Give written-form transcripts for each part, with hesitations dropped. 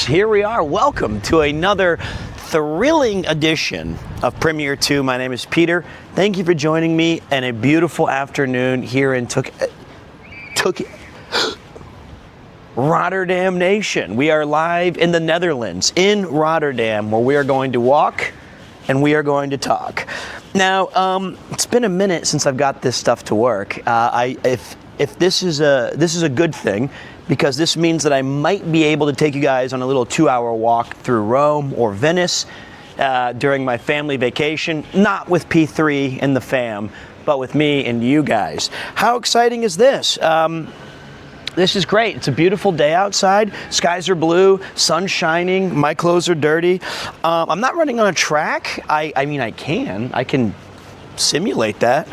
here we are. Welcome to another thrilling edition of Premier 2. My name is Peter. Thank you for joining me in a beautiful afternoon here in Rotterdam Nation. We are live in the Netherlands, in Rotterdam, where we are going to walk and we are going to talk. Now, it's been a minute since I've got this stuff to work. If this is a good thing, because this means that I might be able to take you guys on a little 2-hour walk through Rome or Venice during my family vacation, not with P3 and the fam, but with me and you guys. How exciting is this? This is great. It's a beautiful day outside. Skies are blue, sun's shining, my clothes are dirty. I'm not running on a track. I mean, I can simulate that.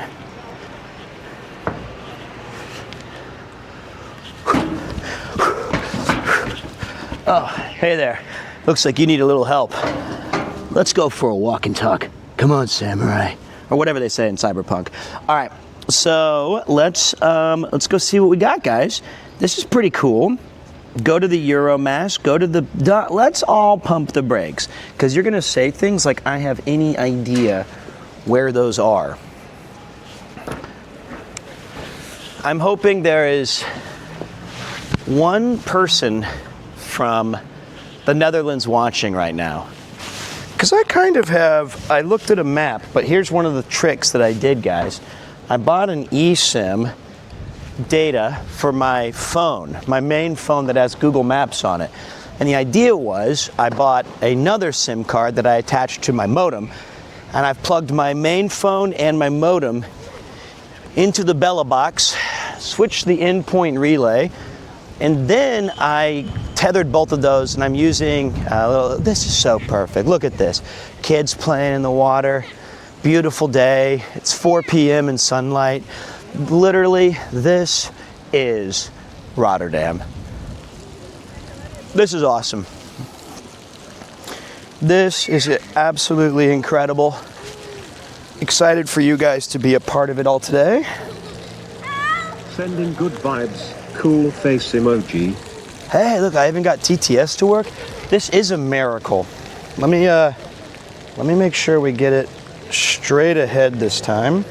Oh, hey there. Looks like you need a little help. Let's go for a walk and talk. Come on, samurai. Or whatever they say in Cyberpunk. All right, so let's go see what we got, guys. This is pretty cool. Go to the Euromass, go to the... Let's all pump the brakes, because you're going to say things like I have any idea where those are. I'm hoping there is one person from the Netherlands watching right now. Because I looked at a map, but here's one of the tricks that I did, guys. I bought an eSIM data for my phone, my main phone that has Google Maps on it. And the idea was I bought another SIM card that I attached to my modem, and I've plugged my main phone and my modem into the Bella box, switched the endpoint relay, and then I tethered both of those, and I'm using this is so perfect. Look at this. Kids playing in the water. Beautiful day. It's 4 p.m. in sunlight. Literally, this is Rotterdam. This is awesome. This is absolutely incredible. Excited for you guys to be a part of it all today. Sending good vibes. Cool face emoji. Hey, look, I even got TTS to work. This is a miracle. Let me make sure we get it straight ahead this time. I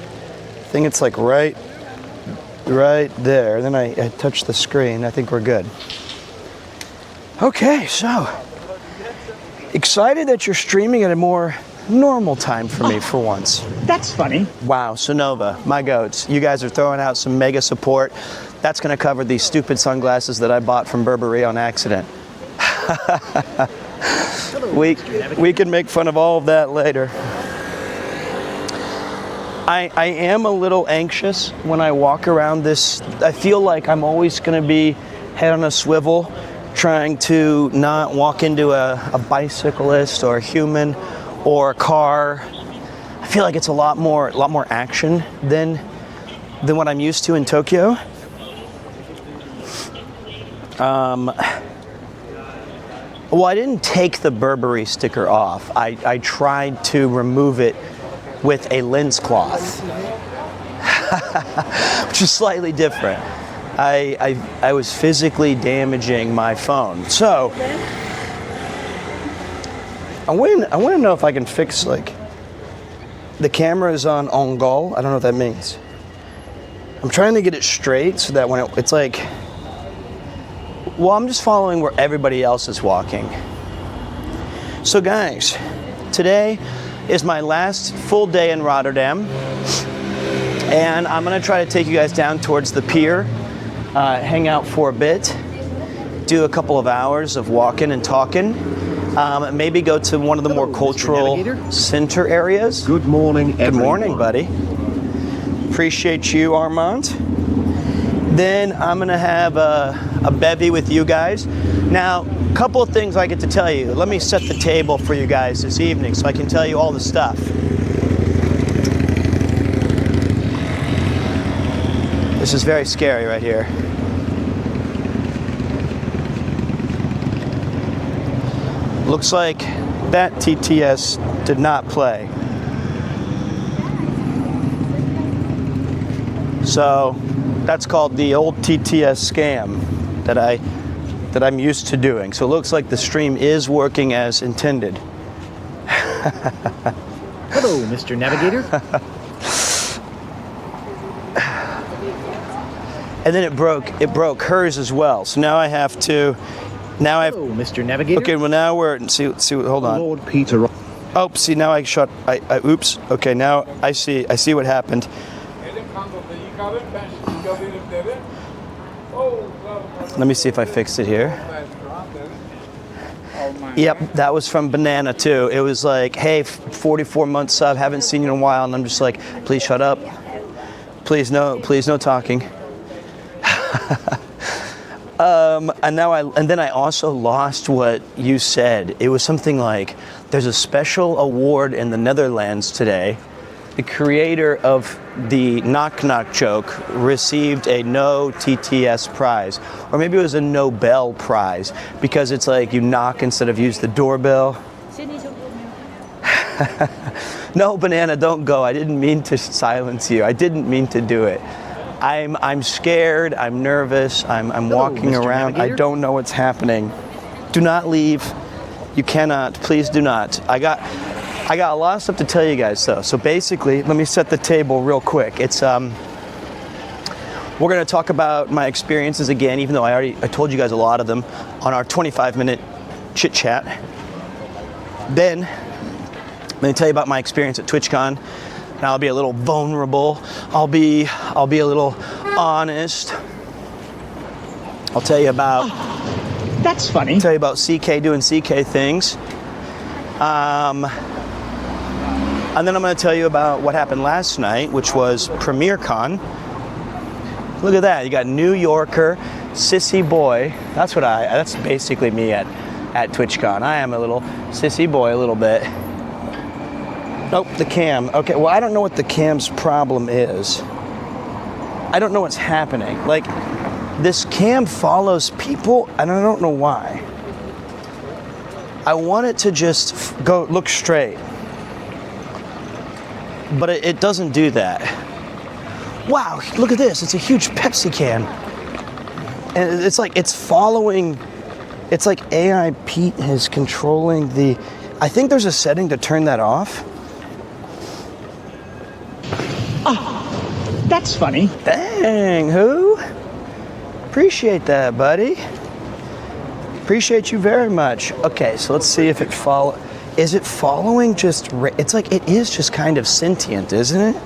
think it's like right there. Then I touch the screen. I think we're good. Okay, so excited that you're streaming at a more normal time for me for once. That's funny. Wow, Sonova, my goats. You guys are throwing out some mega support. That's going to cover these stupid sunglasses that I bought from Burberry on accident. We can make fun of all of that later. I am a little anxious when I walk around this. I feel like I'm always going to be head on a swivel, trying to not walk into a bicyclist or a human or a car. I feel like it's a lot more action than what I'm used to in Tokyo. Well, I didn't take the Burberry sticker off. I tried to remove it with a lens cloth, which is slightly different. I was physically damaging my phone. So I want to know if I can fix, like, the camera is on angle. I don't know what that means. I'm trying to get it straight so that when it's like, well, I'm just following where everybody else is walking. So guys, today is my last full day in Rotterdam, and I'm gonna try to take you guys down towards the pier, hang out for a bit, do a couple of hours of walking and talking, maybe go to one of the more cultural center areas. Good morning, everyone. Good morning, buddy. Appreciate you, Armand. Then I'm gonna have a bevy with you guys. Now, a couple of things I get to tell you. Let me set the table for you guys this evening so I can tell you all the stuff. This is very scary right here. Looks like that TTS did not play. So that's called the old TTS scam that I that I'm used to doing. So it looks like the stream is working as intended. Hello, Mr. Navigator. And then it broke hers as well. So now I have to, now I have, Hello, Mr. Navigator. okay, well now we're, see, hold on. Lord Peter. Oh, see, now I oops. Okay, now I see what happened. Let me see if I fixed it here. Yep, that was from Banana too. It was like, hey, 44-month sub, haven't seen you in a while, and I'm just like, please shut up. Please no talking. And then I also lost what you said. It was something like, there's a special award in the Netherlands today. The creator of the knock knock joke received a no TTS prize, or maybe it was a Nobel prize, because it's like you knock instead of use the doorbell. No, Banana, don't go. I didn't mean to silence you. I didn't mean to do it. I'm scared. I'm nervous. I'm walking Mr. around. Navigator? I don't know what's happening. Do not leave. You cannot. Please do not. I got a lot of stuff to tell you guys though. So basically, let me set the table real quick. It's we're going to talk about my experiences again, even though I told you guys a lot of them on our 25-minute chit chat. Then let me tell you about my experience at TwitchCon. And I'll be a little vulnerable. I'll be a little honest. I'll tell you about That's funny. tell you about CK doing CK things. And then I'm going to tell you about what happened last night, which was PremierCon. Look at that. You got New Yorker, sissy boy. That's basically me at TwitchCon. I am a little sissy boy a little bit. Nope, the cam. Okay, well, I don't know what the cam's problem is. I don't know what's happening. Like, this cam follows people, and I don't know why. I want it to just go look straight. But it doesn't do that. Wow, look at this. It's a huge Pepsi can. And it's like, it's following, it's like AI Pete is controlling the, I think there's a setting to turn that off. That's funny. Dang, who? Appreciate that, buddy. Appreciate you very much. Okay, so let's see if it is it following just, it's like, it is just kind of sentient, isn't it?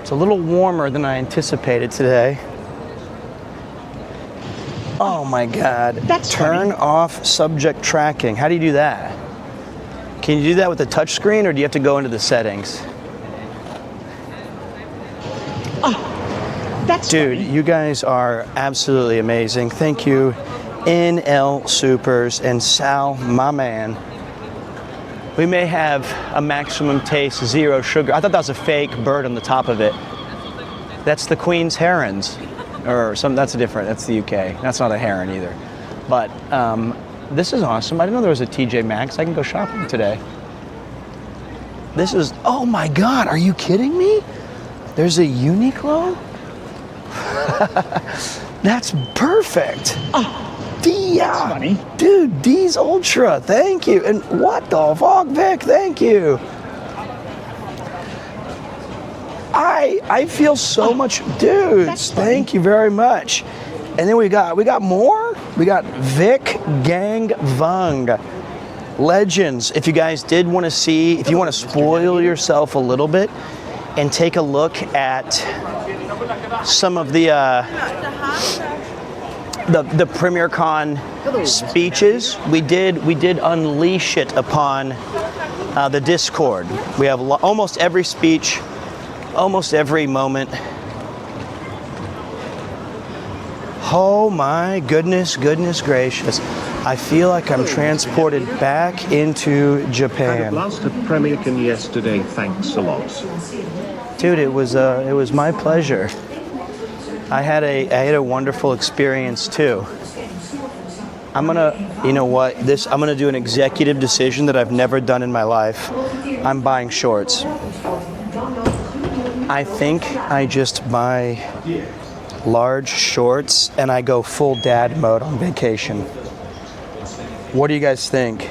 It's a little warmer than I anticipated today. Oh my God. That's Turn funny. off subject tracking. How do you do that? Can you do that with the touch screen, or do you have to go into the settings? That's Dude, funny. you guys are absolutely amazing. Thank you, NL Supers and Sal, my man. We may have a maximum taste, 0 sugar. I thought that was a fake bird on the top of it. That's the Queen's herons, or some. That's that's the UK. That's not a heron either. But this is awesome. I didn't know there was a TJ Maxx. I can go shopping today. This is, oh my God, are you kidding me? There's a Uniqlo? That's perfect. That's funny. Dude, D's Ultra, thank you. And what the fuck, Vic, thank you. I feel so much, dudes, That's funny. thank you very much. And then we got more. We got Vic Gang Vung. Legends. If you guys did want to see, if you want to spoil yourself a little bit and take a look at some of the PremierCon speeches, we did unleash it upon the Discord. We have almost every speech, almost every moment. Oh my goodness gracious. I feel like I'm transported back into Had a Japan. blast at PremierCon yesterday, thanks a lot. Dude, it was my pleasure. I had a wonderful experience too. I'm gonna, you know what? I'm gonna do an executive decision that I've never done in my life. I'm buying shorts. I think I just buy large shorts, and I go full dad mode on vacation. What do you guys think?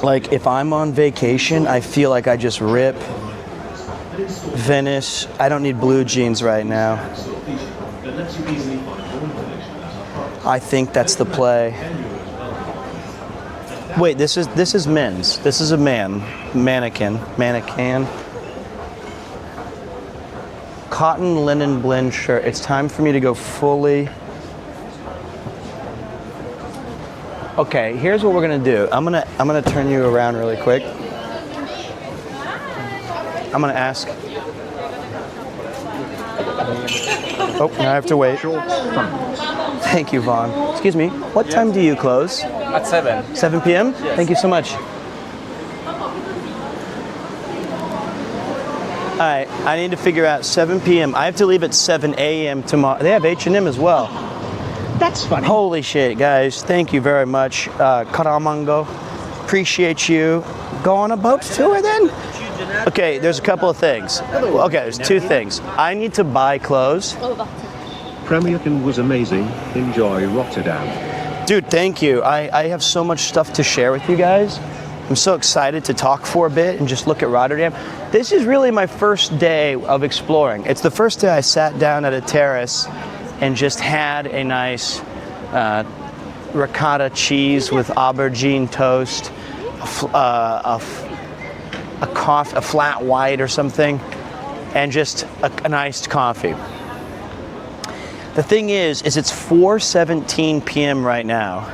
Like, if I'm on vacation, I feel like I just rip Venice. I don't need blue jeans right now. I think that's the play. Wait, this is men's. This is a mannequin. Cotton linen blend shirt. It's time for me to go fully. Okay, here's what we're gonna do. I'm gonna turn you around really quick. I'm gonna ask. Oh, now I have to wait. Thank you, Vaughn. Excuse me. What time do you close? At 7. 7 p.m. Yes. Thank you so much. All right, I need to figure out 7 p.m. I have to leave at 7 a.m. tomorrow. They have H&M as well. That's funny. Holy shit, guys. Thank you very much. Karamango. Appreciate you. Go on a boat tour then? Okay, there's a couple of things. Okay, there's two things. I need to buy clothes. Premierkin was amazing. Enjoy Rotterdam. Dude, thank you. I have so much stuff to share with you guys. I'm so excited to talk for a bit and just look at Rotterdam. This is really my first day of exploring. It's the first day I sat down at a terrace and just had a nice ricotta cheese with aubergine toast, a flat white or something, and just an iced coffee. The thing is it's 4:17 p.m. right now,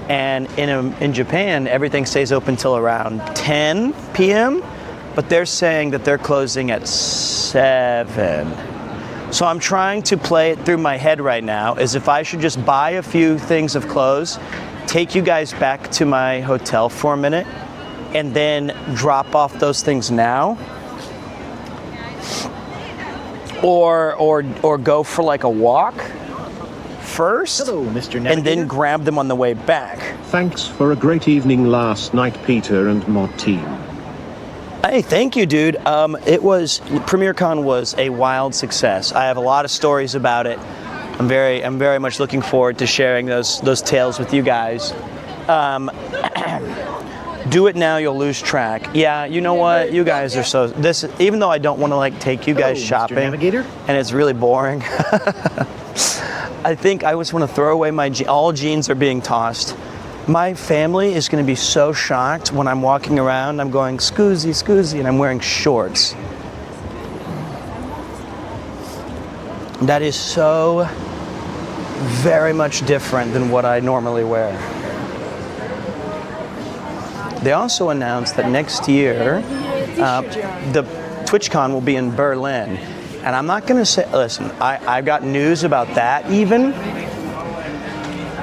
and in Japan everything stays open till around 10 p.m. But they're saying that they're closing at 7. So I'm trying to play it through my head right now, as if I should just buy a few things of clothes, take you guys back to my hotel for a minute, and then drop off those things now. Or go for like a walk first. Hello, Mr. Navigator. And then grab them on the way back. Thanks for a great evening last night, Peter and Mod Team. Hey, thank you, dude. PremierCon was a wild success. I have a lot of stories about it. I'm very much looking forward to sharing those tales with you guys. Do it now, you'll lose track. Yeah, you know what? You guys are so even though I don't want to like take you guys shopping, Mr. Navigator? and it's really boring. I think I just want to throw away all jeans are being tossed. My family is going to be so shocked when I'm walking around. I'm going scoozy, and I'm wearing shorts. That is so very much different than what I normally wear. They also announced that next year, the TwitchCon will be in Berlin. And I'm not going to say, listen, I've got news about that even.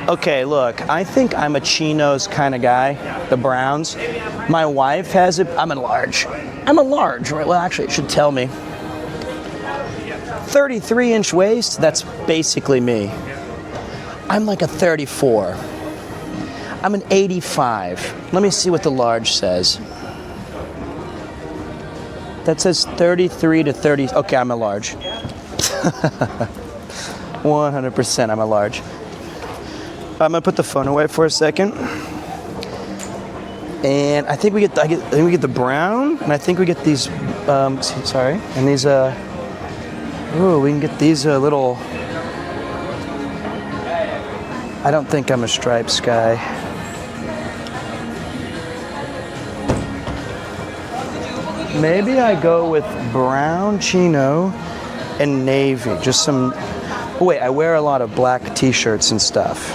Okay, look, I think I'm a chinos kind of guy, the browns. My wife has it, I'm a large, right? Well, actually, it should tell me. 33-inch waist, that's basically me. I'm like a 34. I'm an 85. Let me see what the large says. That says 33 to 30. Okay, I'm a large. 100% I'm a large. I'm gonna put the phone away for a second. And I think we get the brown, and I think we get these. Sorry, and these. Ooh, we can get these little. I don't think I'm a stripes guy. Maybe I go with brown chino and navy. Just some. Oh wait, I wear a lot of black T-shirts and stuff.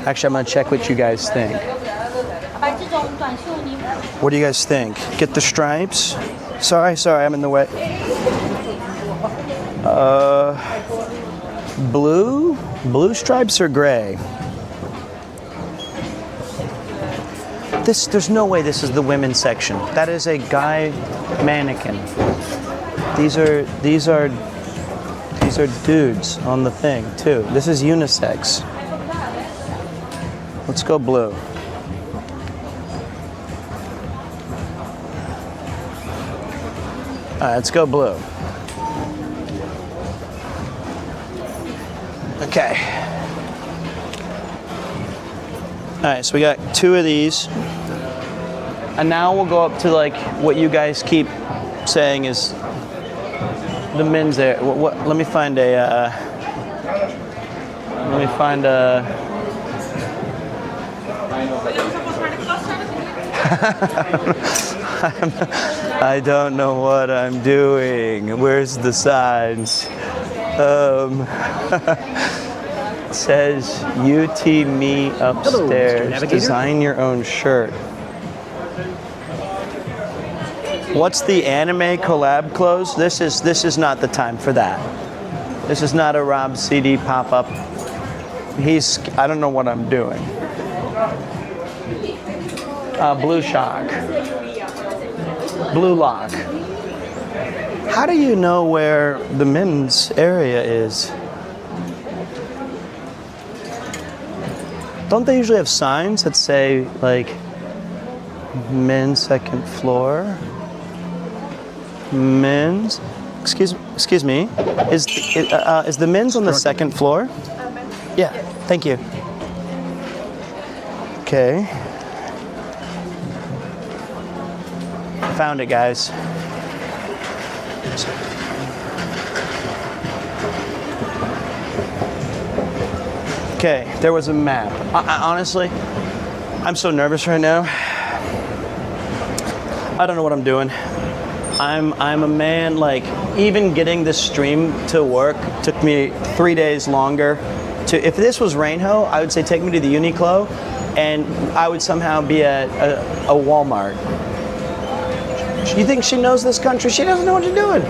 Actually, I'm gonna check what you guys think. What do you guys think? Get the stripes? Sorry, I'm in the way. Blue stripes or gray? There's no way this is the women's section. That is a guy mannequin. These are dudes on the thing too. This is unisex. Let's go blue. right, let's go blue. Okay. All right, so we got 2 of these. And now we'll go up to like what you guys keep saying is the men's area. Let me find a, I don't know what I'm doing. Where's the signs? Says UT Me upstairs. Navigator. Design your own shirt. What's the anime collab clothes? This is not the time for that. This is not a Rob CD pop-up. I don't know what I'm doing. Blue Shock. Blue Lock. How do you know where the men's area is? Don't they usually have signs that say like men's 2nd floor? Men's. Excuse me. Is the men's on the 2nd floor? Yeah. Thank you. Okay. Found it, guys. Okay, there was a map. Honestly, I'm so nervous right now. I don't know what I'm doing. I'm a man, like, even getting this stream to work took me 3 days longer. If this was Rainho, I would say take me to the Uniqlo, and I would somehow be at a Walmart. You think she knows this country? She doesn't know what you're doing.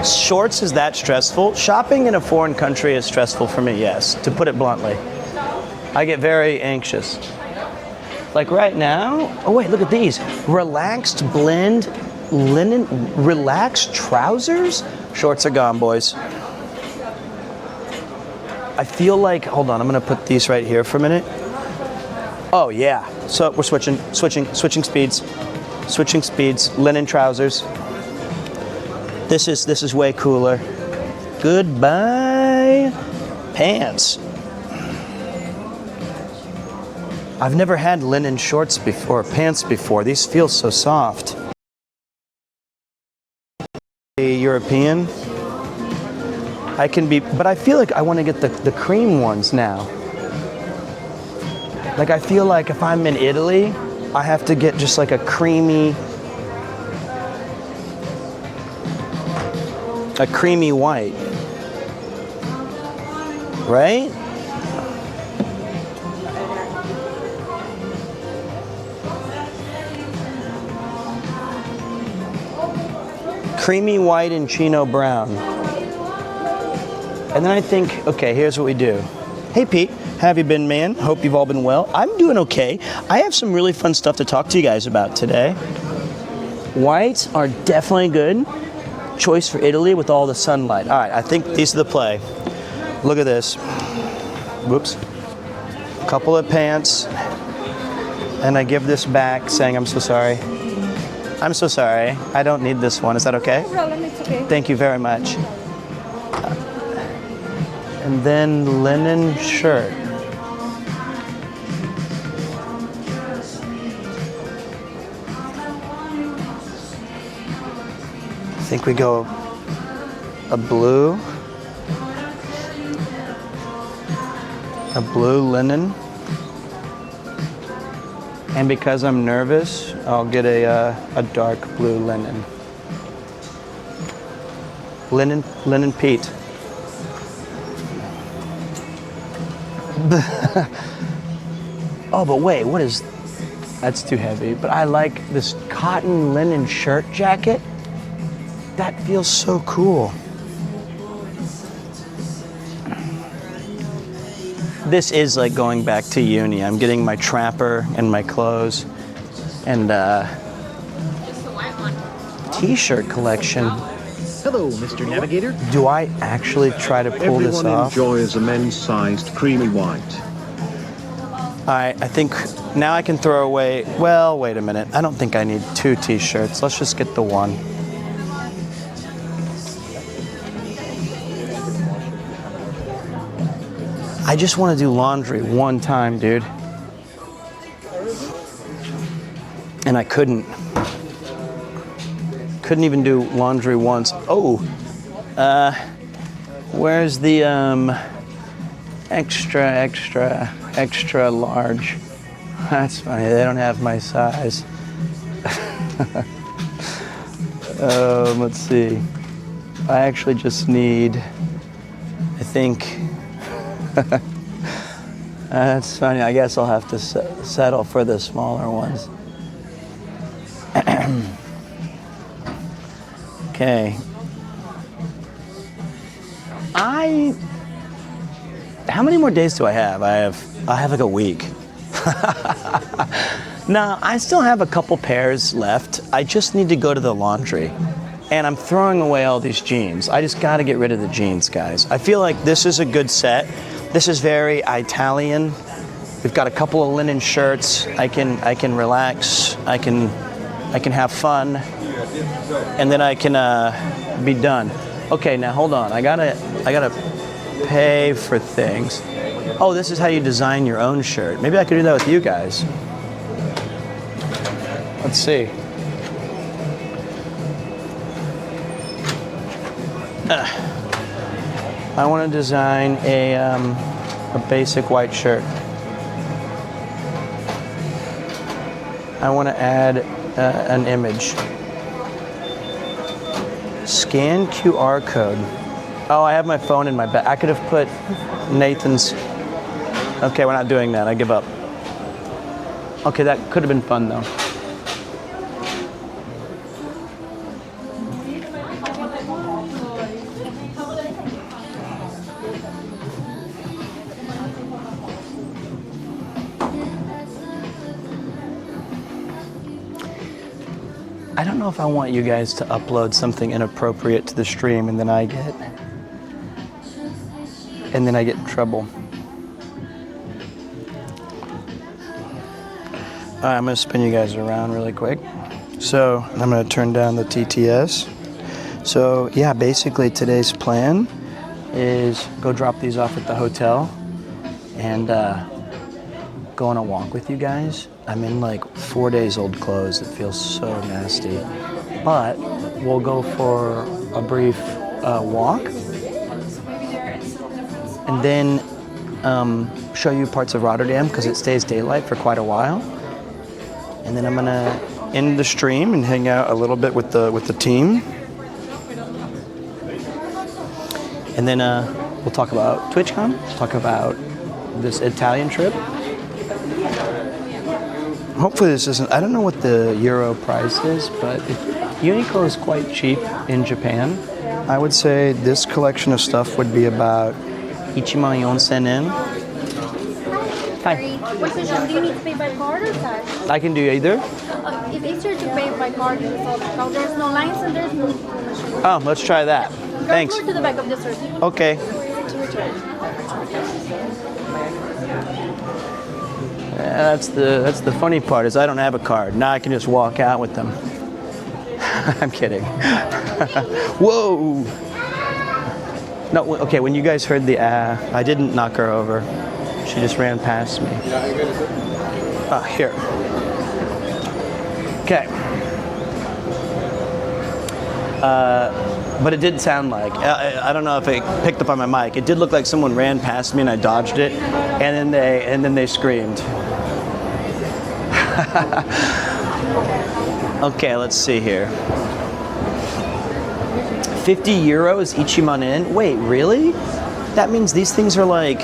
Shorts is that stressful? Shopping in a foreign country is stressful for me, yes, to put it bluntly. I get very anxious. Like right now, oh wait, look at these. Relaxed blend linen, relaxed trousers? Shorts are gone, boys. I feel like, hold on, I'm gonna put these right here for a minute. Oh yeah, so we're switching speeds. Switching speeds, linen trousers. This is way cooler. Goodbye, pants. I've never had linen shorts before, pants before. These feel so soft. European. I can be, but I feel like I want to get the cream ones now. Like I feel like if I'm in Italy, I have to get just like a creamy white. Right? Creamy white and chino brown. And then I think, okay, here's what we do. Hey Pete, how have you been, man? Hope you've all been well. I'm doing okay. I have some really fun stuff to talk to you guys about today. Whites are definitely good. Choice for Italy with all the sunlight. All right, I think these are the play. Look at this. Whoops. Couple of pants. And I give this back saying, I'm so sorry. I'm so sorry. I don't need this one. Is that okay? No problem, it's okay. Thank you very much. And then linen shirt. I think we go a blue linen. And because I'm nervous, I'll get a dark blue linen. Linen Pete. Oh, but wait, what is, that's too heavy. But I like this cotton linen shirt jacket. That feels so cool. This is like going back to uni. I'm getting my trapper and my clothes and t-shirt collection. Hello, Mr. Navigator. Do I actually try to pull this Everyone off? enjoys a men's-sized creamy white. All right, I think Now I can throw away, well, wait a minute. I don't think I need 2 t-shirts. Let's just get the one. I just want to do laundry one time, dude. And I couldn't. Couldn't even do laundry once. Oh, where's the extra large? That's funny, they don't have my size. Let's see. I actually just need, I think, that's funny. I guess I'll have to settle for the smaller ones. Okay. How many more days do I have? I have like a week. No, I still have a couple pairs left. I just need to go to the laundry. And I'm throwing away all these jeans. I just got to get rid of the jeans, guys. I feel like this is a good set. This is very Italian. We've got a couple of linen shirts. I can relax. I can have fun. And then I can be done. Okay, now hold on. I gotta pay for things. Oh, this is how you design your own shirt. Maybe I could do that with you guys. Let's see. I want to design a basic white shirt. I want to add an image. Scan QR code. Oh, I have my phone in my bag. I could have put Nathan's. Okay, we're not doing that. I give up. Okay, that could have been fun though. I don't know if I want you guys to upload something inappropriate to the stream and then I get in trouble. All right, I'm gonna spin you guys around really quick. So I'm gonna turn down the TTS. So yeah, basically today's plan is go drop these off at the hotel and go on a walk with you guys. I'm in like 4 days old clothes. It feels so nasty. But we'll go for a brief walk and then show you parts of Rotterdam because it stays daylight for quite a while. And then I'm gonna end the stream and hang out a little bit with the team. And then we'll talk about TwitchCon, talk about this Italian trip. Hopefully this isn't, I don't know what the euro price is, but Uniqlo is quite cheap in Japan. I would say this collection of stuff would be about 1,400 yen. Hi. What's the do you need to pay by card or cash? I can do either. It's easier to pay by card. So there's no lines and there's no machine. Oh, let's try that. Thanks. Go to the back of the receipt. Okay. Yeah, that's the funny part is I don't have a card. Now I can just walk out with them. I'm kidding. Whoa. No, okay, when you guys heard the I didn't knock her over. She just ran past me. Here. Okay. But it did sound like, I don't know if it picked up on my mic. It did look like someone ran past me and I dodged it, and then they screamed. Okay, let's see here. 50 euros ichiman-en? Wait, really? That means these things are like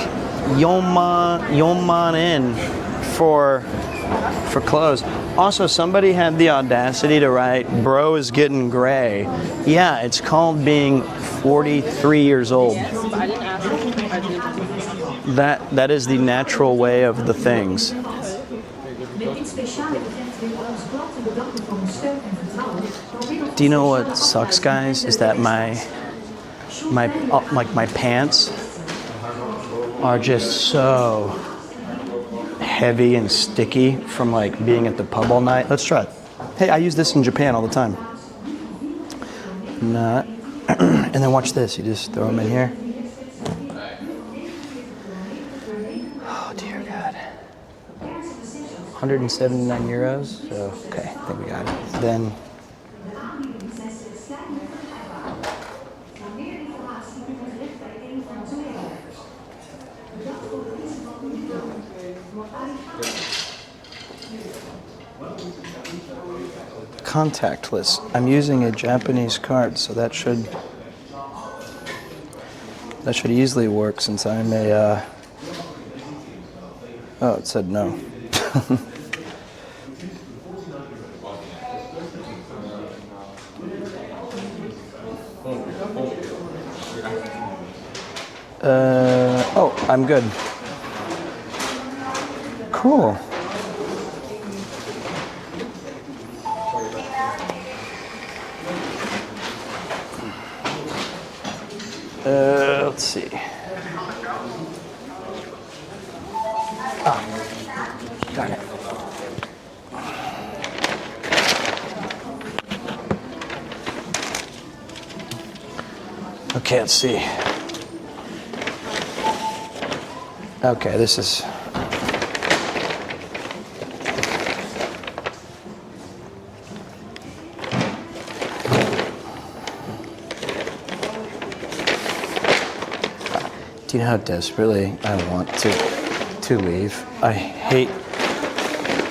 yonman-en for clothes. Also, somebody had the audacity to write, "Bro is getting gray." Yeah, it's called being 43 years old. That is the natural way of the things. Do you know what sucks, guys? Is that my pants are just so heavy and sticky from like being at the pub all night. Let's try it. Hey, I use this in Japan all the time. Not. And then watch this. You just throw them in here. Oh dear God. 179 euros. So okay, I think we got it. Then. Contactless. I'm using a Japanese card, so that should easily work since I'm a. Oh, it said no. Oh, I'm good. Cool. Let's see. Got it. Okay, let's see. Okay, this is. Do you know how desperately I want to leave? I hate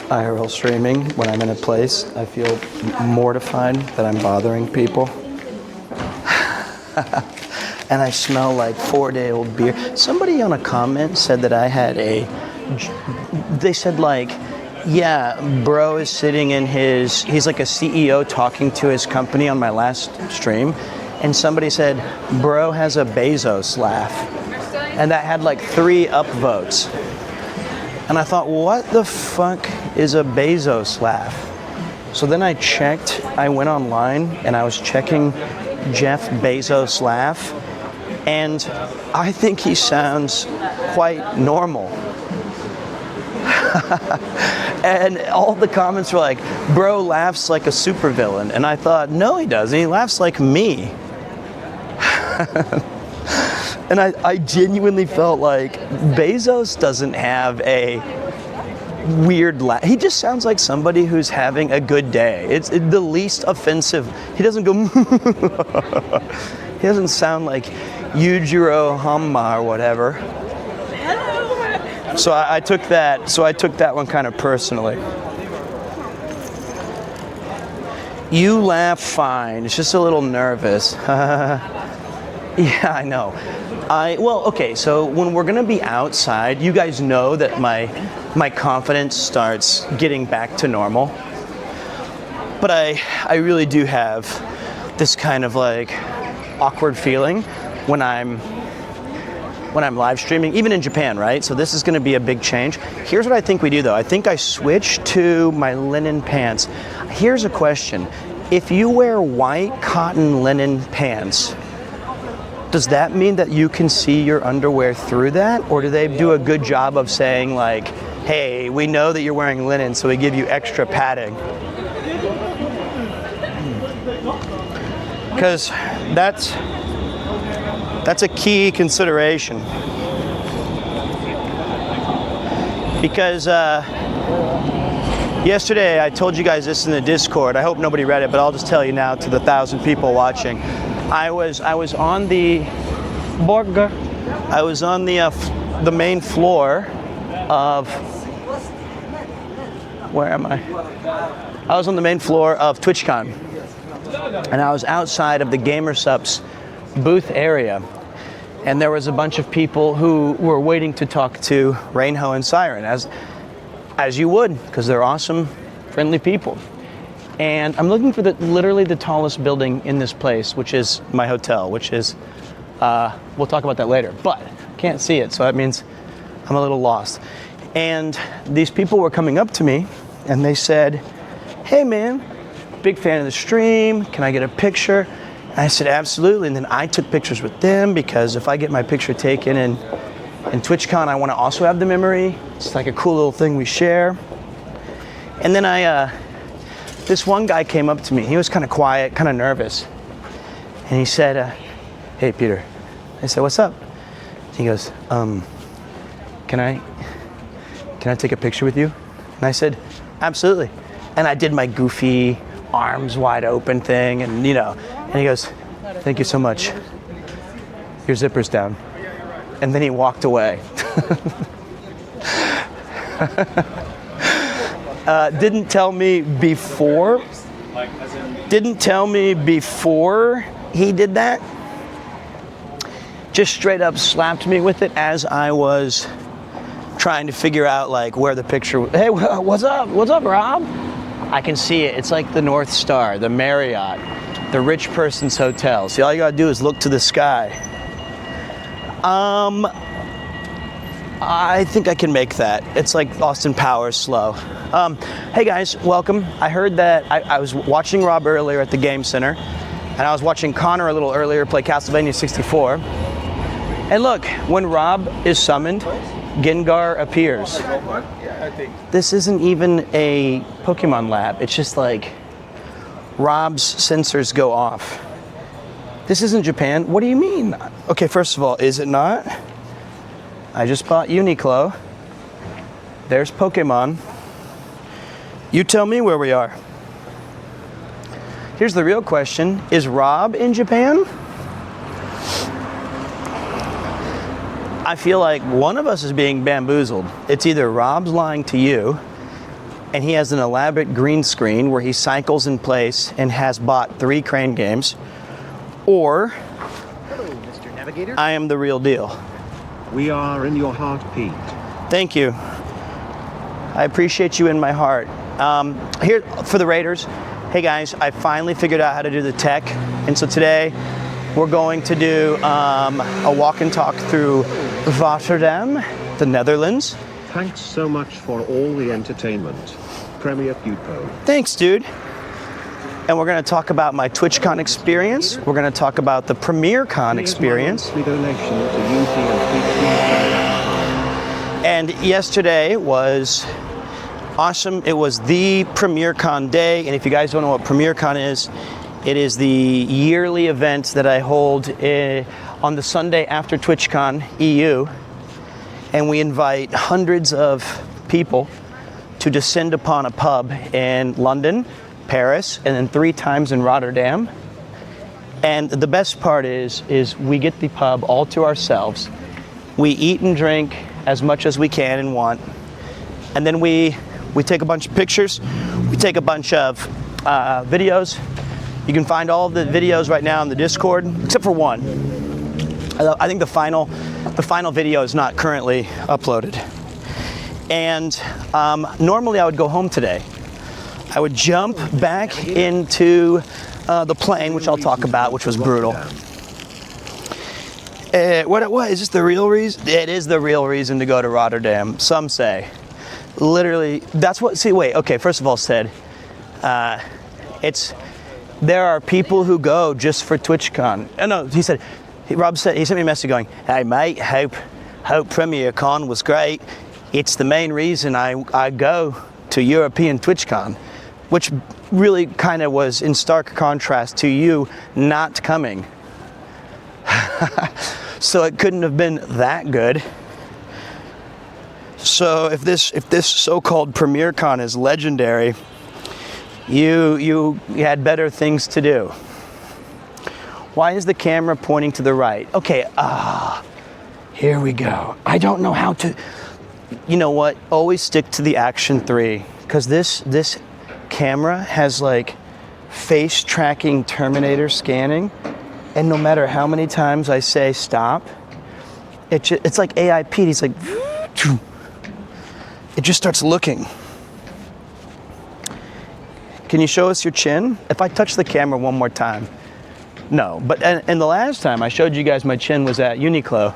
IRL streaming when I'm in a place. I feel mortified that I'm bothering people. And I smell like 4-day-old beer. Somebody on a comment said that I had they said like, yeah, bro is sitting in he's like a CEO talking to his company on my last stream. And somebody said, bro has a Bezos laugh. And that had like 3 upvotes. And I thought, what the fuck is a Bezos laugh? So then I checked, I went online and I was checking Jeff Bezos laugh. And I think he sounds quite normal. And all the comments were like, bro laughs like a supervillain. And I thought, no, he doesn't. He laughs like me. And I genuinely felt like Bezos doesn't have a weird laugh. He just sounds like somebody who's having a good day. It's the least offensive. He doesn't go, he doesn't sound like Yujiro Hanma or whatever. So I took that one kind of personally. You laugh fine. It's just a little nervous. Yeah, I know. Well, okay, so when we're gonna be outside, you guys know that my confidence starts getting back to normal. But I really do have this kind of like awkward feeling when I'm live streaming, even in Japan, right? So this is gonna be a big change. Here's what I think we do though. I think I switch to my linen pants. Here's a question. If you wear white cotton linen pants, does that mean that you can see your underwear through that? Or do they do a good job of saying like, hey, we know that you're wearing linen, so we give you extra padding? Because that's a key consideration. Because yesterday I told you guys this in the Discord. I hope nobody read it, but I'll just tell you now to the 1,000 people watching. I was on the the main floor of, where am I? I was on the main floor of TwitchCon, and I was outside of the GamerSupps booth area, and there was a bunch of people who were waiting to talk to Rainho and Siren, as you would, because they're awesome, friendly people. And I'm looking for literally the tallest building in this place, which is my hotel, which is, we'll talk about that later, but can't see it, so that means I'm a little lost. And these people were coming up to me, and they said, hey man, big fan of the stream, can I get a picture? And I said, absolutely, and then I took pictures with them, because if I get my picture taken And TwitchCon, I want to also have the memory. It's like a cool little thing we share. And then this one guy came up to me. He was kind of quiet, kind of nervous. And he said, hey, Peter. I said, what's up? He goes, can I take a picture with you? And I said, absolutely. And I did my goofy arms wide open thing, and and he goes, thank you so much. Your zipper's down. And then he walked away. Didn't tell me before he did that. Just straight up slapped me with it as I was trying to figure out like where the picture. Hey, what's up? What's up, Rob? I can see it. It's like the North Star, the Marriott, the rich person's hotel. See, all you gotta do is look to the sky. I think I can make that. It's like Austin Powers slow. Hey guys, welcome. I heard that I was watching Rob earlier at the Game Center, and I was watching Connor a little earlier play Castlevania 64. And look, when Rob is summoned, Gengar appears. This isn't even a Pokemon lab. It's just like Rob's sensors go off. This isn't Japan. What do you mean? Okay, first of all, is it not? I just bought Uniqlo. There's Pokemon. You tell me where we are. Here's the real question. Is Rob in Japan? I feel like one of us is being bamboozled. It's either Rob's lying to you, and he has an elaborate green screen where he cycles in place and has bought 3 crane games, or Hello, Mr. Navigator. I am the real deal. We are in your heart, Pete. Thank you. I appreciate you in my heart. Here for the Raiders. Hey guys, I finally figured out how to do the tech, and so today we're going to do a walk and talk through ROTTERDAM, the Netherlands. Thanks so much for all the entertainment. Premier Pupo. Thanks, dude. And we're going to talk about my TwitchCon experience. We're going to talk about the PremierCon experience. Here's my monthly donation to UP and And yesterday was awesome. It was the PremierCon day. And if you guys don't know what PremierCon is, it is the yearly event that I hold on the Sunday after TwitchCon EU. And we invite hundreds of people to descend upon a pub in London, Paris, and then 3 times in Rotterdam. And the best part is we get the pub all to ourselves. We eat and drink as much as we can and want. And then we take a bunch of pictures. We take a bunch of videos. You can find all of the videos right now in the Discord, except for one. I think the final video is not currently uploaded. And normally I would go home today. I would jump back into the plane, which I'll talk about, which was brutal. What is this the real reason? It is the real reason to go to Rotterdam. Some say, literally. That's what. See, wait. Okay. First of all, said, there are people who go just for TwitchCon. Oh, no, he said. Rob said he sent me a message going, "Hey mate, hope PremierCon was great. It's the main reason I go to European TwitchCon," which really kind of was in stark contrast to you not coming. So it couldn't have been that good. So if this so-called PremierCon is legendary, you had better things to do. Why is the camera pointing to the right? Okay, here we go. I don't know how to. You know what? Always stick to the Action 3, because this camera has like face tracking Terminator scanning, and no matter how many times I say stop, it's like AI Pete. He's like, it just starts looking. Can you show us your chin? If I touch the camera one more time. No, but and the last time I showed you guys my chin was at Uniqlo,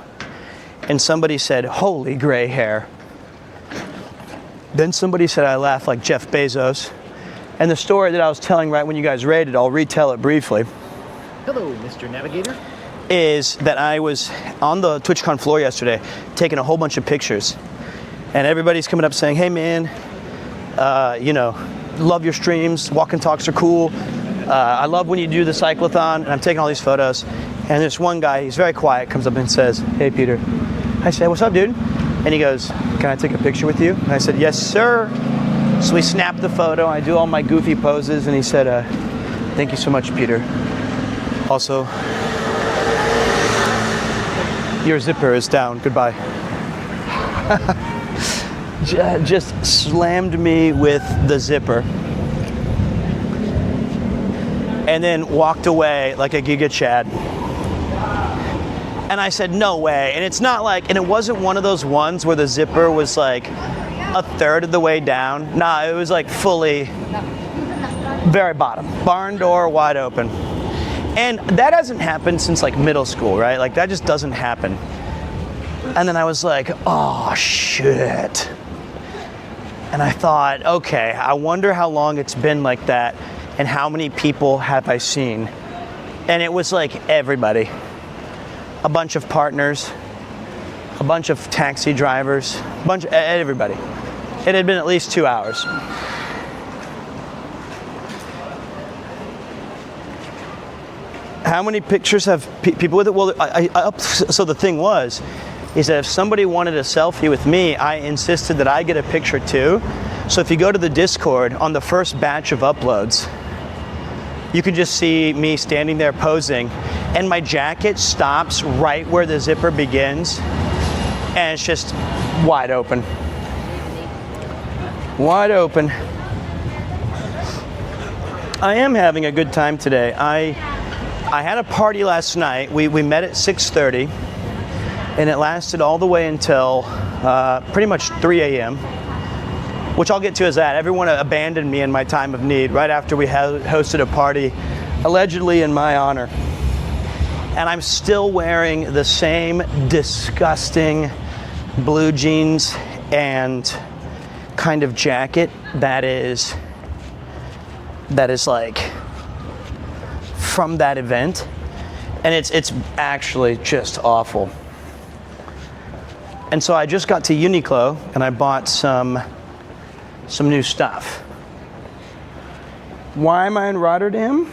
and somebody said, "Holy gray hair." Then somebody said I laugh like Jeff Bezos. And the story that I was telling right when you guys raided, I'll retell it briefly. Hello, Mr. Navigator. is that I was on the TwitchCon floor yesterday taking a whole bunch of pictures, and everybody's coming up saying, hey man, you know, love your streams, walk and talks are cool, I love when you do the cyclothon, and I'm taking all these photos, and this one guy, he's very quiet, comes up and says, hey Peter. I say, what's up dude? And he goes, can I take a picture with you? And I said, yes sir. So we snapped the photo, I do all my goofy poses, and he said, thank you so much Peter. Also, your zipper is down. Goodbye. Just slammed me with the zipper. And then walked away like a Giga Chad. And I said, no way. And it's not like, and it wasn't one of those ones where the zipper was like a third of the way down. Nah, it was like fully, very bottom. Barn door wide open. And that hasn't happened since like middle school, right? Like that just doesn't happen. And then I was like, oh shit. And I thought, okay, I wonder how long it's been like that and how many people have I seen? And it was like everybody. A bunch of partners, a bunch of taxi drivers, a bunch of everybody. It had been at least 2 hours. How many pictures have people with it? Well, so the thing was, is that if somebody wanted a selfie with me, I insisted that I get a picture too. So if you go to the Discord, on the first batch of uploads, you can just see me standing there posing, and my jacket stops right where the zipper begins, and it's just wide open. Wide open. I am having a good time today. I had a party last night. We met at 6:30, and it lasted all the way until pretty much 3 a.m., which I'll get to as that. Everyone abandoned me in my time of need right after we hosted a party, allegedly in my honor. And I'm still wearing the same disgusting blue jeans and kind of jacket that is like from that event, and it's actually just awful. And so I just got to Uniqlo and I bought some new stuff. Why am I in Rotterdam?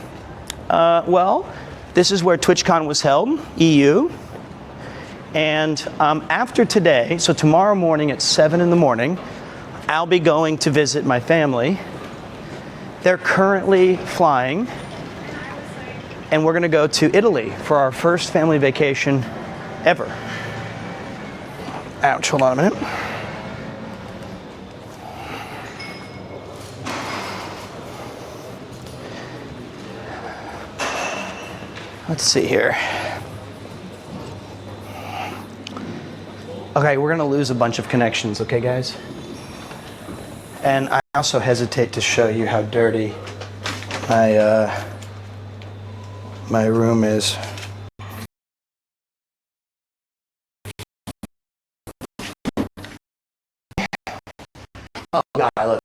Well, this is where TwitchCon was held, EU. And after today, so tomorrow morning at 7 in the morning, I'll be going to visit my family. They're currently flying, and we're gonna go to Italy for our first family vacation ever. Ouch, hold on a minute. Let's see here. Okay, we're gonna lose a bunch of connections, okay guys? And I also hesitate to show you how dirty my room is. Oh God, I look.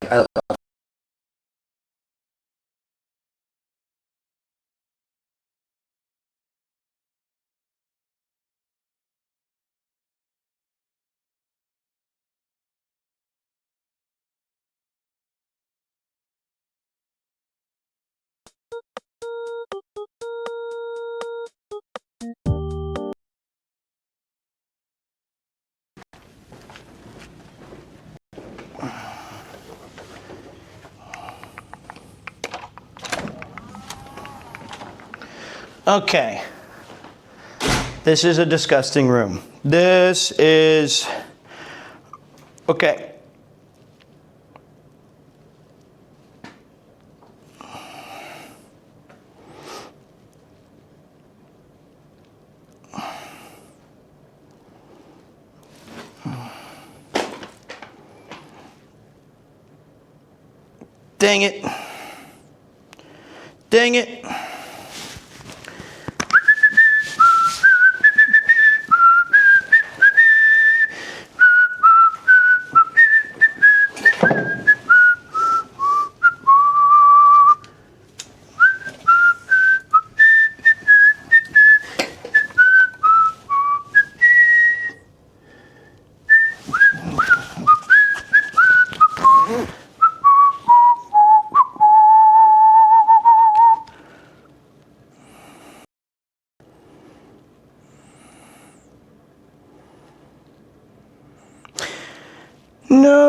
Okay. This is a disgusting room. This is, okay. Dang it. Dang it.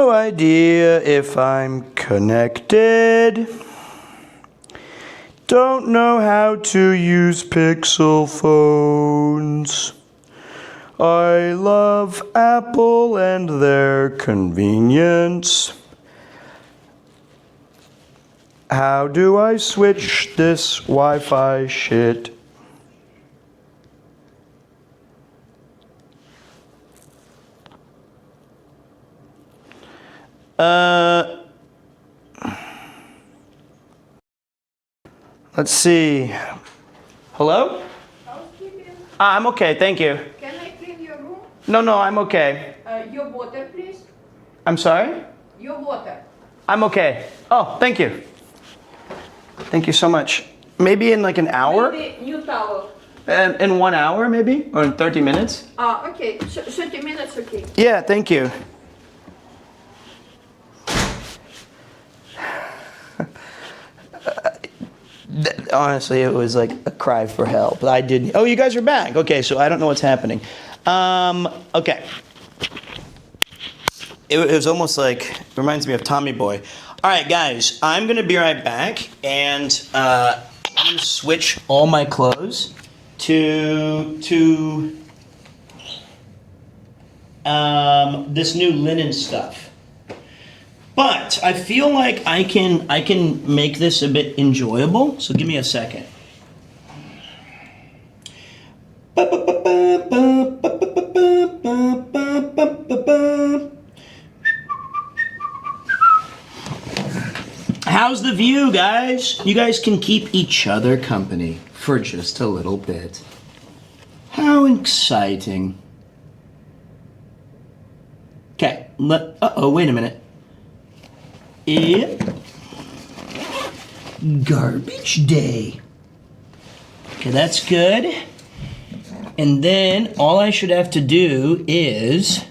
no idea if I'm connected. Don't know how to use Pixel phones. I love Apple and their convenience. How do I switch this Wi-Fi shit? Let's see. Hello? Housekeeping, I'm okay, thank you. can I clean your room? No, I'm okay. Your water, please. I'm sorry? Your water. I'm okay. Oh, thank you. Thank you so much. Maybe in like an hour? Maybe new towel. In 1 hour, maybe? Or in 30 minutes? Okay. 30 minutes, okay. Yeah, thank you. Honestly, it was like a cry for help. I didn't. Oh, you guys are back. Okay, so I don't know what's happening. Okay. It was almost like, it reminds me of Tommy Boy. All right, guys, I'm going to be right back, and I'm going to switch all my clothes to this new linen stuff. But I feel like I can make this a bit enjoyable. So give me a second. How's the view, guys? You guys can keep each other company for just a little bit. How exciting. Okay, uh-oh, wait a minute. Yep. Garbage day. Okay, that's good. And then all I should have to do is,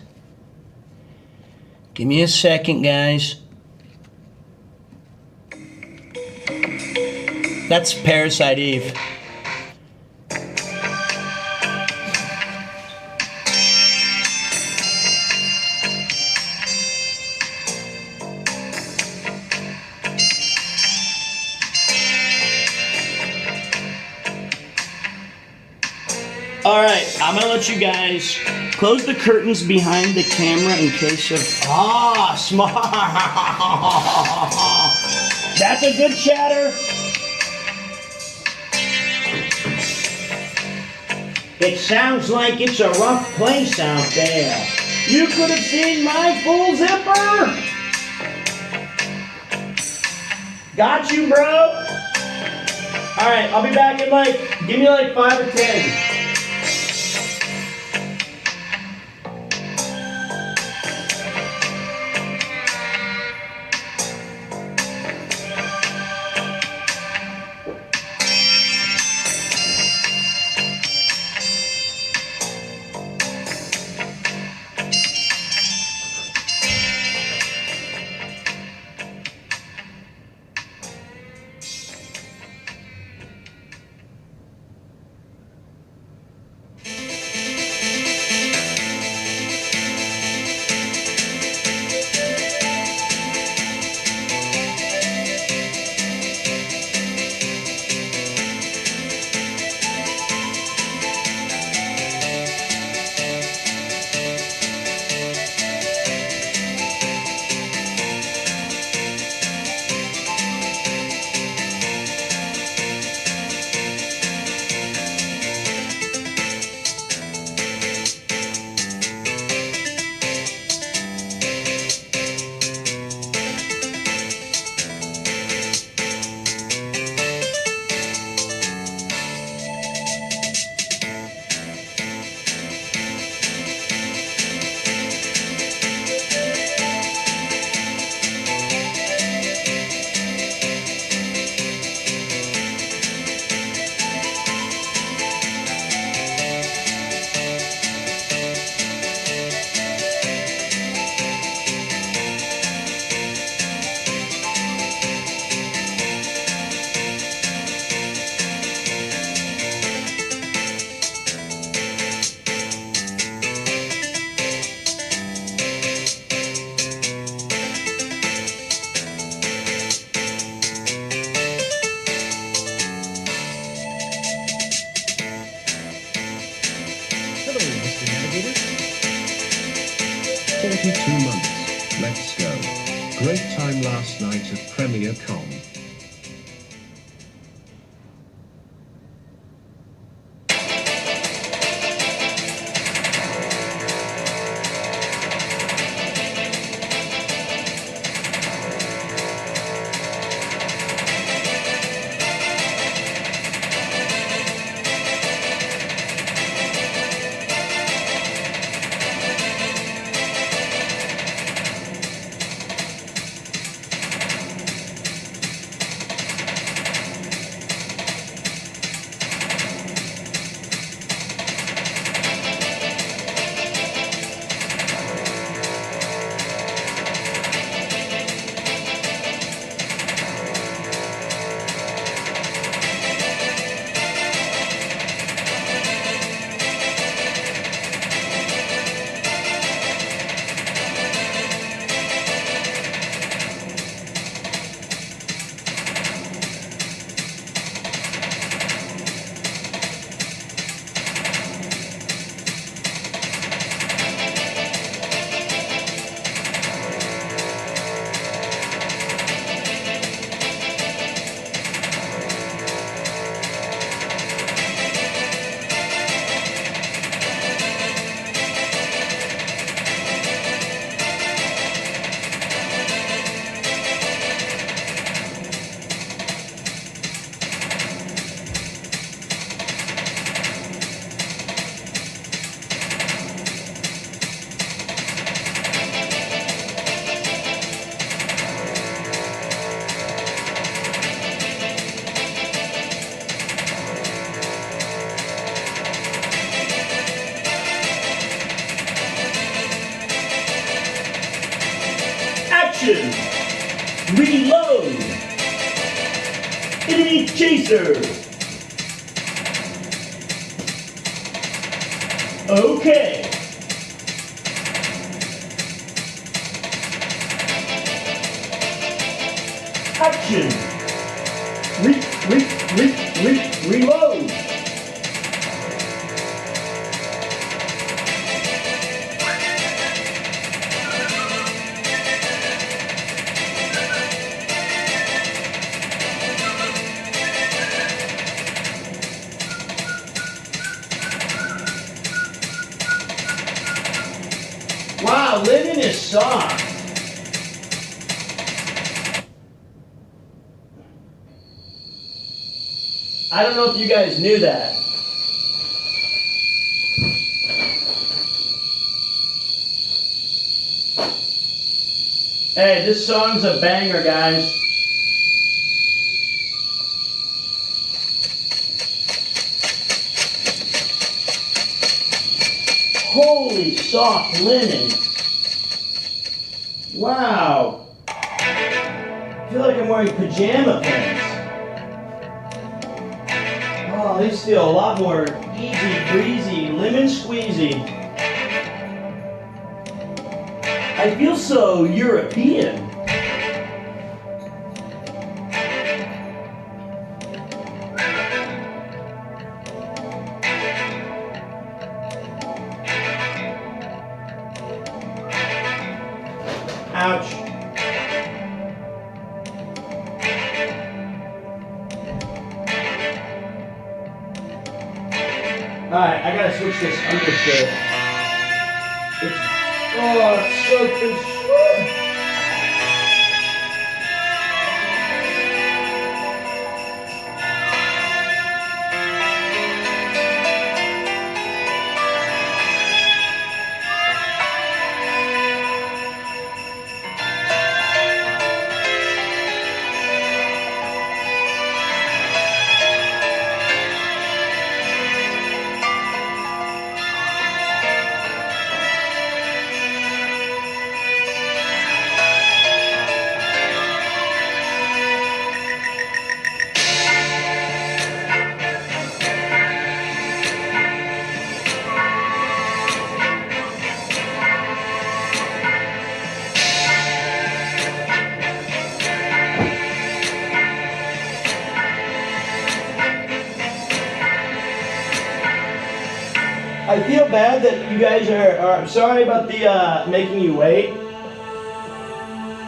give me a second, guys. That's Parasite Eve. All right, I'm gonna let you guys close the curtains behind the camera in case of, smart. That's a good chatter. It sounds like it's a rough place out there. You could have seen my full zipper. Got you, bro. All right, I'll be back in give me 5 or 10. Hello, Mr. Navigator. 42 months. Let's go. Great time last night at Premier Con. Action! Reload! Enemy chaser! Okay. Action! Reload! Wow, linen is soft. I don't know if you guys knew that. Hey, this song's a banger, guys. Holy soft linen. Wow. I feel like I'm wearing pajama pants. Oh, these feel a lot more easy breezy, lemon squeezy. I feel so European. Ouch. Alright, I gotta switch this undershirt. It's so constricted. I feel bad that you guys are I'm sorry about the making you wait.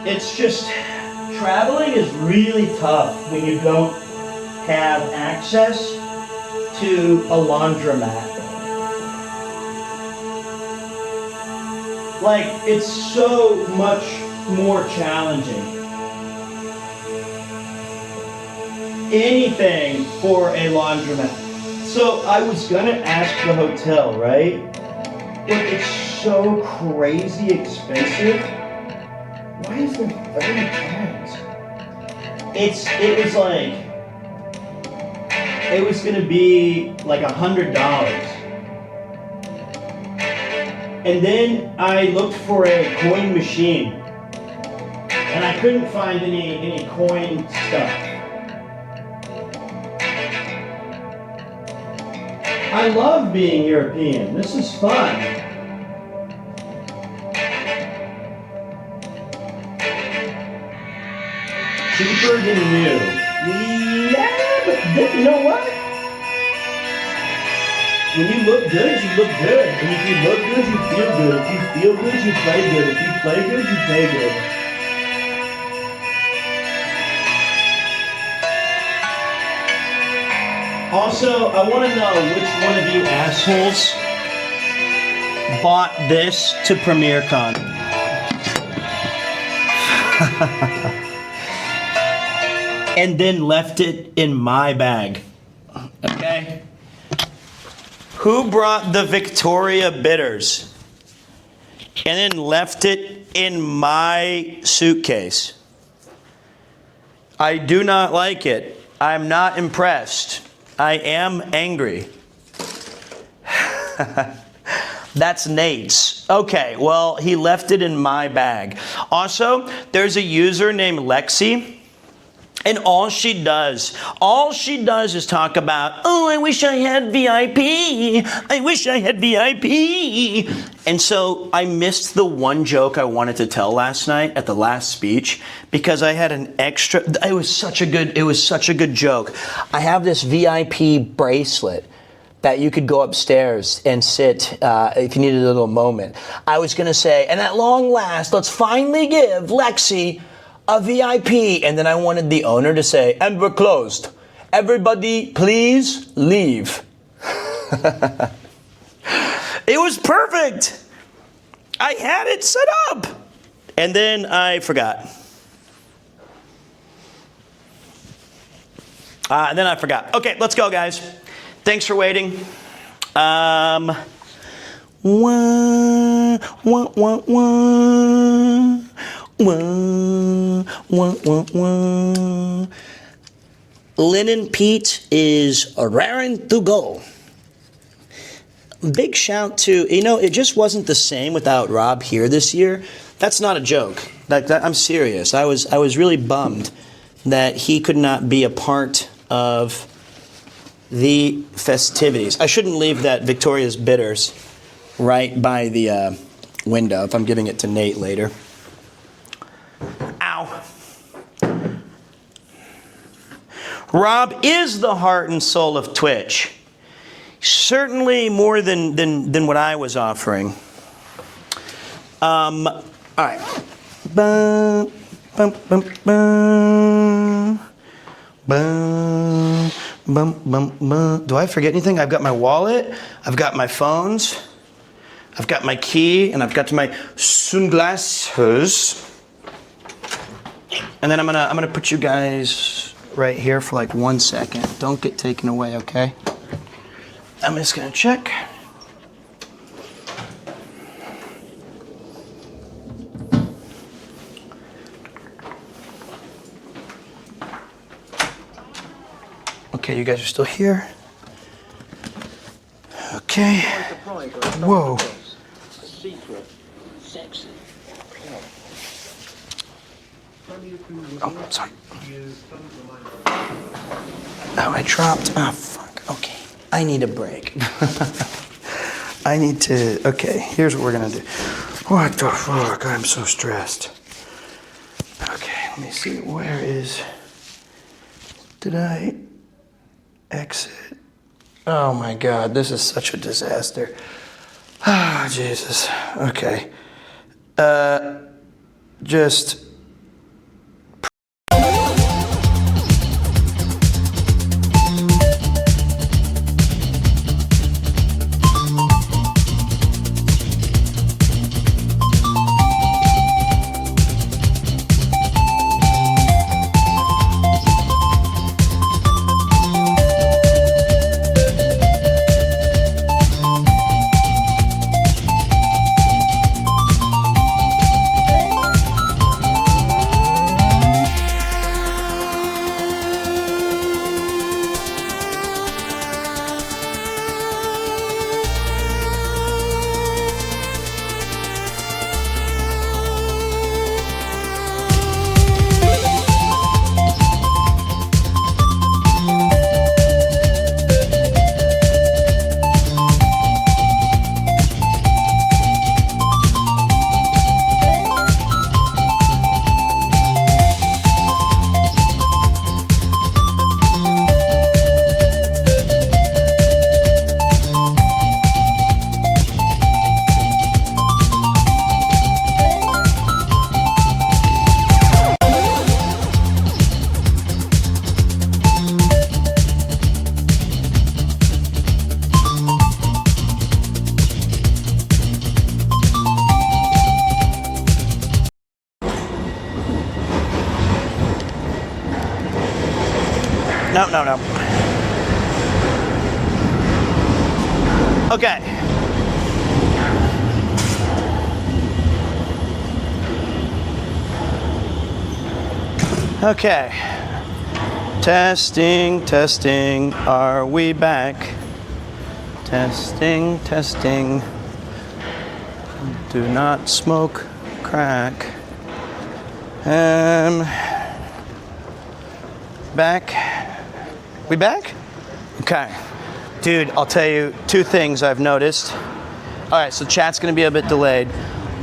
It's just, traveling is really tough when you don't have access to a laundromat. Like, it's so much more challenging. Anything for a laundromat. So I was gonna ask the hotel, right? But it's so crazy expensive. Why is there 30 pounds? It was gonna be like $100. And then I looked for a coin machine. And I couldn't find any coin stuff. I love being European. This is fun. Cheaper than new. Yeah, but you know what? When you look good, you look good. And if you look good, you feel good. If you feel good, you play good. If you play good, you pay good. Also, I want to know which one of you assholes bought this to PremierCon. And then left it in my bag. Okay? Who brought the Victoria bitters and then left it in my suitcase? I do not like it. I'm not impressed. I am angry. That's Nate's. Okay, well, he left it in my bag. Also, there's a user named Lexi. And all she does is talk about, oh, I wish I had VIP. I wish I had VIP. And so I missed the one joke I wanted to tell last night at the last speech because I had an extra, it was such a good joke. I have this VIP bracelet that you could go upstairs and sit if you needed a little moment. I was going to say, and at long last, let's finally give Lexi a VIP. And then I wanted the owner to say, and we're closed. Everybody, please leave. It was perfect. I had it set up. And then I forgot. Okay, let's go, guys. Thanks for waiting. Linen Pete is raring to go. Big shout to, it just wasn't the same without Rob here this year. That's not a joke. I'm serious. I was really bummed that he could not be a part of the festivities. I shouldn't leave that Victoria's Bitters right by the window if I'm giving it to Nate later. Ow. Rob is the heart and soul of Twitch. Certainly more than what I was offering. All right. Bum, bum, bum, bum. Bum, bum, bum, bum. Do I forget anything? I've got my wallet. I've got my phones. I've got my key, and I've got my sunglasses. And then I'm gonna put you guys right here for like 1 second. Don't get taken away, okay? I'm just gonna check. Okay, you guys are still here. Okay. Whoa. Oh, sorry. Oh, I dropped. Oh, fuck. Okay. I need a break. Okay, here's what we're gonna do. What the fuck? I'm so stressed. Okay, let me see. Did I exit? Oh my God, this is such a disaster. Ah, Jesus. Okay. Just. No. Okay. Okay. Testing. Are we back? Testing. Do not smoke crack. Back. We back? Okay. Dude, I'll tell you two things I've noticed. All right, so chat's gonna be a bit delayed.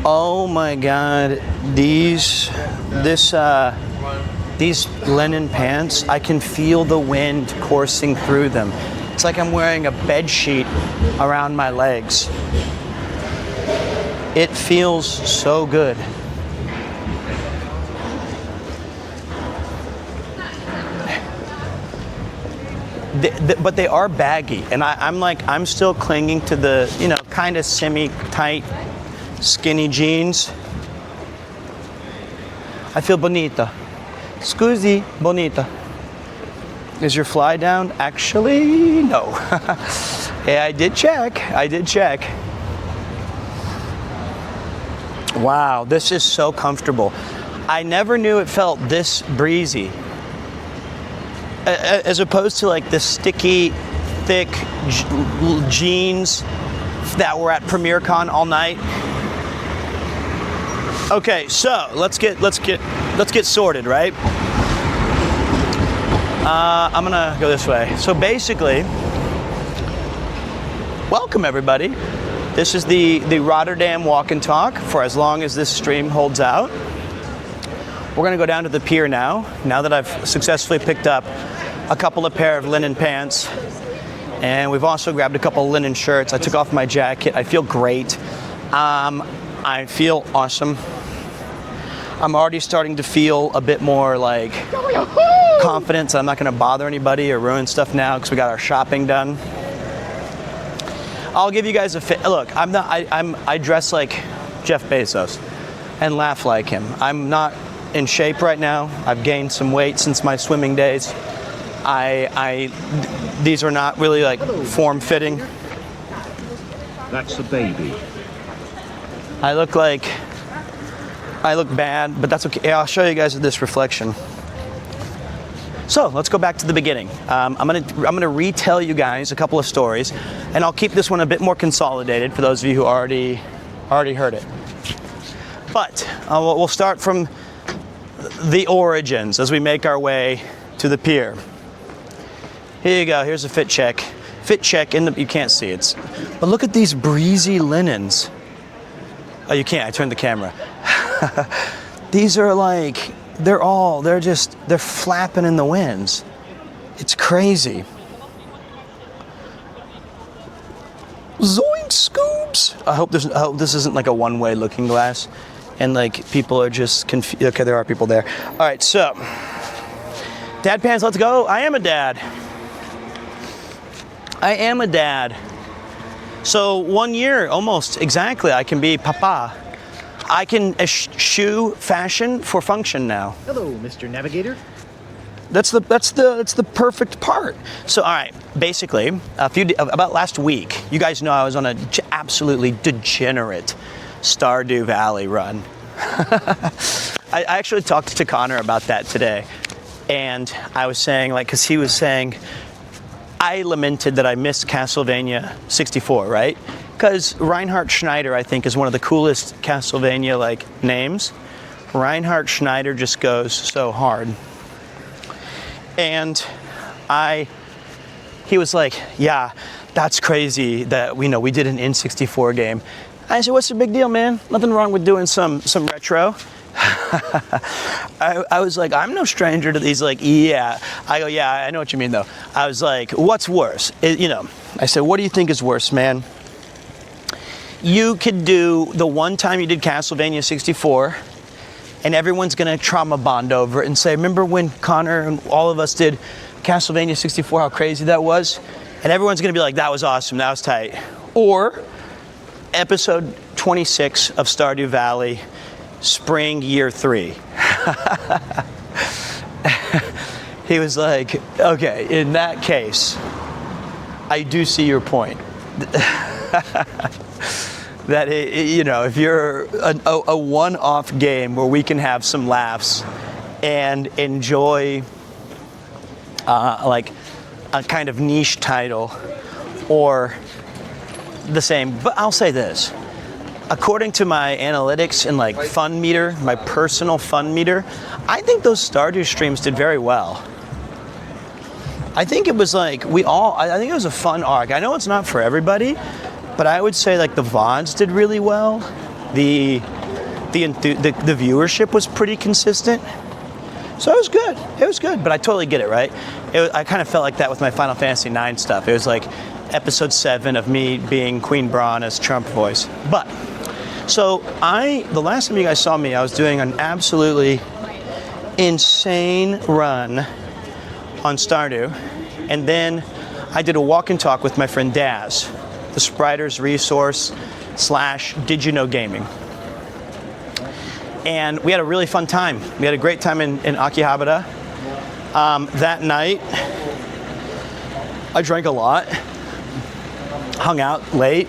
Oh my God, these linen pants, I can feel the wind coursing through them. It's like I'm wearing a bed sheet around my legs. It feels so good. But they are baggy, and I'm still clinging to the, kind of semi-tight, skinny jeans. I feel bonita. Scusi, bonita. Is your fly down? Actually, no. Hey, I did check. Wow, this is so comfortable. I never knew it felt this breezy. As opposed to like the sticky, thick jeans that were at PremierCon all night. Okay, so let's get sorted, right? I'm gonna go this way. So basically, welcome everybody. This is the Rotterdam Walk and Talk for as long as this stream holds out. We're gonna go down to the pier now that I've successfully picked up a couple of pair of linen pants, and we've also grabbed a couple of linen shirts. I took off my jacket. I feel great. I feel awesome. I'm already starting to feel a bit more like confidence. I'm not gonna bother anybody or ruin stuff now because we got our shopping done. I'll give you guys a fit. Look, I dress like Jeff Bezos and laugh like him. I'm not in shape right now. I've gained some weight since my swimming days. These are not really like form-fitting. That's a baby. I look bad, but that's okay. I'll show you guys this reflection. So let's go back to the beginning. I'm gonna retell you guys a couple of stories, and I'll keep this one a bit more consolidated for those of you who already heard it. But we'll start from the origins as we make our way to the pier. Here you go. Here's a fit check. You can't see it, but look at these breezy linens. Oh, you can't. I turned the camera. These are like they're flapping in the winds. It's crazy. Thanks, Scoobs. I hope this isn't like a one-way looking glass, and like people are just confused. Okay, there are people there. All right, so dad pants, let's go. I am a dad. So 1 year, almost exactly, I can be papa. I can eschew fashion for function now. Hello, Mr. Navigator. That's the perfect part. So, all right, basically, about last week, you guys know I was on a absolutely degenerate Stardew Valley run. I actually talked to Connor about that today, and I was saying, like, because he was saying, I lamented that I missed Castlevania 64, right? Because Reinhard Schneider, I think, is one of the coolest Castlevania like names. Reinhard Schneider just goes so hard. And he was like, yeah, that's crazy that we did an N64 game. I said, what's the big deal, man? Nothing wrong with doing some retro. I was like, I'm no stranger to these, like, yeah. I go, yeah, I know what you mean, though. I was like, what's worse? I said, what do you think is worse, man? You could do the one time you did Castlevania 64, and everyone's going to trauma bond over it and say, remember when Connor and all of us did Castlevania 64, how crazy that was? And everyone's going to be like, that was awesome, that was tight. Or episode 26 of Stardew Valley, spring year 3. He was like, okay, in that case, I do see your point. That if you're a one-off game where we can have some laughs and enjoy like a kind of niche title or the same. But I'll say this. According to my analytics and like fun meter, my personal fun meter, I think those Stardew streams did very well. I think it was like I think it was a fun arc. I know it's not for everybody, but I would say like the VODs did really well. The viewership was pretty consistent. So it was good. It was good, but I totally get it, right? I kind of felt like that with my Final Fantasy IX stuff. It was like episode 7 of me being Queen Brahna's Trump voice. But, so the last time you guys saw me, I was doing an absolutely insane run on Stardew. And then I did a walk and talk with my friend Daz, the Spriders Resource / Did You Know Gaming. And we had a really fun time. We had a great time in Akihabara. That night, I drank a lot, hung out late,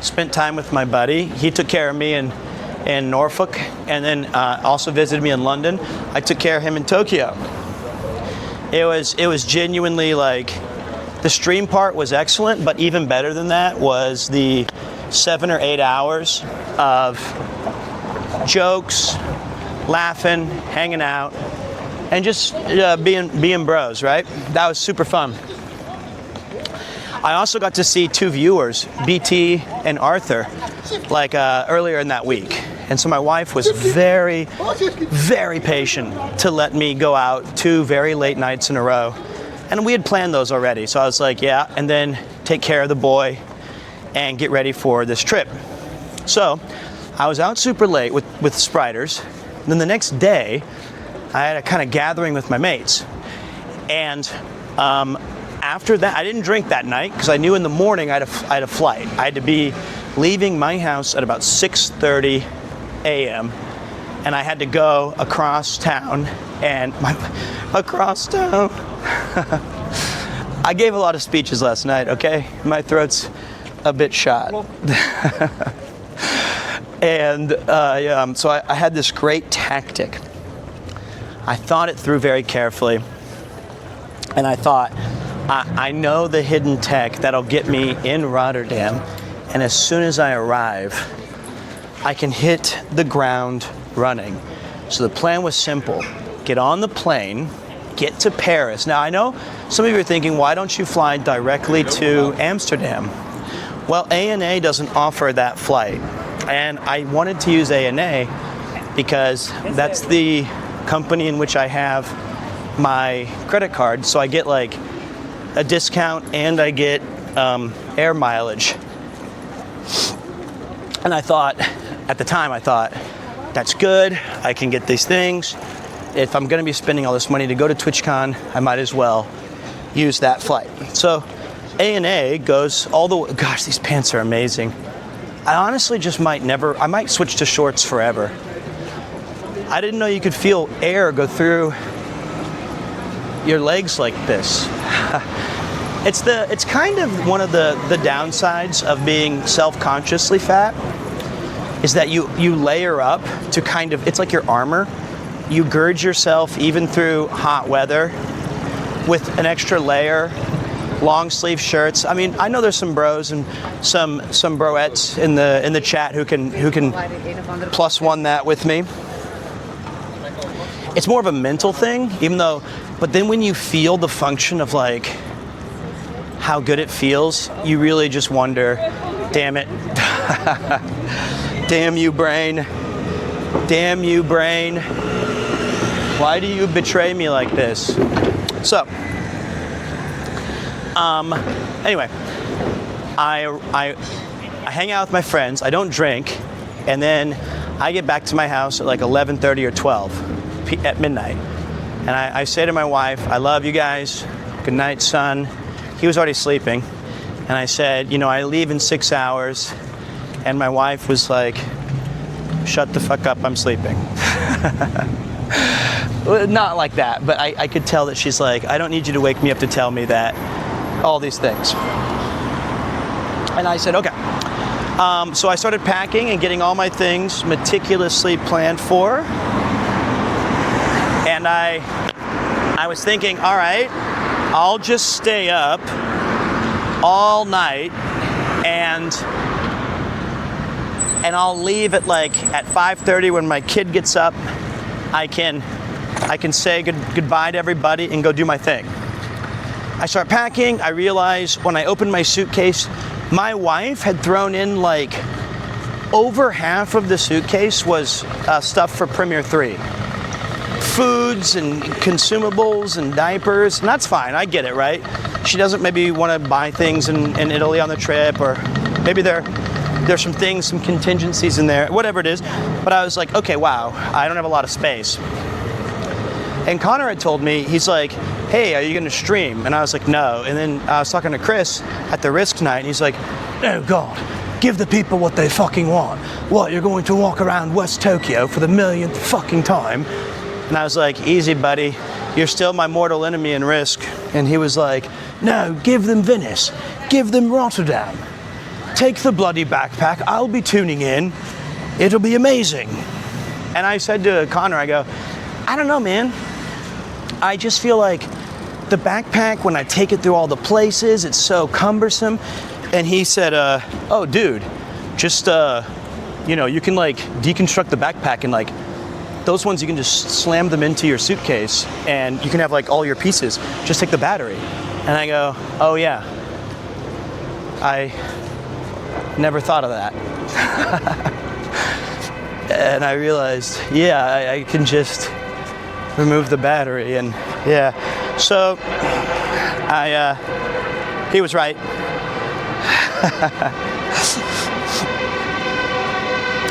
spent time with my buddy. He took care of me in Norfolk, and then also visited me in London. I took care of him in Tokyo. It was genuinely like, the stream part was excellent, but even better than that was the 7 or 8 hours of jokes, laughing, hanging out, and just being bros, right? That was super fun. I also got to see 2 viewers, BT and Arthur, like earlier in that week. And so my wife was very, very patient to let me go out 2 very late nights in a row. And we had planned those already. So I was like, yeah, and then take care of the boy and get ready for this trip. So I was out super late with Spriders. And then the next day, I had a kind of gathering with my mates. And after that, I didn't drink that night because I knew in the morning I had a flight. I had to be leaving my house at about 6:30 a.m. and I had to go across town across town. I gave a lot of speeches last night, okay? My throat's a bit shot. And so I had this great tactic. I thought it through very carefully. And I thought, I know the hidden tech that'll get me in Rotterdam. And as soon as I arrive, I can hit the ground running. So the plan was simple. Get on the plane, get to Paris. Now I know some of you are thinking, why don't you fly directly to Amsterdam? Well, ANA doesn't offer that flight. And I wanted to use ANA because that's the company in which I have my credit card. So I get like a discount and I get air mileage. And I thought, at the time, I thought, that's good. I can get these things. If I'm going to be spending all this money to go to TwitchCon, I might as well use that flight. So A&A goes all the way. Gosh, these pants are amazing. I honestly just I might switch to shorts forever. I didn't know you could feel air go through your legs like this. It's kind of one of the downsides of being self-consciously fat, is that you layer up to kind of, it's like your armor. You gird yourself even through hot weather with an extra layer, long sleeve shirts. I mean, I know there's some bros and some broettes in the chat who can +1 that with me. It's more of a mental thing, but then when you feel the function of like how good it feels, you really just wonder, damn it. Damn you, brain. Damn you, brain. Why do you betray me like this? So, anyway, I hang out with my friends. I don't drink, and then I get back to my house at like 11:30 or 12 at midnight, and I say to my wife, "I love you guys. Good night, son." He was already sleeping, and I said, "You know, I leave in 6 hours," and my wife was like, "Shut the fuck up, I'm sleeping." Not like that, but I could tell that she's like, "I don't need you to wake me up to tell me that," all these things. And I said, okay. So I started packing and getting all my things meticulously planned for. And I was thinking, all right, I'll just stay up all night and I'll leave at 5:30 when my kid gets up. I can say goodbye to everybody and go do my thing. I start packing. I realize when I opened my suitcase, my wife had thrown in over half of the suitcase was stuff for Premiere 3. Foods and consumables and diapers, and that's fine. I get it, right? She doesn't maybe want to buy things in Italy on the trip, or maybe there's some things, some contingencies in there, whatever it is. But I was like, okay, wow, I don't have a lot of space. And Connor had told me, he's like, hey, are you going to stream? And I was like, no. And then I was talking to Chris at the Risk night, and he's like, oh God, give the people what they fucking want. What, you're going to walk around West Tokyo for the millionth fucking time? And I was like, easy, buddy. You're still my mortal enemy in Risk. And he was like, no, give them Venice. Give them Rotterdam. Take the bloody backpack. I'll be tuning in. It'll be amazing. And I said to Connor, I go, I don't know, man. I just feel like the backpack, when I take it through all the places, it's so cumbersome. And he said, oh, dude, just, you can deconstruct the backpack and those ones you can just slam them into your suitcase and you can have all your pieces. Just take the battery. And I go, oh yeah. I never thought of that. And I realized, yeah, I can just remove the battery, and yeah. So he was right.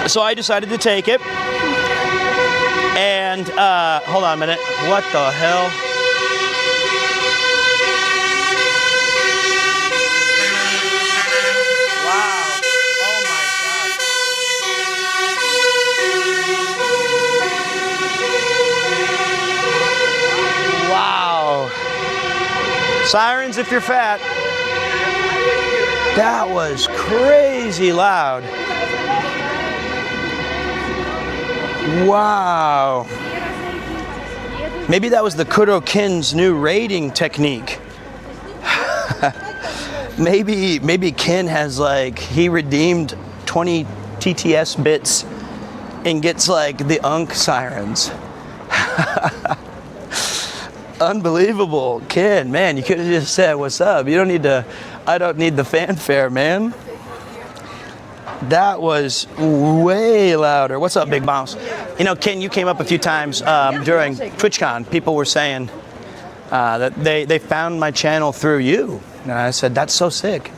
So I decided to take it. And hold on a minute. What the hell? Wow. Oh my God. Wow. Sirens if you're fat. That was crazy loud. Wow. Maybe that was the Kurokin's new rating technique. maybe Ken has he redeemed 20 TTS bits and gets the Unk sirens. Unbelievable. Ken, man, you could have just said, what's up? You don't need to, I don't need the fanfare, man. That was way louder. What's up, Big Boss? You know, Ken, you came up a few times during TwitchCon. People were saying that they found my channel through you. And I said, that's so sick.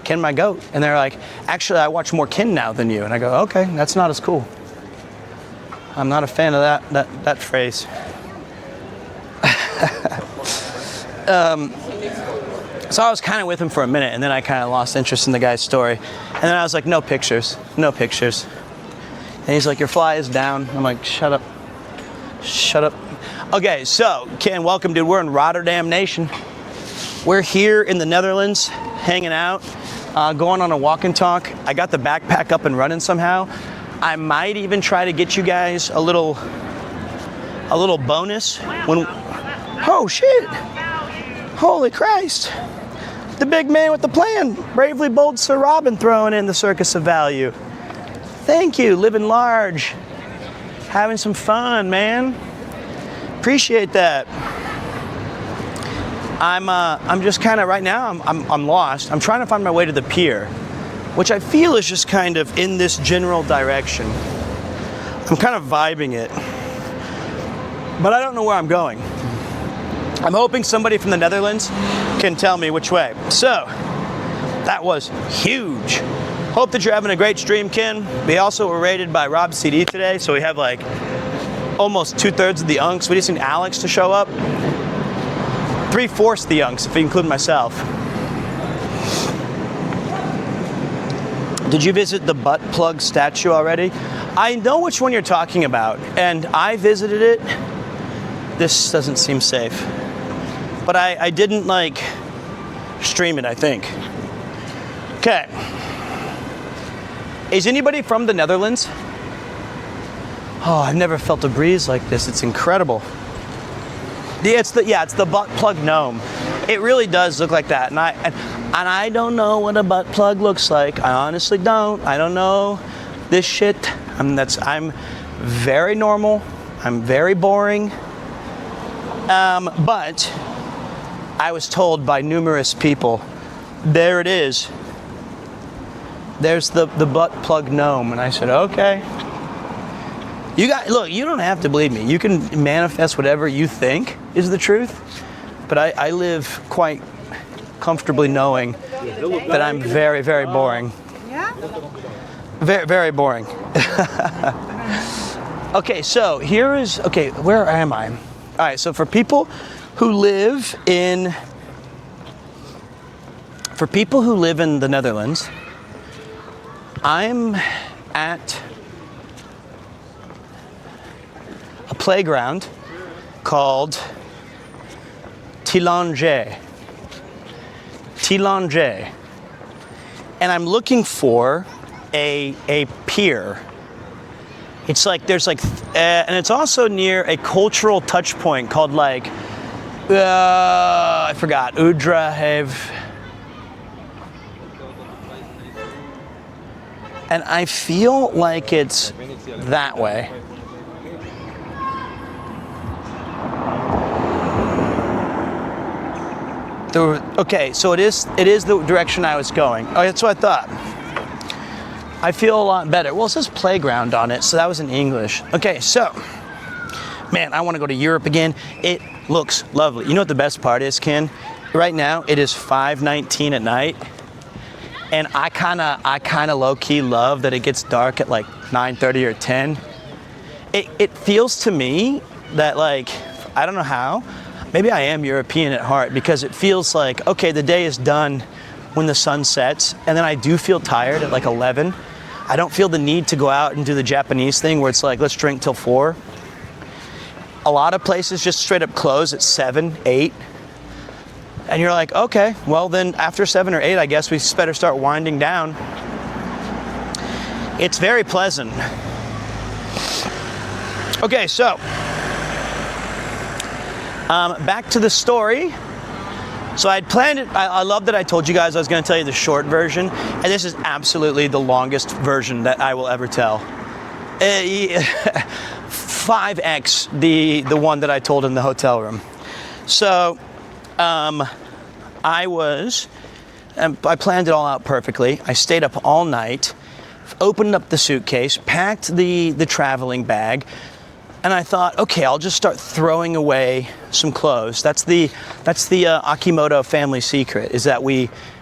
Ken my goat. And they're like, actually, I watch more Ken now than you. And I go, okay, that's not as cool. I'm not a fan of that phrase. So I was kind of with him for a minute, and then I kind of lost interest in the guy's story. And then I was like, no pictures, no pictures. And he's like, your fly is down. I'm like, shut up. Shut up. Okay, so, Ken, welcome, dude. We're in Rotterdam Nation. We're here in the Netherlands, hanging out, going on a walk and talk. I got the backpack up and running somehow. I might even try to get you guys a little bonus when. Oh shit! Holy Christ! The big man with the plan, bravely bold Sir Robin, throwing in the circus of value. Thank you, living large, having some fun, man. Appreciate that. I'm just kind of right now. I'm lost. I'm trying to find my way to the pier, which I feel is just kind of in this general direction. I'm kind of vibing it, but I don't know where I'm going. I'm hoping somebody from the Netherlands can tell me which way. So, that was huge. Hope that you're having a great stream, Ken. We also were rated by Rob CD today, so we have like almost 2/3 of the unks. We just need Alex to show up. 3/4 the unks, if we include myself. Did you visit the butt plug statue already? I know which one you're talking about, and I visited it. This doesn't seem safe. But I didn't like stream it, I think. Okay. Is anybody from the Netherlands? Oh, I've never felt a breeze like this. It's incredible. It's the butt plug gnome. It really does look like that. And I don't know what a butt plug looks like. I honestly don't. I don't know this shit. I'm very normal. I'm very boring. But I was told by numerous people, there it is. There's the butt plug gnome. And I said, okay. Look, you don't have to believe me. You can manifest whatever you think is the truth. But I live quite comfortably knowing that I'm very, very boring. Yeah? Very, very boring. Okay, so where am I? All right, so for people who live in the Netherlands, I'm at a playground called Tilange. And I'm looking for a pier. It's like and it's also near a cultural touch point called I forgot, Udrahev. And I feel like it's that way. Okay, so it is the direction I was going. Oh, that's what I thought. I feel a lot better. Well, it says playground on it, so that was in English. Okay, so, man, I want to go to Europe again. It looks lovely. You know what the best part is, Ken? Right now, it is 5:19 at night, and I kind of low-key love that it gets dark at like 9:30 or 10. It feels to me that, like, I don't know how, maybe I am European at heart, because it feels like, okay, the day is done when the sun sets, and then I do feel tired at like 11. I don't feel the need to go out and do the Japanese thing where it's like, let's drink till 4. A lot of places just straight up close at 7, 8. And you're like, okay, well then after 7 or 8, I guess we better start winding down. It's very pleasant. Okay, so, back to the story. So I had planned it. I love that I told you guys I was going to tell you the short version, and this is absolutely the longest version that I will ever tell. 5x the one that I told in the hotel room. So I planned it all out perfectly. I stayed up all night, opened up the suitcase, packed the traveling bag, and I thought, okay, I'll just start throwing away some clothes. That's the Akimoto family secret, is that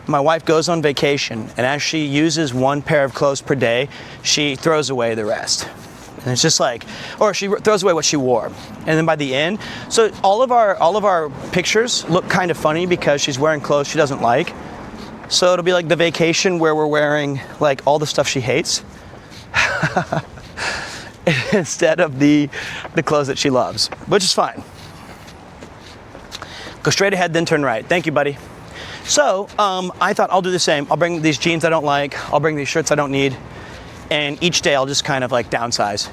my wife goes on vacation, and as she uses one pair of clothes per day, she throws away the rest. And it's just like, or she throws away what she wore. And then by the end, so all of our pictures look kind of funny because she's wearing clothes she doesn't like. So it'll be like the vacation where we're wearing like all the stuff she hates instead of the clothes that she loves, which is fine. Go straight ahead, then turn right. Thank you, buddy. So I thought I'll do the same. I'll bring these jeans I don't like. I'll bring these shirts I don't need. And each day I'll just kind of like downsize.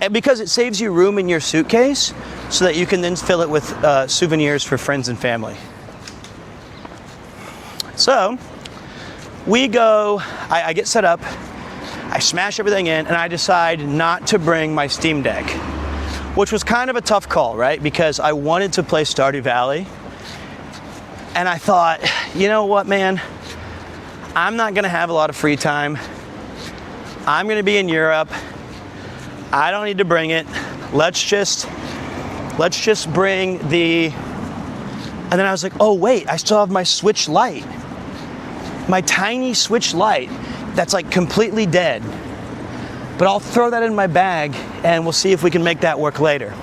And because it saves you room in your suitcase so that you can then fill it with souvenirs for friends and family. So we go, I get set up, I smash everything in, and I decide not to bring my Steam Deck, which was kind of a tough call, right? Because I wanted to play Stardew Valley. And I thought, you know what, man? I'm not gonna have a lot of free time. I'm gonna be in Europe. I don't need to bring it. Let's just bring the, and then I was like, oh wait, I still have my Switch Lite. My tiny Switch Lite that's like completely dead. But I'll throw that in my bag and we'll see if we can make that work later.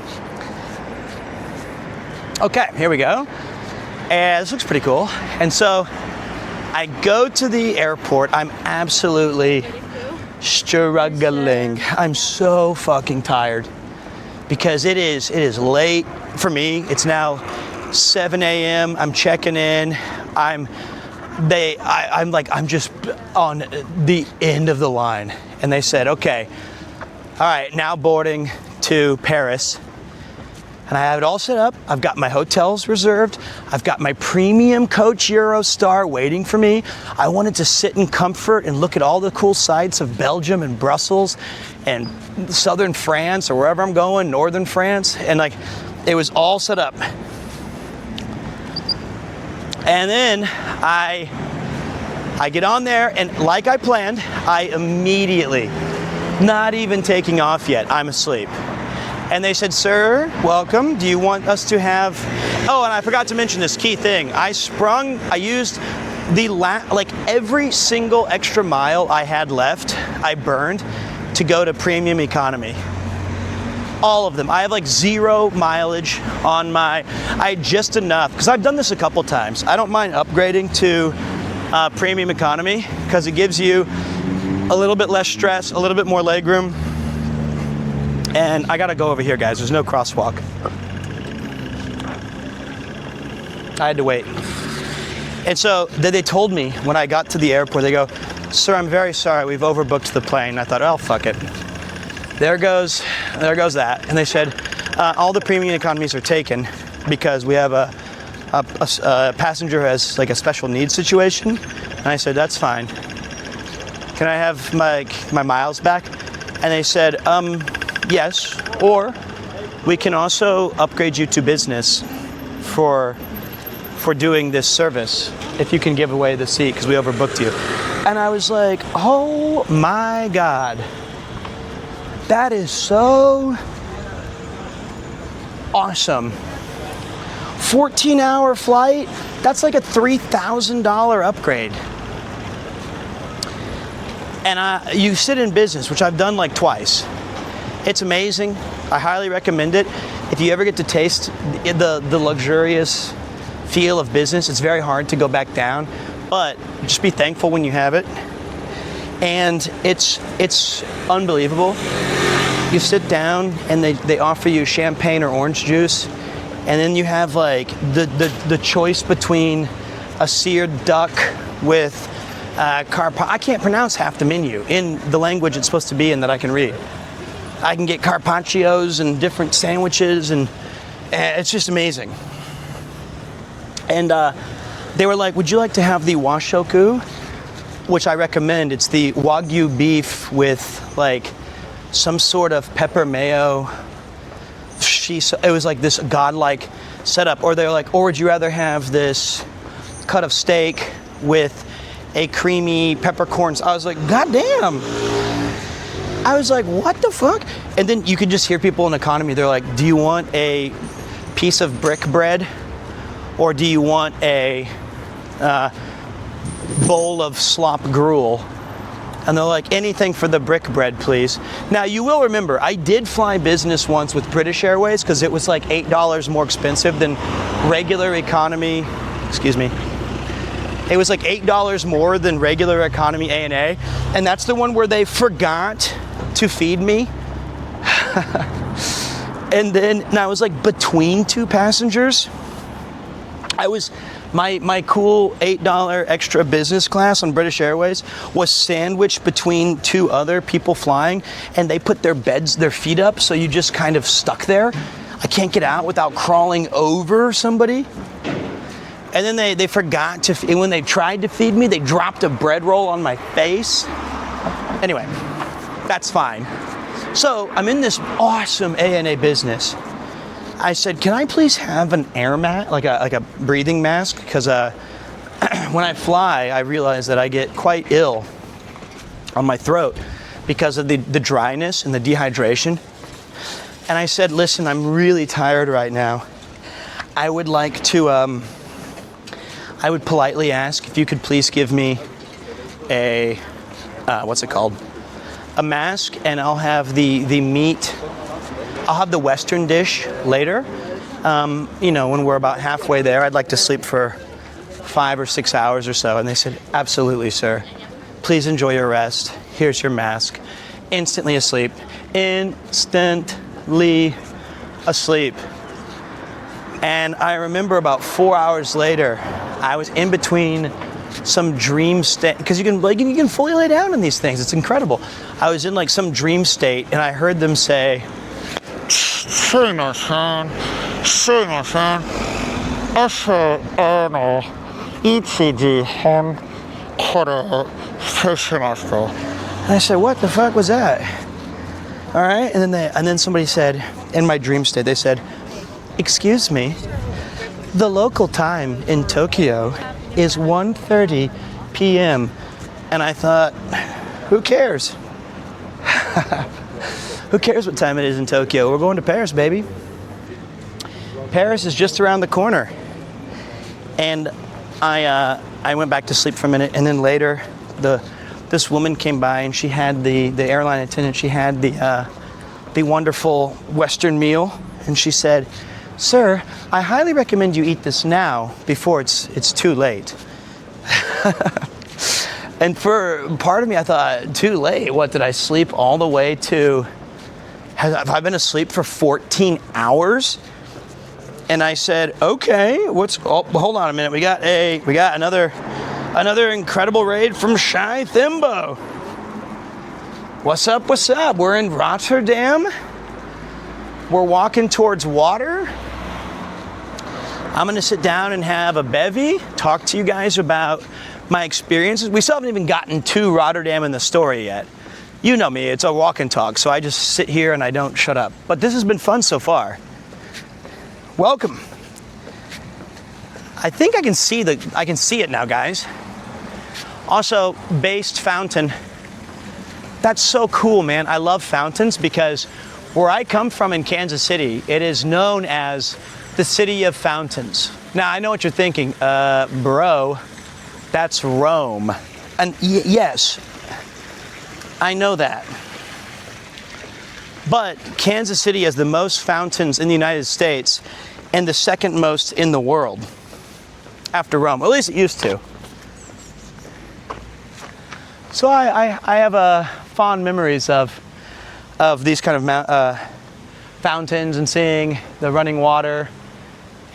Okay, here we go. And this looks pretty cool. And so I go to the airport. I'm absolutely struggling. I'm so fucking tired because it is late for me. It's now 7 a.m. I'm checking in. I'm just on the end of the line. And they said, okay, all right, now boarding to Paris. And I have it all set up. I've got my hotels reserved. I've got my premium coach Eurostar waiting for me. I wanted to sit in comfort and look at all the cool sights of Belgium and Brussels and southern France or wherever I'm going, northern France. And like, it was all set up. And then I get on there, and like I planned, I immediately, not even taking off yet, I'm asleep. And they said, sir, welcome. Do you want us to have, oh, and I forgot to mention this key thing. I used like every single extra mile I had left, I burned to go to premium economy. All of them. I have like 0 mileage on I had just enough, because I've done this a couple times. I don't mind upgrading to premium economy because it gives you a little bit less stress, a little bit more legroom. And I gotta go over here, guys. There's no crosswalk. I had to wait. And so then they told me when I got to the airport, they go, sir, I'm very sorry, we've overbooked the plane. I thought, oh, fuck it. There goes that. And they said, all the premium economies are taken because we have a passenger who has like a special needs situation. And I said, that's fine. Can I have my miles back? And they said, yes, or we can also upgrade you to business for doing this service if you can give away the seat because we overbooked you. And I was like, oh my God, that is so awesome. 14-hour flight, that's like a $3,000 upgrade. And you sit in business, which I've done like twice. It's amazing. I highly recommend it. If you ever get to taste the luxurious feel of business, it's very hard to go back down, but just be thankful when you have it. And it's unbelievable. You sit down and they offer you champagne or orange juice, and then you have like the choice between a seared duck with I can't pronounce half the menu in the language it's supposed to be in that I can read. I can get carpaccios and different sandwiches, and it's just amazing. And they were like, would you like to have the washoku? Which I recommend. It's the Wagyu beef with like some sort of pepper mayo. It was like this godlike setup. Or they're like, or would you rather have this cut of steak with a creamy peppercorns? I was like, God damn. I was like, what the fuck? And then you could just hear people in economy. They're like, do you want a piece of brick bread, or do you want a bowl of slop gruel? And they're like, anything for the brick bread, please. Now, you will remember, I did fly business once with British Airways because it was like $8 more expensive than regular economy. Excuse me. It was like $8 more than regular economy ANA. And that's the one where they forgot to feed me. And then, I was like between two passengers. My cool $8 extra business class on British Airways was sandwiched between two other people flying, and they put their feet up, so you just kind of stuck there. I can't get out without crawling over somebody. And then they forgot to, and when they tried to feed me, they dropped a bread roll on my face. Anyway, that's fine. So I'm in this awesome ANA business. I said, can I please have an air mat, like a breathing mask? Because when I fly, I realize that I get quite ill on my throat because of the dryness and the dehydration. And I said, listen, I'm really tired right now. I would like to, I would politely ask if you could please give me a, what's it called? A mask, and I'll have the meat. I'll have the Western dish later. You know, when we're about halfway there, I'd like to sleep for 5 or 6 hours or so. And they said, absolutely, sir. Please enjoy your rest. Here's your mask. Instantly asleep. Instantly asleep. And I remember about 4 hours later, I was in between some dream state, because you can fully lay down in these things. It's incredible. I was in like some dream state, and I heard them say, "then somebody said, in my dream state, they said, excuse me, the local time in Tokyo is 1:30 p.m. And I thought, who cares? Who cares what time it is in Tokyo? We're going to Paris, baby. Paris is just around the corner. And I went back to sleep for a minute, and then later this woman came by, and she had the airline attendant, she had the wonderful Western meal, and she said, "Sir, I highly recommend you eat this now before it's too late." And for part of me, I thought, too late? What, did I sleep all the way to, have I been asleep for 14 hours? And I said, okay, hold on a minute. We got another incredible raid from Shy Thimbo. What's up? We're in Rotterdam. We're walking towards water. I'm gonna sit down and have a bevy, talk to you guys about my experiences. We still haven't even gotten to Rotterdam in the story yet. You know me, it's a walk and talk, so I just sit here and I don't shut up. But this has been fun so far. Welcome. I think I can see it now, guys. Also, based fountain. That's so cool, man. I love fountains because where I come from in Kansas City, it is known as the city of fountains. Now, I know what you're thinking, bro, that's Rome. And yes, I know that. But Kansas City has the most fountains in the United States and the second most in the world after Rome. At least it used to. So I have fond memories of these kind of fountains and seeing the running water.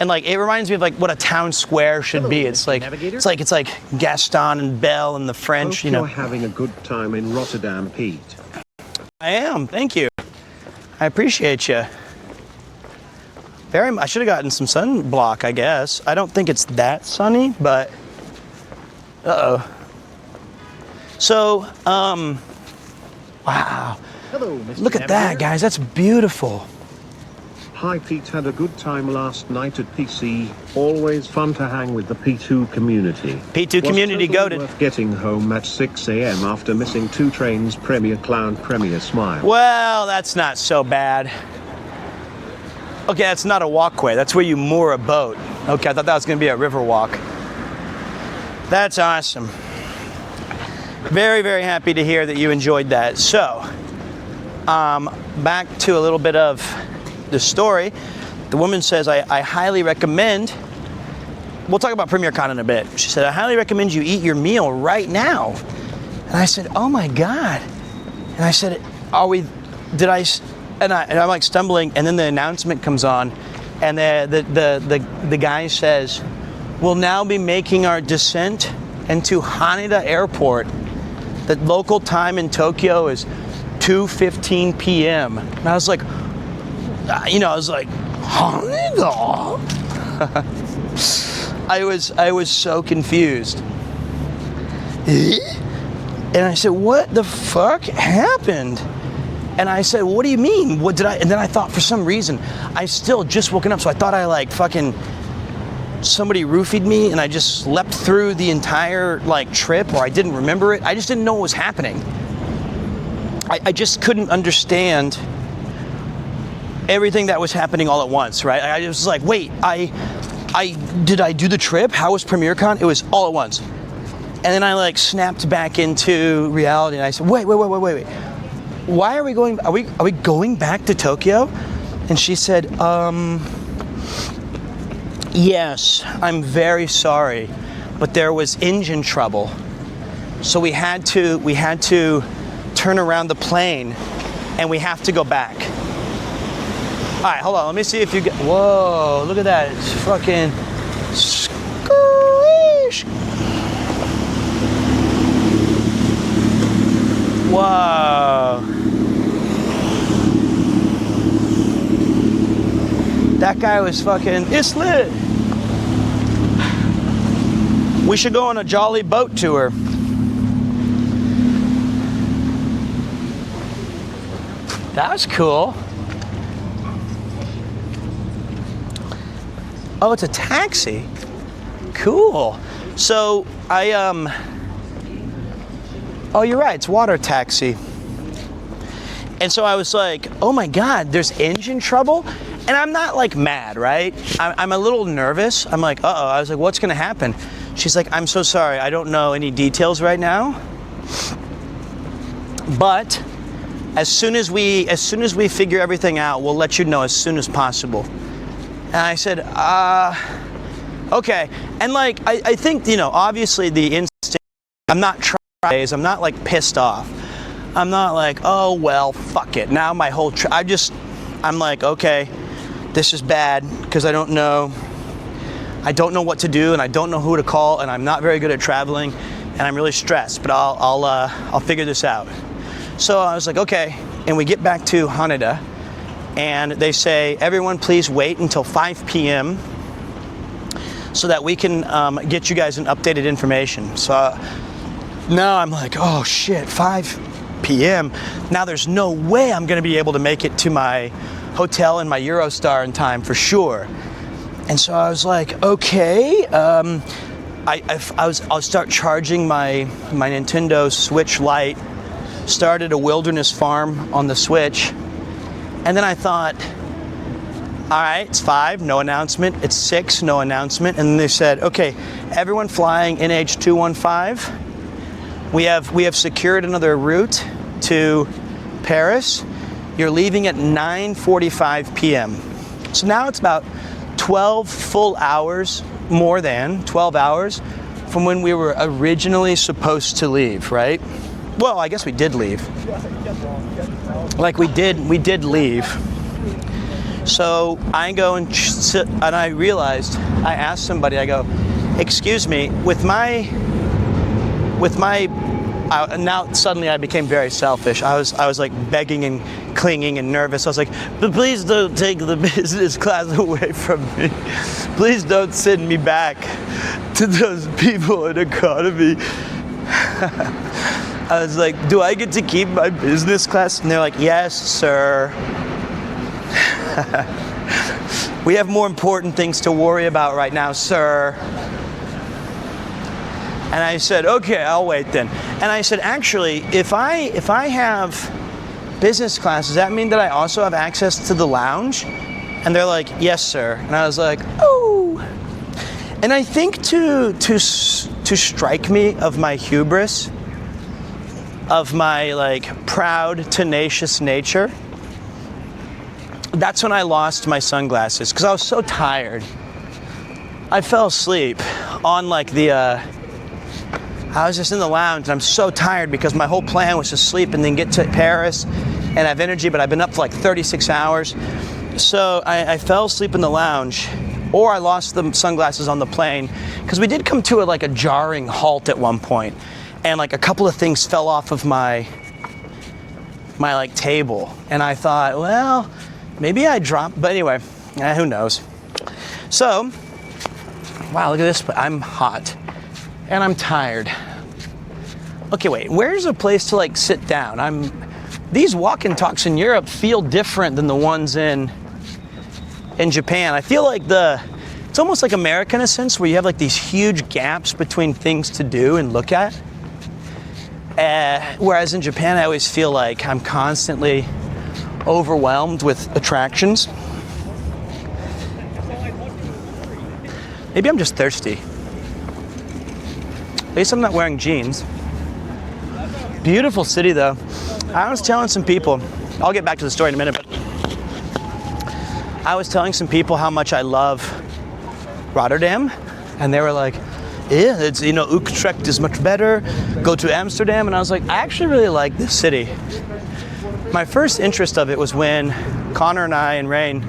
And like, it reminds me of like what a town square should be. It's like Gaston and Belle and the French, you know. You're having a good time in Rotterdam, Pete. I am, thank you. I appreciate you. Very much. I should have gotten some sunblock, I guess. I don't think it's that sunny, but uh-oh. So, wow. Hello, Mr. Look at that, guys. That's beautiful. Hi Pete, had a good time last night at PC. Always fun to hang with the P2 community. P2 community Was totally goated. worth getting home at 6 a.m. after missing 2 trains. Premier clown, premier smile. Well, that's not so bad. Okay, that's not a walkway. That's where you moor a boat. Okay, I thought that was going to be a river walk. That's awesome. Very, very happy to hear that you enjoyed that. So, back to a little bit of the story. The woman says, I highly recommend, we'll talk about Premier Con in a bit. She said, I highly recommend you eat your meal right now. And I said, oh my God. And I said, I'm like stumbling, and then the announcement comes on, and the guy says, we'll now be making our descent into Haneda Airport. The local time in Tokyo is 2:15 p.m. And I was like, Haneda? I was so confused. And I said, what the fuck happened? And I said, what do you mean? What did I? And then I thought, for some reason, I still just woken up, so I thought I like fucking somebody roofied me, and I just slept through the entire like trip, or I didn't remember it. I just didn't know what was happening. I just couldn't understand everything that was happening all at once, right? I was like, wait, did I do the trip? How was PremierCon? It was all at once. And then I like snapped back into reality, and I said, wait. Why are we going? Are we going back to Tokyo? And she said, yes, I'm very sorry, but there was engine trouble, so we had to turn around the plane, and we have to go back. All right, hold on. Let me see if you get. Whoa! Look at that. It's fucking. Squish. Whoa. That guy was fucking. It's lit. We should go on a jolly boat tour. That was cool. Oh, it's a taxi. Cool. So oh, you're right, it's water taxi. And so I was like, oh my God, there's engine trouble? And I'm not like mad, right? I'm a little nervous. I'm like, uh-oh. I was like, what's gonna happen? She's like, I'm so sorry, I don't know any details right now. But as soon as we figure everything out, we'll let you know as soon as possible. And I said, okay. And like, I think, obviously the instinct, I'm not trying, I'm not like pissed off. I'm not like, oh, well, fuck it. Now my whole I'm like, okay, this is bad because I don't know what to do, and I don't know who to call, and I'm not very good at traveling, and I'm really stressed, but I'll figure this out. So I was like, okay. And we get back to Haneda, and they say, everyone please wait until 5 p.m. so that we can get you guys an updated information. So now I'm like, oh shit, 5 p.m. Now there's no way I'm gonna be able to make it to my hotel in my Eurostar in time for sure. And so I was like, okay, I'll start charging my Nintendo Switch Lite, started a wilderness farm on the Switch, and then I thought, all right, it's 5, no announcement. It's 6, no announcement. And then they said, okay, everyone flying NH215, we have secured another route to Paris. You're leaving at 9:45 p.m. So now it's about 12 full hours, more than 12 hours from when we were originally supposed to leave, right? Well, I guess we did leave. Like we did leave. So I go and sit, and I realized, I asked somebody, I go, excuse me, now suddenly I became very selfish. I was like begging and clinging and nervous. I was like, but please don't take the business class away from me. Please don't send me back to those people in economy. I was like, do I get to keep my business class? And they're like, yes, sir. We have more important things to worry about right now, sir. And I said, okay, I'll wait then. And I said, actually, if I have business class, does that mean that I also have access to the lounge? And they're like, yes, sir. And I was like, oh. And I think to strike me of my hubris, of my like proud, tenacious nature, that's when I lost my sunglasses because I was so tired. I fell asleep on like I was just in the lounge and I'm so tired because my whole plan was to sleep and then get to Paris and have energy, but I've been up for like 36 hours. So I fell asleep in the lounge, or I lost the sunglasses on the plane because we did come to a jarring halt at one point, and like a couple of things fell off of my like table, and I thought, well, maybe I dropped, but anyway, who knows. So, wow, look at this, I'm hot. And I'm tired. Okay, wait, where's a place to like sit down? These walk and talks in Europe feel different than the ones in Japan. I feel like it's almost like America in a sense, where you have like these huge gaps between things to do and look at. Whereas in Japan, I always feel like I'm constantly overwhelmed with attractions. Maybe I'm just thirsty. At least I'm not wearing jeans. Beautiful city though. I was telling some people, I'll get back to the story in a minute, but I was telling some people how much I love Rotterdam, and they were like, yeah, it's, Utrecht is much better, go to Amsterdam, and I was like, I actually really like this city. My first interest of it was when Connor, Rain,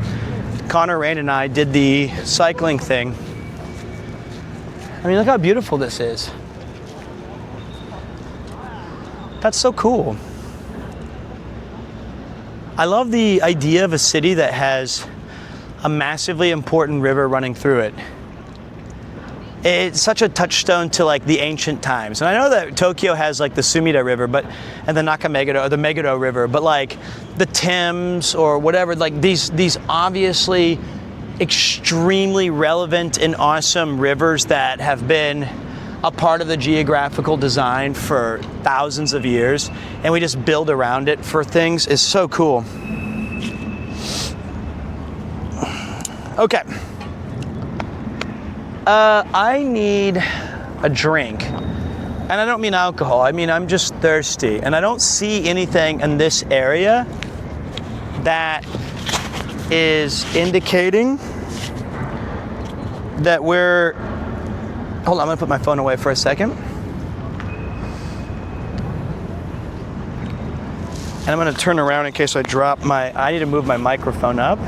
and I did the cycling thing. I mean, look how beautiful this is. That's so cool. I love the idea of a city that has a massively important river running through it. It's such a touchstone to like the ancient times. And I know that Tokyo has like the Sumida River, and the Nakameguro, or the Meguro River, but like the Thames or whatever, like these obviously extremely relevant and awesome rivers that have been a part of the geographical design for thousands of years, and we just build around it for things is so cool. Okay. I need a drink. And I don't mean alcohol, I mean I'm just thirsty. And I don't see anything in this area that is indicating that we're... Hold on, I'm gonna put my phone away for a second. And I'm gonna turn around in case I drop I need to move my microphone up.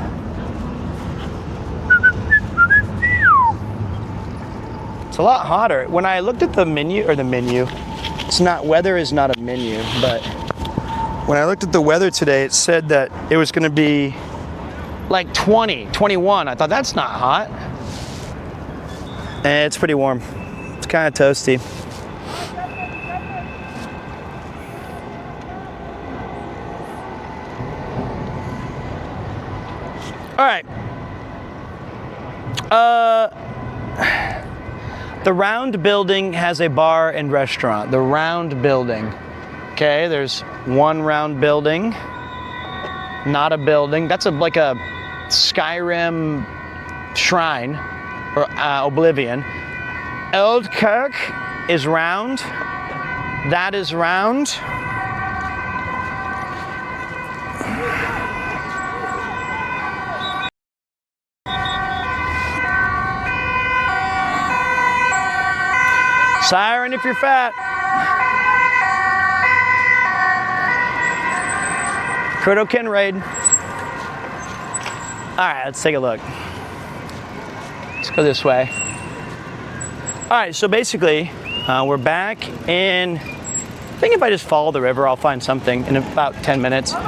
It's a lot hotter. When I looked at the menu, weather is not a menu, but when I looked at the weather today, it said that it was gonna be like 20, 21. I thought that's not hot. It's pretty warm. It's kind of toasty. All right. The round building has a bar and restaurant. The round building. Okay, there's one round building. Not a building. That's like a Skyrim shrine. Or Oblivion. Old Kirk is round. That is round. Siren if you're fat. Kurdo Kinraid. All right, let's take a look. Let's go this way. All right, so basically, we're back in, I think if I just follow the river, I'll find something in about 10 minutes. All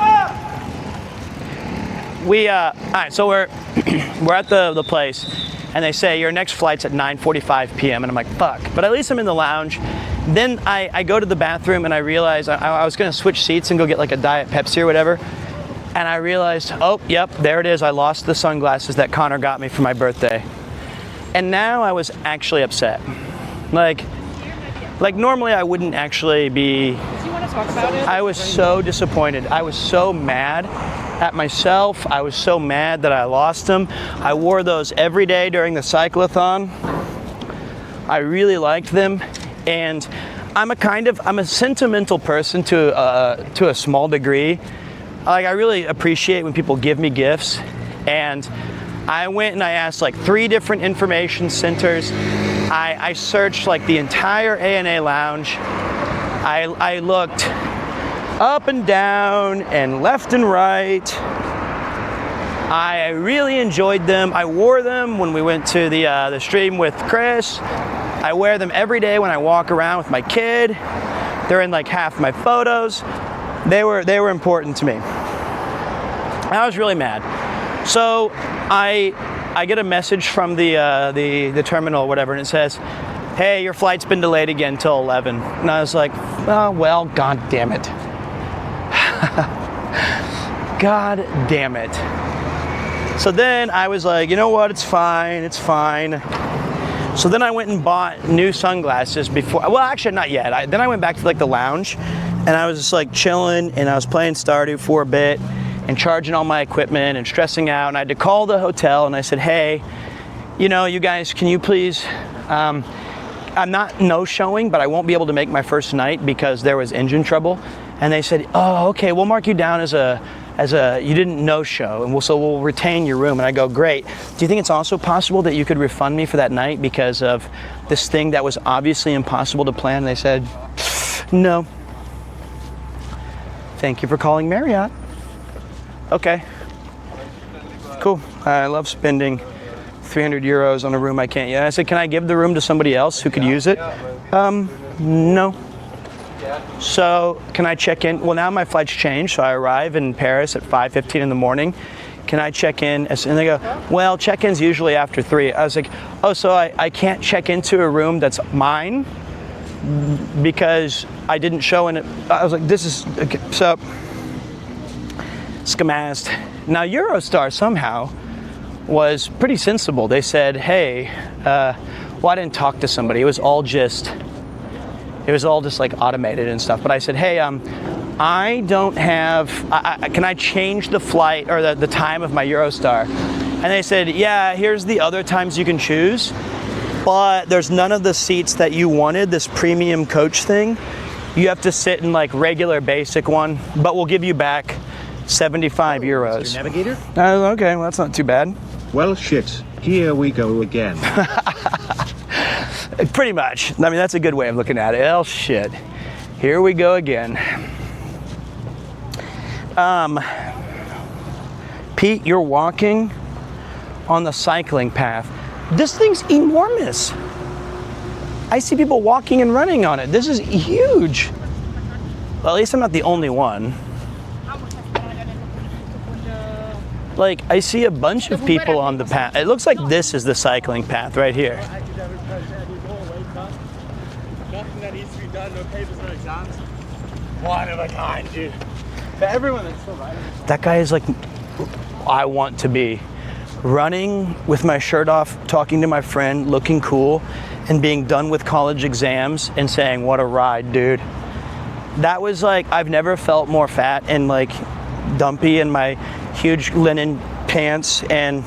right, so we're at the place, and they say your next flight's at 9:45 p.m. and I'm like, fuck. But at least I'm in the lounge. Then I go to the bathroom and I realize I was gonna switch seats and go get like a Diet Pepsi or whatever. and I realized, oh, yep, there it is. I lost the sunglasses that Connor got me for my birthday. And now I was actually upset. Like normally I wouldn't actually be. Do you want to talk about it? I was so disappointed. I was so mad at myself. I was so mad that I lost them. I wore those every day during the cyclothon. I really liked them, and I'm a sentimental person to a small degree. Like, I really appreciate when people give me gifts, and I went and I asked like 3 different information centers. I searched like the entire A&A lounge. I looked up and down and left and right. I really enjoyed them. I wore them when we went to the stream with Chris. I wear them every day when I walk around with my kid. They're in like half my photos. They were important to me. I was really mad. So I get a message from the terminal or whatever, and it says, hey, your flight's been delayed again till 11. And I was like, oh, well, god damn it. God damn it. So then I was like, you know what, it's fine. So then I went and bought new sunglasses before, well, actually not yet. Then I went back to like the lounge, and I was just like chilling, and I was playing Stardew for a bit and charging all my equipment and stressing out. And I had to call the hotel, and I said, hey, you know, you guys, can you please, I'm not no-showing, but I won't be able to make my first night because there was engine trouble. And they said, oh, okay, we'll mark you down as a you didn't no-show, and we'll retain your room. And I go, great. Do you think it's also possible that you could refund me for that night because of this thing that was obviously impossible to plan? And they said, no. Thank you for calling Marriott. Okay. Cool. I love spending 300 euros on a room I can't use. I said, can I give the room to somebody else who could use it? No. So can I check in? Well, now my flight's changed, so I arrive in Paris at 5:15 in the morning. Can I check in? And they go, well, check-in's usually after 3. I was like, oh, so I can't check into a room that's mine because I didn't show in it. I was like, this is, okay. So, scamazed. Now, Eurostar somehow was pretty sensible. They said, hey, well, I didn't talk to somebody. It was all just like automated and stuff. But I said, hey, I don't have, can I change the flight or the time of my Eurostar? And they said, yeah, here's the other times you can choose, but there's none of the seats that you wanted, this premium coach thing. You have to sit in like regular basic one, but we'll give you back 75 euros. Mr. Navigator? Okay, well, that's not too bad. Well, shit, here we go again. Pretty much. I mean, that's a good way of looking at it. Oh, shit. Here we go again. Pete, you're walking on the cycling path. This thing's enormous. I see people walking and running on it. This is huge. Well, at least I'm not the only one. Like, I see a bunch of people on the path. It looks like this is the cycling path right here. Nothing that needs to be done, no papers, no exams. One of a kind, dude. For everyone that's still riding. That guy is like, I want to be. Running with my shirt off, talking to my friend, looking cool, and being done with college exams and saying, what a ride, dude. That was like, I've never felt more fat and like dumpy in my huge linen pants and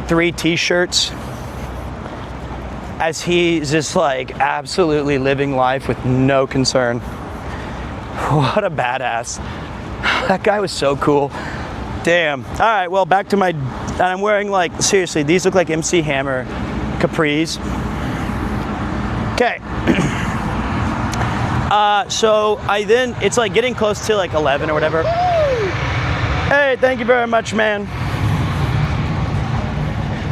3 t-shirts as he's just like absolutely living life with no concern. What a badass. That guy was so cool. Damn. All right, well, back to my, and I'm wearing like, seriously, these look like MC Hammer capris. Okay. So it's like getting close to like 11 or whatever. Hey, thank you very much, man.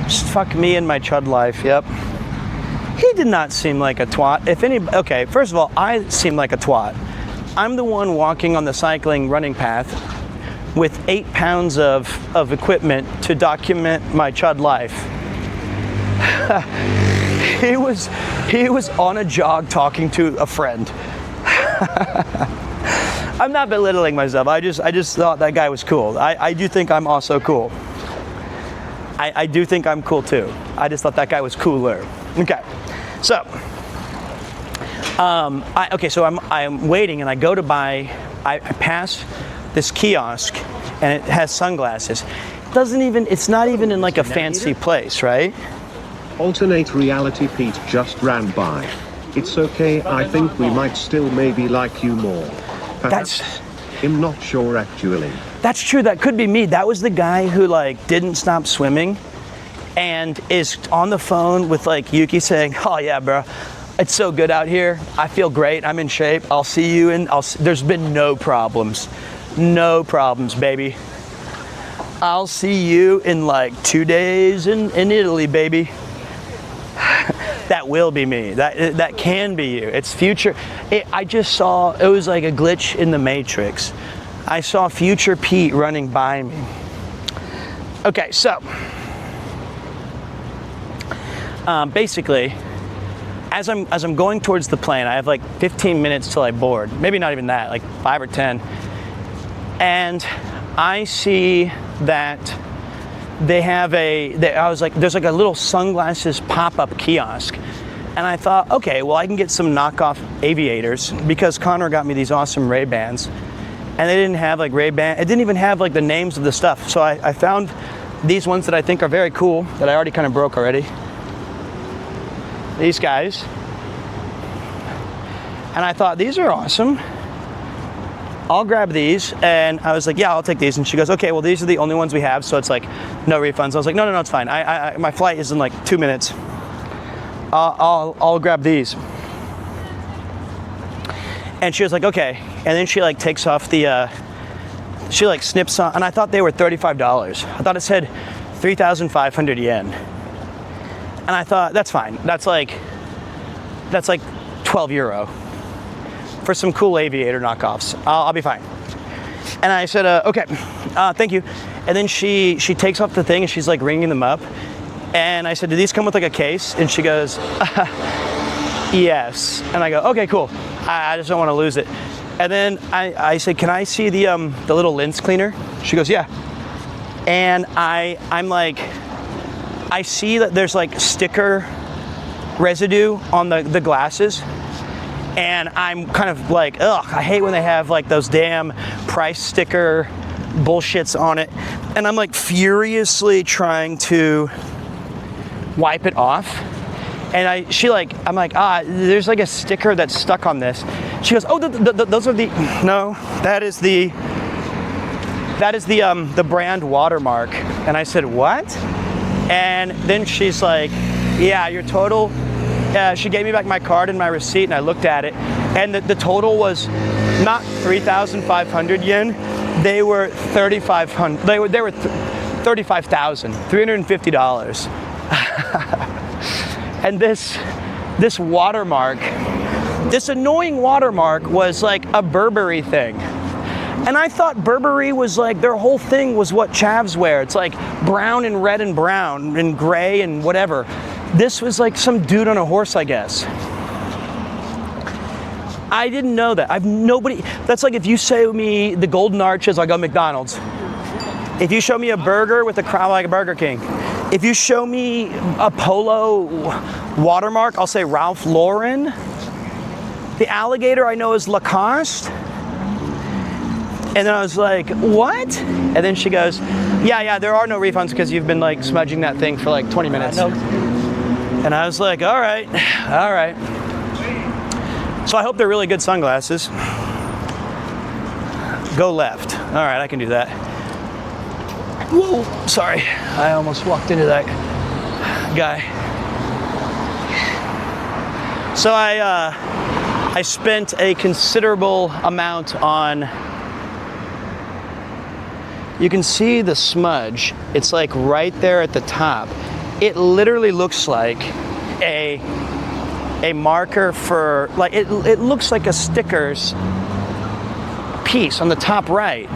Just fuck me and my chud life, yep. He did not seem like a twat. Okay, first of all, I seem like a twat. I'm the one walking on the cycling running path with 8 pounds of equipment to document my chud life. He was on a jog talking to a friend. I'm not belittling myself. I just thought that guy was cool. I do think I'm also cool. I do think I'm cool too. I just thought that guy was cooler. Okay, so so I'm waiting, and I go to buy. I pass this kiosk, and it has sunglasses. It's not even in like a fancy place, right? Alternate reality Pete just ran by. It's okay, I think we might still maybe like you more. Perhaps. I'm not sure actually. That's true, that could be me. That was the guy who like didn't stop swimming and is on the phone with like Yuki saying, oh yeah, bro, it's so good out here. I feel great, I'm in shape. I'll see you there's been no problems. No problems, baby. I'll see you in like 2 days in Italy, baby. That will be me. That can be you. It's future. I just saw, it was like a glitch in the Matrix. I saw future Pete running by me. Okay, so basically, as I'm going towards the plane, I have like 15 minutes till I board. Maybe not even that, like 5 or 10. And I see that they have there's like a little sunglasses pop-up kiosk. And I thought, okay, well, I can get some knockoff aviators because Connor got me these awesome Ray-Bans. And they didn't have like Ray-Ban, it didn't even have like the names of the stuff. So I found these ones that I think are very cool that I already kind of broke already. These guys. And I thought, these are awesome. I'll grab these, and I was like, yeah, I'll take these. And she goes, okay, well, these are the only ones we have, so it's like no refunds. I was like, no, it's fine. My flight is in like 2 minutes. I'll grab these. And she was like, okay. And then she like takes off she like snips on, and I thought they were $35. I thought it said 3,500 yen. And I thought, that's fine. That's like 12 euro. For some cool aviator knockoffs. I'll be fine. And I said, okay, thank you. And then she takes off the thing and she's like ringing them up. And I said, do these come with like a case? And she goes, yes. And I go, okay, cool. I just don't want to lose it. And then I said, can I see the little lens cleaner? She goes, yeah. And I'm like, I see that there's like sticker residue on the glasses. And I'm kind of like, ugh, I hate when they have like those damn price sticker bullshits on it. And I'm like furiously trying to wipe it off. And I'm like, there's like a sticker that's stuck on this. She goes, oh, those are no, that is the brand watermark. And I said, what? And then she's like, yeah, your total. She gave me back my card and my receipt, and I looked at it, and the total was not 3,500 yen. They were 3,500. They were $35,000, $350. And this watermark, this annoying watermark, was like a Burberry thing. And I thought Burberry was like, their whole thing was what chavs wear. It's like brown and red and brown and gray and whatever. This was like some dude on a horse, I guess. I didn't know that. That's like if you say me the Golden Arches, I go McDonald's. If you show me a burger with a crown, like a Burger King. If you show me a polo watermark, I'll say Ralph Lauren. The alligator I know is Lacoste. And then I was like, what? And then she goes, yeah, there are no refunds because you've been like smudging that thing for like 20 minutes. And I was like, all right. So I hope they're really good sunglasses. Go left. All right, I can do that. Whoa, sorry. I almost walked into that guy. So I spent a considerable amount on, you can see the smudge. It's like right there at the top. It literally looks like a marker for, like, it looks like a stickers piece on the top right.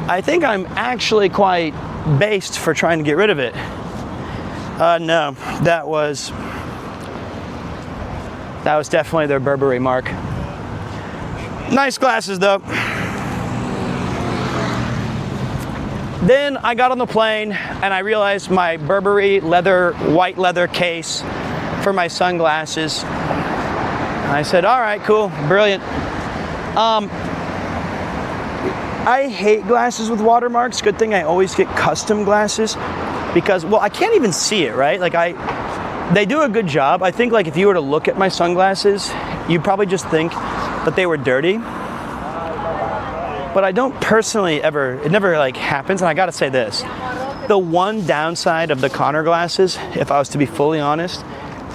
I think I'm actually quite based for trying to get rid of it. No, that was definitely their Burberry mark. Nice glasses though. Then I got on the plane and I realized my Burberry white leather case for my sunglasses. I said, all right, cool, brilliant. I hate glasses with watermarks. Good thing I always get custom glasses because, well, I can't even see it, right? Like they do a good job. I think like if you were to look at my sunglasses, you'd probably just think that they were dirty. But I don't personally it never like happens. And I gotta say this, the one downside of the Connor glasses, if I was to be fully honest,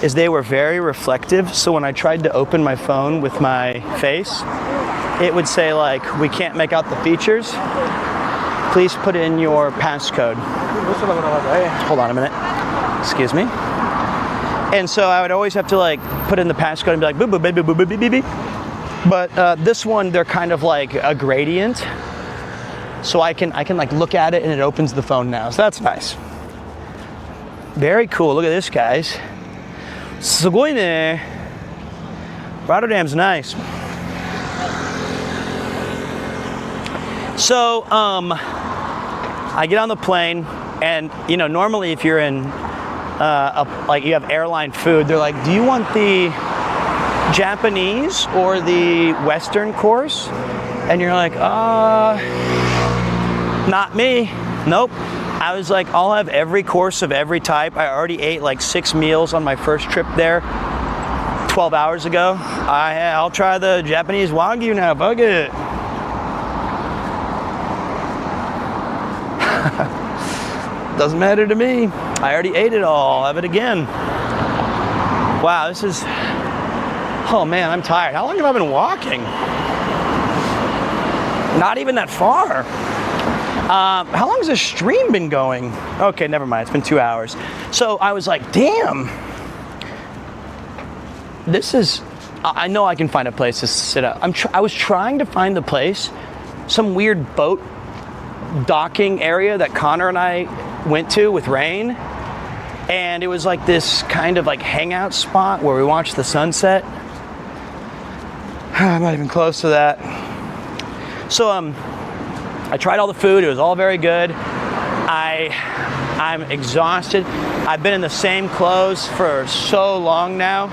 is they were very reflective. So when I tried to open my phone with my face, it would say like, we can't make out the features. Please put in your passcode. Hold on a minute, excuse me. And so I would always have to like put in the passcode and be like, boo boo baby boo boo beep beep beep. But this one, they're kind of like a gradient. So I can like look at it and it opens the phone now. So that's nice. Very cool, look at this, guys. Sugoi ne. Rotterdam's nice. So I get on the plane and you know, normally if you're in like you have airline food, they're like, do you want the Japanese or the Western course? And you're like, not me. Nope. I was like, I'll have every course of every type. I already ate like 6 meals on my first trip there 12 hours ago. I'll try the Japanese Wagyu now, fuck it. Doesn't matter to me. I already ate it all. I'll have it again. Wow, this is, oh man, I'm tired. How long have I been walking? Not even that far. How long has this stream been going? Okay, never mind, it's been 2 hours. So I was like, damn. This is, I know I can find a place to sit up. I was trying to find the place, some weird boat docking area that Connor and I went to with Rain. And it was like this kind of like hangout spot where we watched the sunset. I'm not even close to that. So I tried all the food, it was all very good. I'm exhausted. I've been in the same clothes for so long now.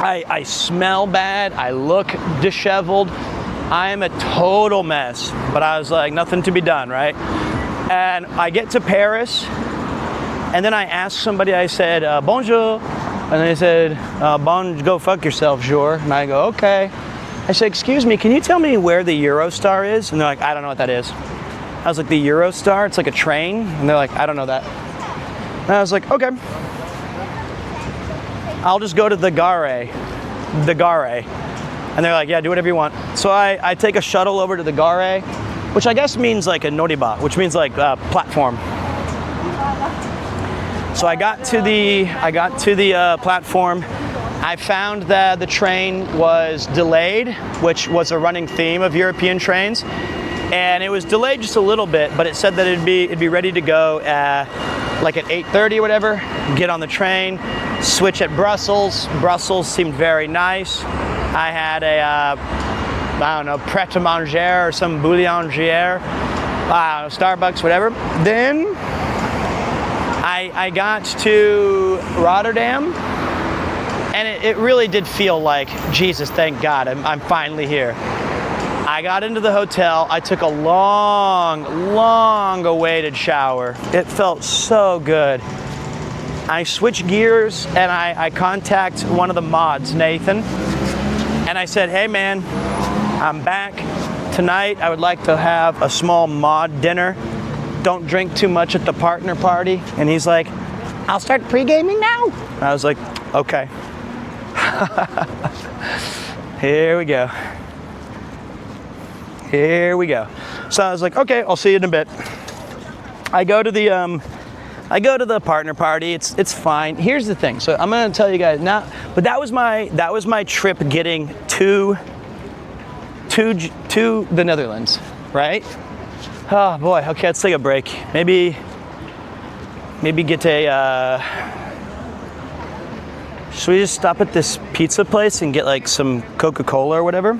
I smell bad, I look disheveled. I am a total mess, but I was like, nothing to be done, right? And I get to Paris, and then I asked somebody, I said, bonjour. And they said, go fuck yourself, Jour. And I go, okay. I said, excuse me, can you tell me where the Eurostar is? And they're like, I don't know what that is. I was like, the Eurostar? It's like a train? And they're like, I don't know that. And I was like, okay. I'll just go to the Gare. The Gare. And they're like, yeah, do whatever you want. So I take a shuttle over to the Gare, which I guess means like a noriba, which means like platform. So I got to the platform. I found that the train was delayed, which was a running theme of European trains, and it was delayed just a little bit. But it said that it'd be ready to go like at 8:30 or whatever. Get on the train, switch at Brussels. Brussels seemed very nice. I had a I don't know, pret-a-manger or some boulangère, Starbucks, whatever. Then I got to Rotterdam, and it really did feel like, Jesus, thank God, I'm finally here. I got into the hotel, I took a long awaited shower. It felt so good. I switched gears and I contact one of the mods, Nathan, and I said, hey man, I'm back. Tonight I would like to have a small mod dinner. Don't drink too much at the partner party. And he's like, I'll start pre-gaming now. And I was like, okay. Here we go. Here we go. So I was like, okay, I'll see you in a bit. I go to the partner party. It's fine. Here's the thing. So I'm gonna tell you guys now. But that was my trip getting to the Netherlands, right? Oh boy. Okay, let's take a break. Maybe get a Should we just stop at this pizza place and get like some Coca-Cola or whatever?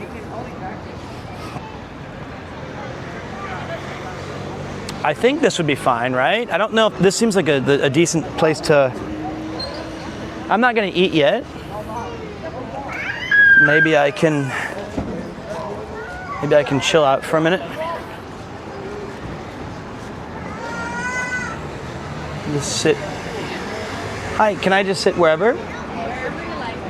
I think this would be fine, right? I don't know if this seems like a decent place to... I'm not gonna eat yet. Maybe I can chill out for a minute. Just sit. Hi, can I just sit wherever?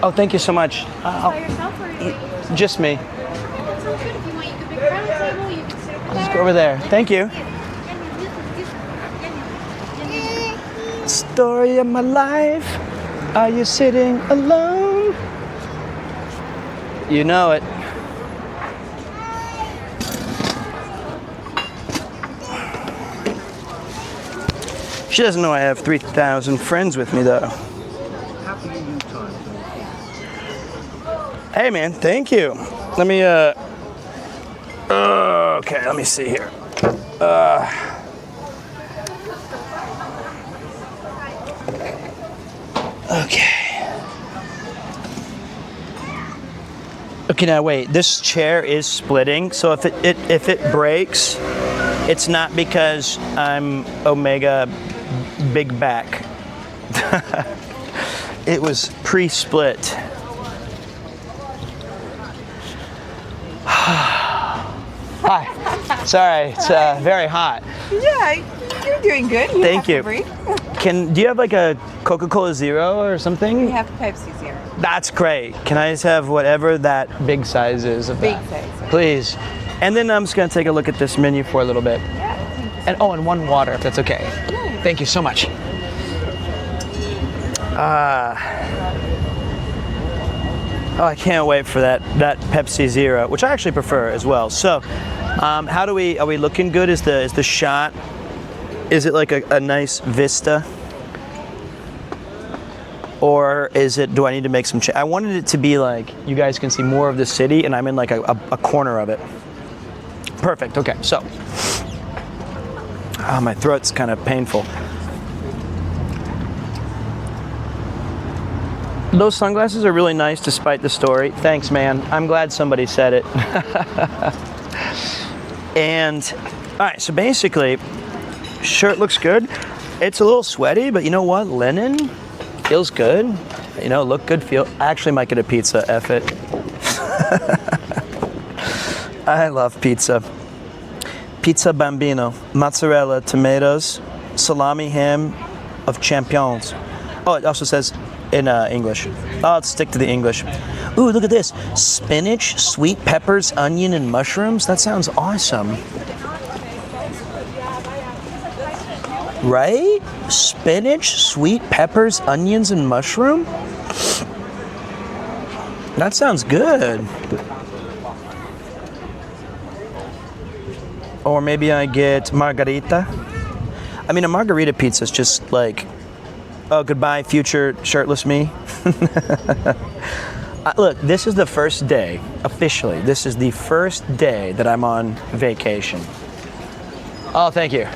Oh, thank you so much. By yourself or are you? Just me. That sounds good. If you want, you can pick around the table. You can sit over there. Let's go over there. Thank you. Story of my life. Are you sitting alone? You know it. She doesn't know I have 3,000 friends with me, though. Happy new time. Hey, man, thank you. Let me, okay, let me see here. Okay. Okay, now wait. This chair is splitting, so if it breaks, it's not because I'm Omega Big Back. It was pre-split. Hi. Sorry, it's very hot. Yeah, you're doing good. Thank you. Do you have like a Coca-Cola Zero or something? We have Pepsi Zero. That's great. Can I just have whatever that big size is of Big that? size. Please. And then I'm just gonna take a look at this menu for a little bit. Yeah, thank you. And one water, if that's okay. Thank you so much. I can't wait for that Pepsi Zero, which I actually prefer as well. So, are we looking good? Is the shot? Is it like a nice vista? Or do I need to make some change? I wanted it to be like, you guys can see more of the city and I'm in like a corner of it. Perfect, okay, so. Oh, my throat's kind of painful. Those sunglasses are really nice despite the story. Thanks, man. I'm glad somebody said it. And, all right, so basically, shirt looks good. It's a little sweaty, but you know what? Linen feels good. You know, look good, feel. I actually might get a pizza, F it. I love pizza. Pizza Bambino, mozzarella, tomatoes, salami, ham of champignons. Oh, it also says in English. Oh, let's stick to the English. Ooh, look at this. Spinach, sweet peppers, onion, and mushrooms. That sounds awesome. Right? Spinach, sweet peppers, onions, and mushroom? That sounds good. Or maybe I get margarita. I mean, a margarita pizza is just like, oh, goodbye, future shirtless me. Look, this is the first day, officially, this is the first day that I'm on vacation. Oh, thank you.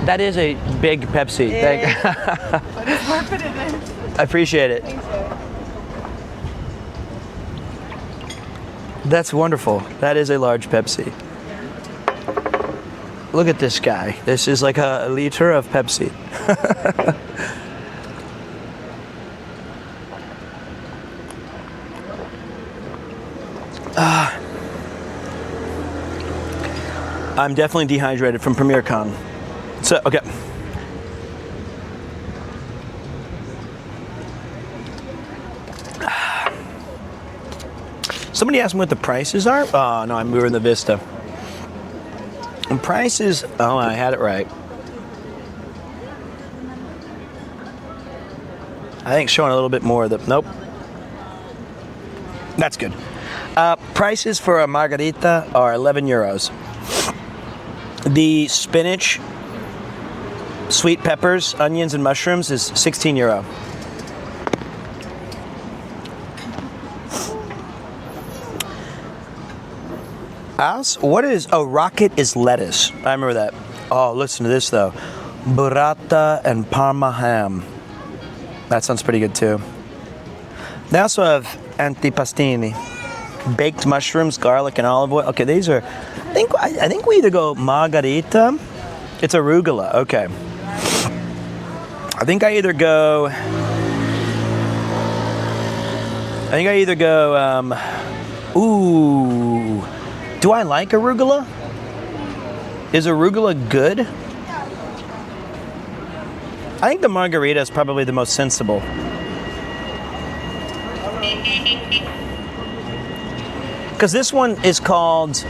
That is a big Pepsi. What is more put it in? I appreciate it. That's wonderful. That is a large Pepsi. Look at this guy. This is like a liter of Pepsi. I'm definitely dehydrated from PremierCon. So, okay. Somebody asked me what the prices are. Oh, no, we were in the Vista. And prices, oh, I had it right. I think showing a little bit more of the, nope. That's good. Prices for a margarita are 11 euros. The spinach, sweet peppers, onions, and mushrooms is 16 euro. What is, oh, rocket is lettuce. I remember that. Oh, listen to this though. Burrata and Parma ham. That sounds pretty good too. They also have antipastini, baked mushrooms, garlic, and olive oil. Okay, these are. I think we either go margarita. It's arugula. Okay. I think I either go. Ooh. Do I like arugula? Is arugula good? I think the margarita is probably the most sensible. Because this one is called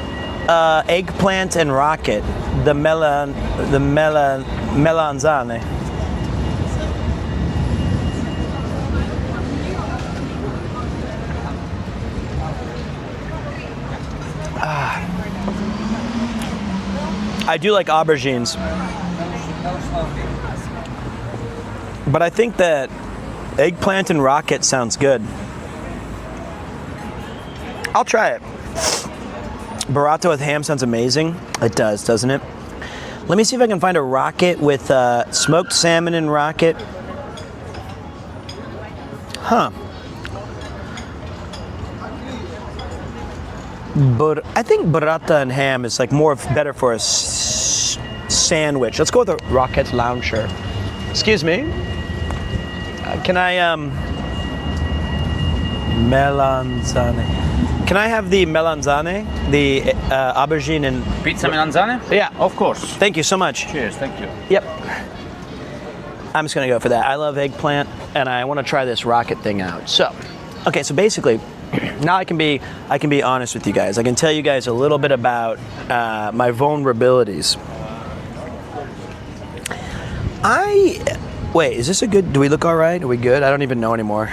eggplant and rocket, the melanzane. I do like aubergines. But I think that eggplant and rocket sounds good. I'll try it. Burrata with ham sounds amazing. It does, doesn't it? Let me see if I can find a rocket with smoked salmon and rocket. Huh. But I think burrata and ham is like better for a sandwich. Let's go with a rocket launcher. Excuse me. Can I melanzane? Can I have the melanzane, the aubergine and Pizza melanzane? Yeah. Of course. Thank you so much. Cheers, thank you. Yep. I'm just gonna go for that. I love eggplant, and I want to try this rocket thing out. So, okay. So basically, now I can be honest with you guys. I can tell you guys a little bit about my vulnerabilities. Wait, is this a good? Do we look all right? Are we good? I don't even know anymore.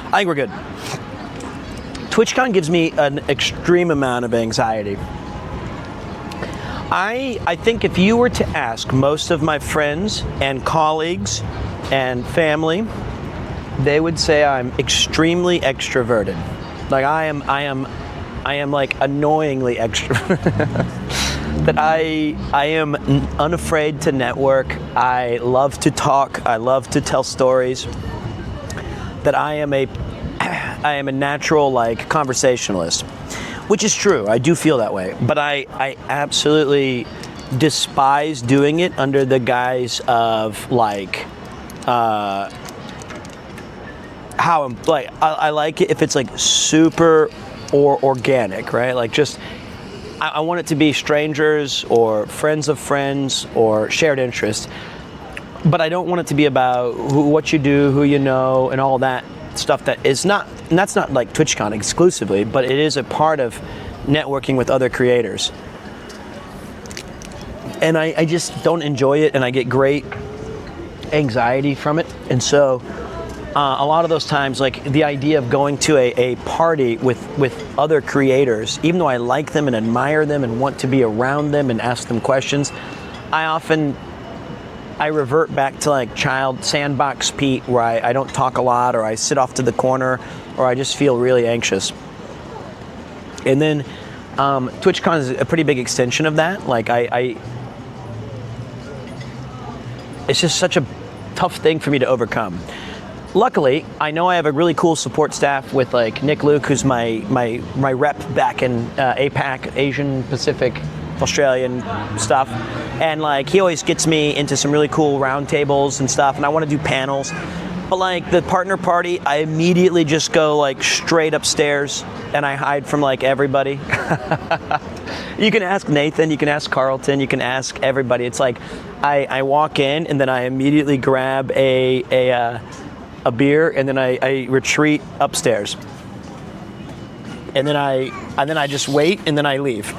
I think we're good. TwitchCon gives me an extreme amount of anxiety. I think if you were to ask most of my friends and colleagues and family, they would say I'm extremely extroverted. Like I am like annoyingly extroverted. That I am unafraid to network. I love to talk. I love to tell stories. That I am a natural like conversationalist, which is true. I do feel that way, but I absolutely despise doing it under the guise of like how I'm like I like it if it's like super or organic, right? Like just I want it to be strangers or friends of friends or shared interests. But I don't want it to be about what you do, who you know, and all that stuff that is not, and that's not like TwitchCon exclusively, but it is a part of networking with other creators. And I just don't enjoy it, and I get great anxiety from it. And so a lot of those times, like the idea of going to a party with other creators, even though I like them and admire them and want to be around them and ask them questions, I revert back to like child sandbox Pete, where I don't talk a lot, or I sit off to the corner, or I just feel really anxious. And then TwitchCon is a pretty big extension of that. Like it's just such a tough thing for me to overcome. Luckily, I know I have a really cool support staff with like Nick Luke, who's my rep back in APAC, Asian Pacific, Australian stuff, and like he always gets me into some really cool roundtables and stuff, and I want to do panels. But like the partner party, I immediately just go like straight upstairs and I hide from like everybody. You can ask Nathan, you can ask Carlton, you can ask everybody. It's like I walk in and then I immediately grab a beer and then I retreat upstairs. And then I just wait and then I leave.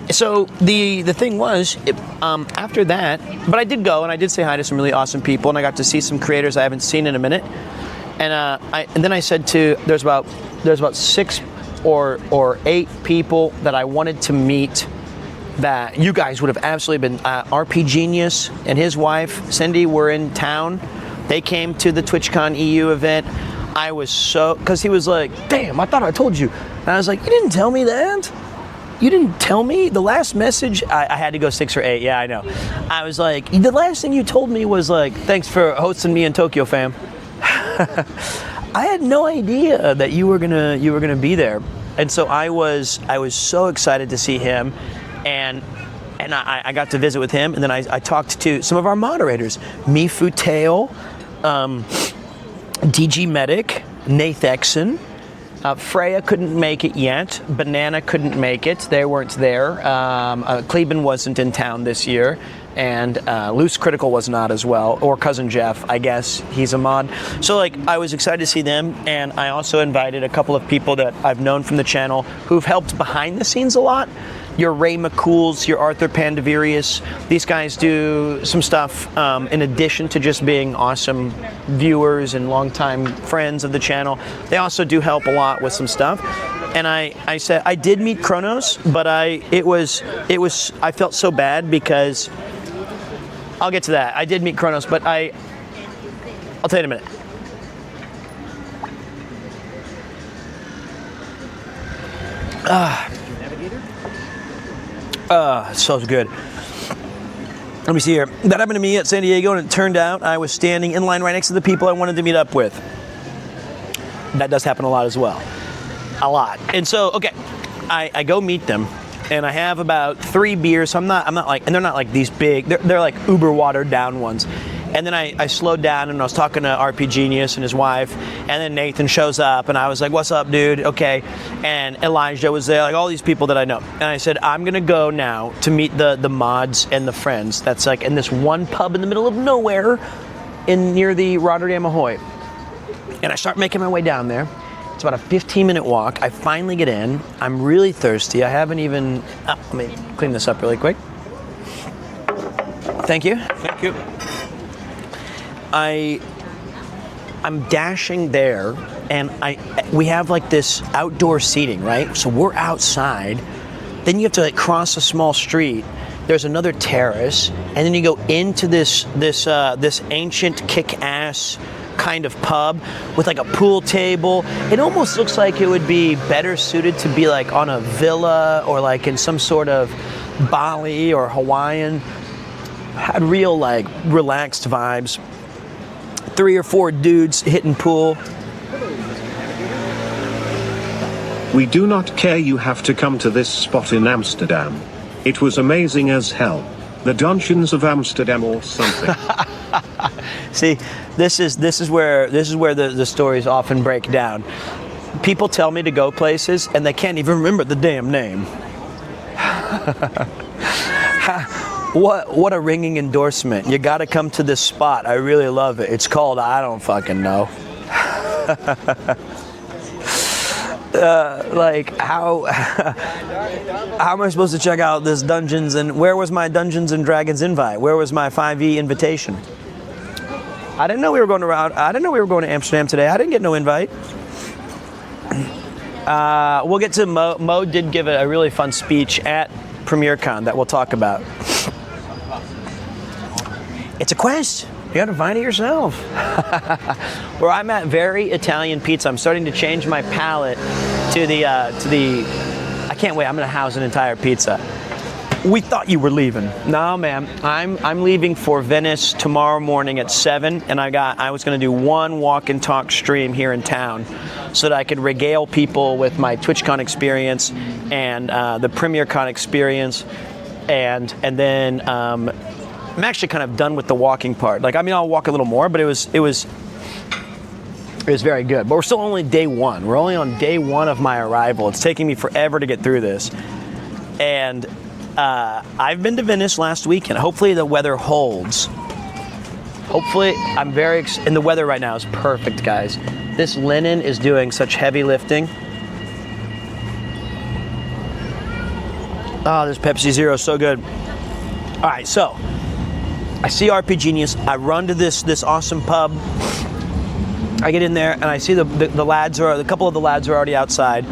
So the thing was, after that, but I did go and I did say hi to some really awesome people, and I got to see some creators I haven't seen in a minute. And then I said there's about 6 or 8 people that I wanted to meet that you guys would have absolutely been. RP Genius and his wife Cindy were in town. They came to the TwitchCon EU event. I was so, because he was like, damn, I thought I told you. And I was like, you didn't tell me that? You didn't tell me? The last message, I had to go 6 or 8, yeah, I know. I was like, the last thing you told me was like, thanks for hosting me in Tokyo, fam. I had no idea that you were gonna be there. And so I was so excited to see him, and I got to visit with him, and then I talked to some of our moderators, Mifu Tail, DG Medic, Nath Exon. Freya couldn't make it yet. Banana couldn't make it. They weren't there. Kleben wasn't in town this year. And Loose Critical was not as well. Or Cousin Jeff, I guess. He's a mod. So, like, I was excited to see them. And I also invited a couple of people that I've known from the channel who've helped behind the scenes a lot. Your Ray McCools, your Arthur Pandavirius. These guys do some stuff in addition to just being awesome viewers and longtime friends of the channel. They also do help a lot with some stuff. And I said I did meet Kronos, but I felt so bad because I'll get to that. I did meet Kronos, but I'll tell you in a minute. So good. Let me see here. That happened to me at San Diego, and it turned out I was standing in line right next to the people I wanted to meet up with. That does happen a lot as well. A lot. And so, okay, I go meet them, and I have about 3 beers. So I'm not like, and they're not like these big. They're like uber watered down ones. And then I slowed down, and I was talking to RP Genius and his wife, and then Nathan shows up, and I was like, what's up, dude? Okay. And Elijah was there, like all these people that I know. And I said, I'm gonna go now to meet the mods and the friends. That's like in this one pub in the middle of nowhere near the Rotterdam Ahoy. And I start making my way down there. It's about a 15-minute walk. I finally get in. I'm really thirsty. I haven't even, let me clean this up really quick. Thank you. Thank you. I'm dashing there, and we have like this outdoor seating, right? So we're outside. Then you have to like cross a small street. There's another terrace, and then you go into this ancient kick-ass kind of pub with like a pool table. It almost looks like it would be better suited to be like on a villa or like in some sort of Bali or Hawaiian. Had real like relaxed vibes. 3 or 4 dudes hitting pool. We do not care, you have to come to this spot in Amsterdam. It was amazing as hell. The Dungeons of Amsterdam or something. See, this is where the stories often break down. People tell me to go places and they can't even remember the damn name. What a ringing endorsement. You gotta come to this spot. I really love it. It's called I don't fucking know. Like how am I supposed to check out this Dungeons, and where was my Dungeons and Dragons invite? Where was my 5e invitation? I didn't know we were going to Amsterdam today. I didn't get no invite. We'll get to Mo. Mo did give a really fun speech at PremierCon that we'll talk about. It's a quest. You gotta find it yourself. Where I'm at, very Italian pizza. I'm starting to change my palate to the. I can't wait. I'm gonna house an entire pizza. We thought you were leaving. No, ma'am. I'm leaving for Venice tomorrow morning at 7, and I was gonna do one walk and talk stream here in town, so that I could regale people with my TwitchCon experience and the PremierCon experience, and then. I'm actually kind of done with the walking part. Like, I mean, I'll walk a little more, but it was very good. But we're still only day 1. We're only on day 1 of my arrival. It's taking me forever to get through this. And I've been to Venice last weekend. Hopefully the weather holds. Hopefully, and the weather right now is perfect, guys. This linen is doing such heavy lifting. Oh, this Pepsi Zero is so good. All right, so I see RP Genius. I run to this awesome pub. I get in there and I see the lads a couple of the lads are already outside.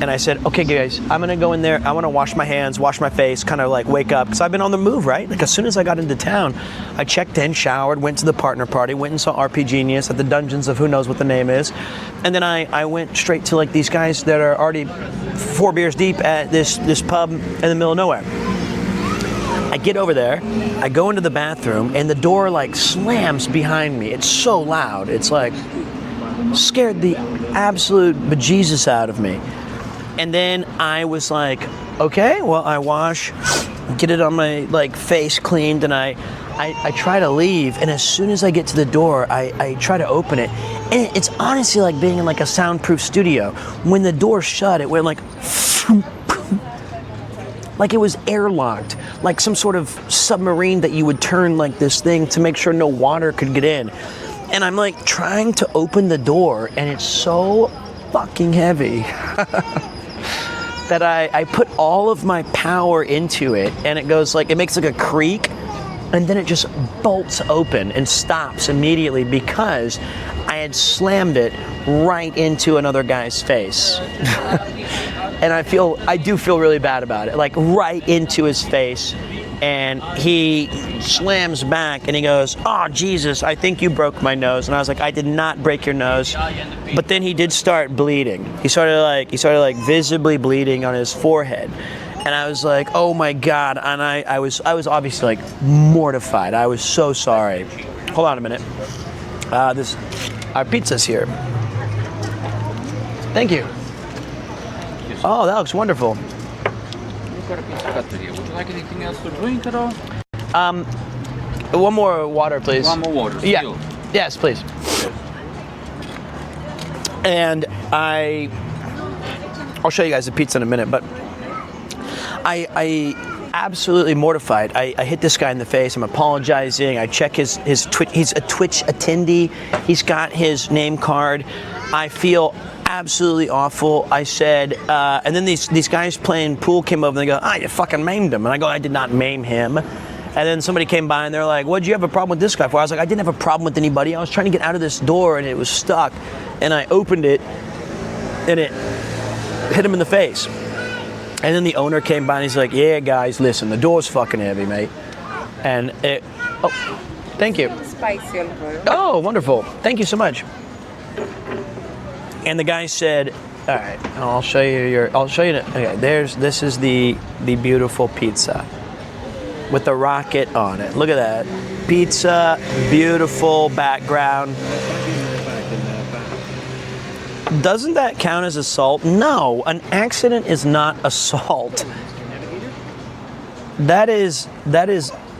And I said, okay, guys, I'm gonna go in there. I wanna wash my hands, wash my face, kind of like wake up, because I've been on the move, right? Like as soon as I got into town, I checked in, showered, went to the partner party, went and saw RP Genius at the dungeons of who knows what the name is. And then I went straight to like these guys that are already 4 beers deep at this pub in the middle of nowhere. I get over there, I go into the bathroom, and the door like slams behind me. It's so loud. It's like, scared the absolute bejesus out of me. And then I was like, okay, well, I wash, get it on my like face cleaned, and I try to leave. And as soon as I get to the door, I try to open it. And it's honestly like being in like a soundproof studio. When the door shut, it went like it was airlocked, like some sort of submarine that you would turn like this thing to make sure no water could get in. And I'm like trying to open the door, and it's so fucking heavy that I put all of my power into it, and it goes like, it makes like a creak, and then it just bolts open and stops immediately because I had slammed it right into another guy's face. And I do feel really bad about it, like right into his face. And he slams back and he goes, oh, Jesus, I think you broke my nose. And I was like, I did not break your nose. But then he did start bleeding. He started like visibly bleeding on his forehead. And I was like, oh my God. And I was obviously like mortified. I was so sorry. Hold on a minute. Our pizza's here. Thank you. Oh, that looks wonderful. Got a pizza cutter here. Would you like anything else to drink at all? One more water, please. One more water. Yeah. Still. Yes, please. And I'll show you guys the pizza in a minute, but I absolutely mortified. I hit this guy in the face. I'm apologizing. I check his Twitch. He's a Twitch attendee. He's got his name card. I feel absolutely awful. I said, and then these guys playing pool came over and they go, you fucking maimed him. And I go, I did not maim him. And then somebody came by and they're like, what'd you have a problem with this guy for? I was like, I didn't have a problem with anybody. I was trying to get out of this door and it was stuck. And I opened it and it hit him in the face. And then the owner came by and he's like, yeah, guys, listen, the door's fucking heavy, mate. And thank you. Spicy olive oil. Oh, wonderful. Thank you so much. And the guy said, all right, I'll show you okay, this is the beautiful pizza with the rocket on it. Look at that. Pizza, beautiful background. Doesn't that count as assault? No, an accident is not assault. That is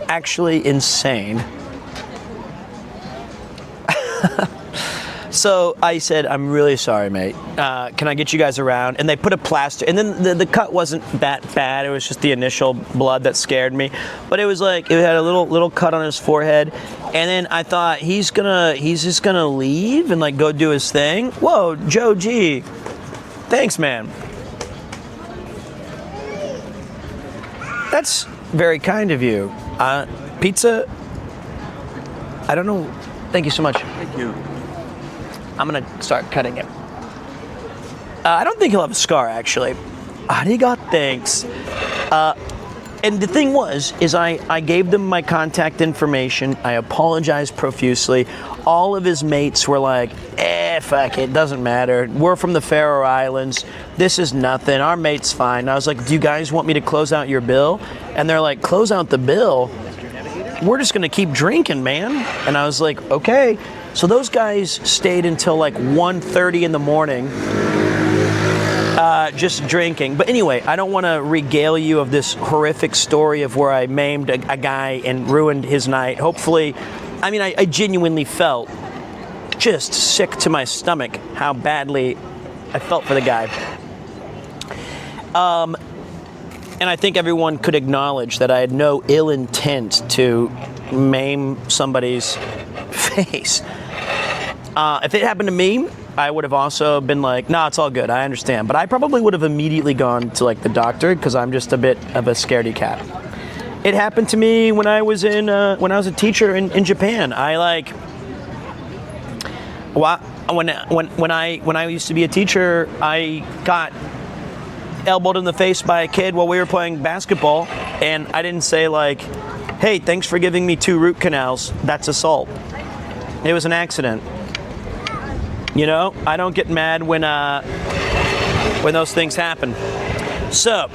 actually insane. So I said, I'm really sorry, mate. Can I get you guys around? And they put a plaster, and then the cut wasn't that bad. It was just the initial blood that scared me. But it was like, it had a little cut on his forehead. And then I thought, he's just gonna leave and like go do his thing. Whoa, Joe G. Thanks, man. That's very kind of you. Pizza, I don't know. Thank you so much. Thank you. I'm gonna start cutting it. I don't think he'll have a scar, actually. Arigato, thanks. And the thing is I gave them my contact information. I apologized profusely. All of his mates were like, fuck it, doesn't matter. We're from the Faroe Islands. This is nothing. Our mate's fine. And I was like, do you guys want me to close out your bill? And they're like, close out the bill? We're just gonna keep drinking, man. And I was like, okay. So those guys stayed until like 1:30 in the morning, just drinking. But anyway, I don't want to regale you of this horrific story of where I maimed a guy and ruined his night. Hopefully, I mean, I genuinely felt just sick to my stomach how badly I felt for the guy. And I think everyone could acknowledge that I had no ill intent to maim somebody's face. If it happened to me, I would have also been like, nah, it's all good, I understand. But I probably would have immediately gone to like the doctor because I'm just a bit of a scaredy cat. It happened to me when I was a teacher in Japan. When I used to be a teacher, I got elbowed in the face by a kid while we were playing basketball, and I didn't say like, hey, thanks for giving me 2 root canals. That's assault. It was an accident. You know, I don't get mad when those things happen. So,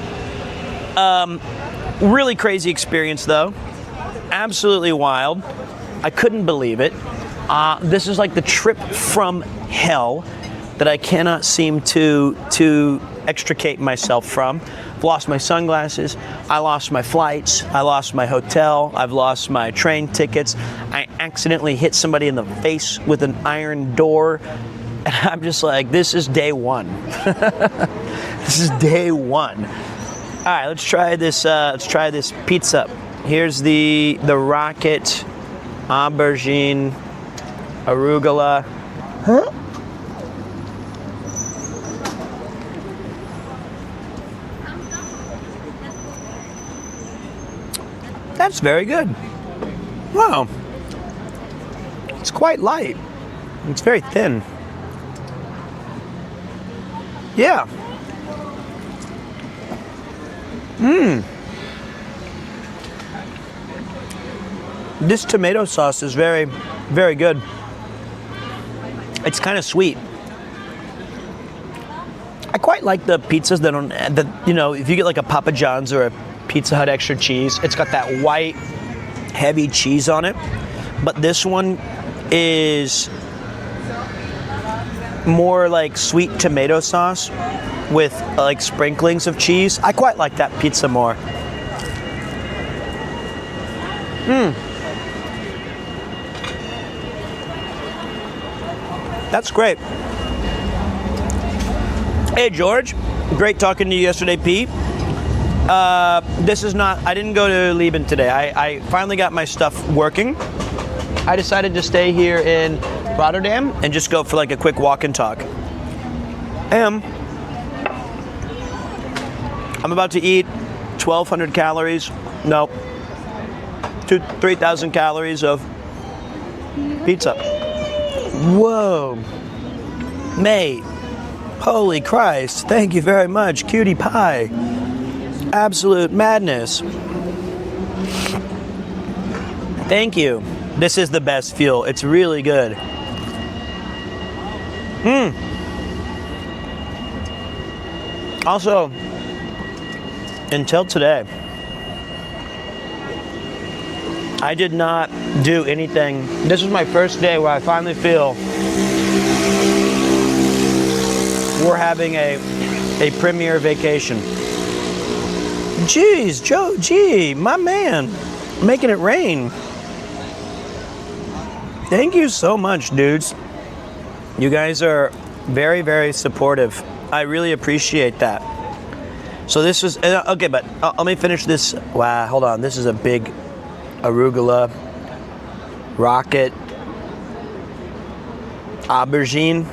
really crazy experience though. Absolutely wild. I couldn't believe it. This is like the trip from hell that I cannot seem to extricate myself from. I've lost my sunglasses, I lost my flights, I lost my hotel, I've lost my train tickets, I accidentally hit somebody in the face with an iron door, and I'm just like, this is day one. This is day one. All right, let's try this pizza. Here's the rocket, aubergine, arugula. Huh? That's very good. Wow. It's quite light. It's very thin. Yeah. This tomato sauce is very, very good. It's kind of sweet. I quite like the pizzas that you know, if you get like a Papa John's or a Pizza Hut extra cheese, it's got that white, heavy cheese on it. But this one is more like sweet tomato sauce with like sprinklings of cheese. I quite like that pizza more. That's great. Hey George, great talking to you yesterday, Pete. This is not, I didn't go to Lieben today. I finally got my stuff working. I decided to stay here in Rotterdam and just go for like a quick walk and talk. I'm about to eat 1,200 calories, no, 3,000 calories of pizza. Whoa, mate, holy Christ, thank you very much, cutie pie. Absolute madness. Thank you. This is the best fuel. It's really good. Also, until today, I did not do anything. This was my first day where I finally feel we're having a premier vacation. Jeez, Joe, gee, my man, making it rain. Thank you so much, dudes. You guys are very, very supportive. I really appreciate that. So this is, okay, but let me finish this. Wow, hold on. This is a big arugula, rocket, aubergine.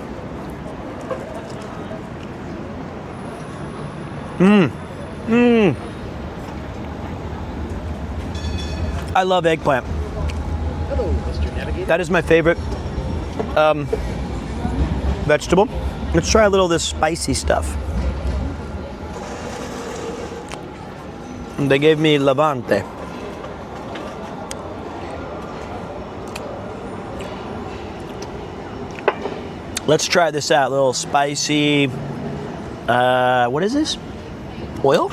I love eggplant. Hello, Mr. Navigator. That is my favorite vegetable. Let's try a little of this spicy stuff. They gave me Levante. Let's try this out. A little spicy. What is this? Oil?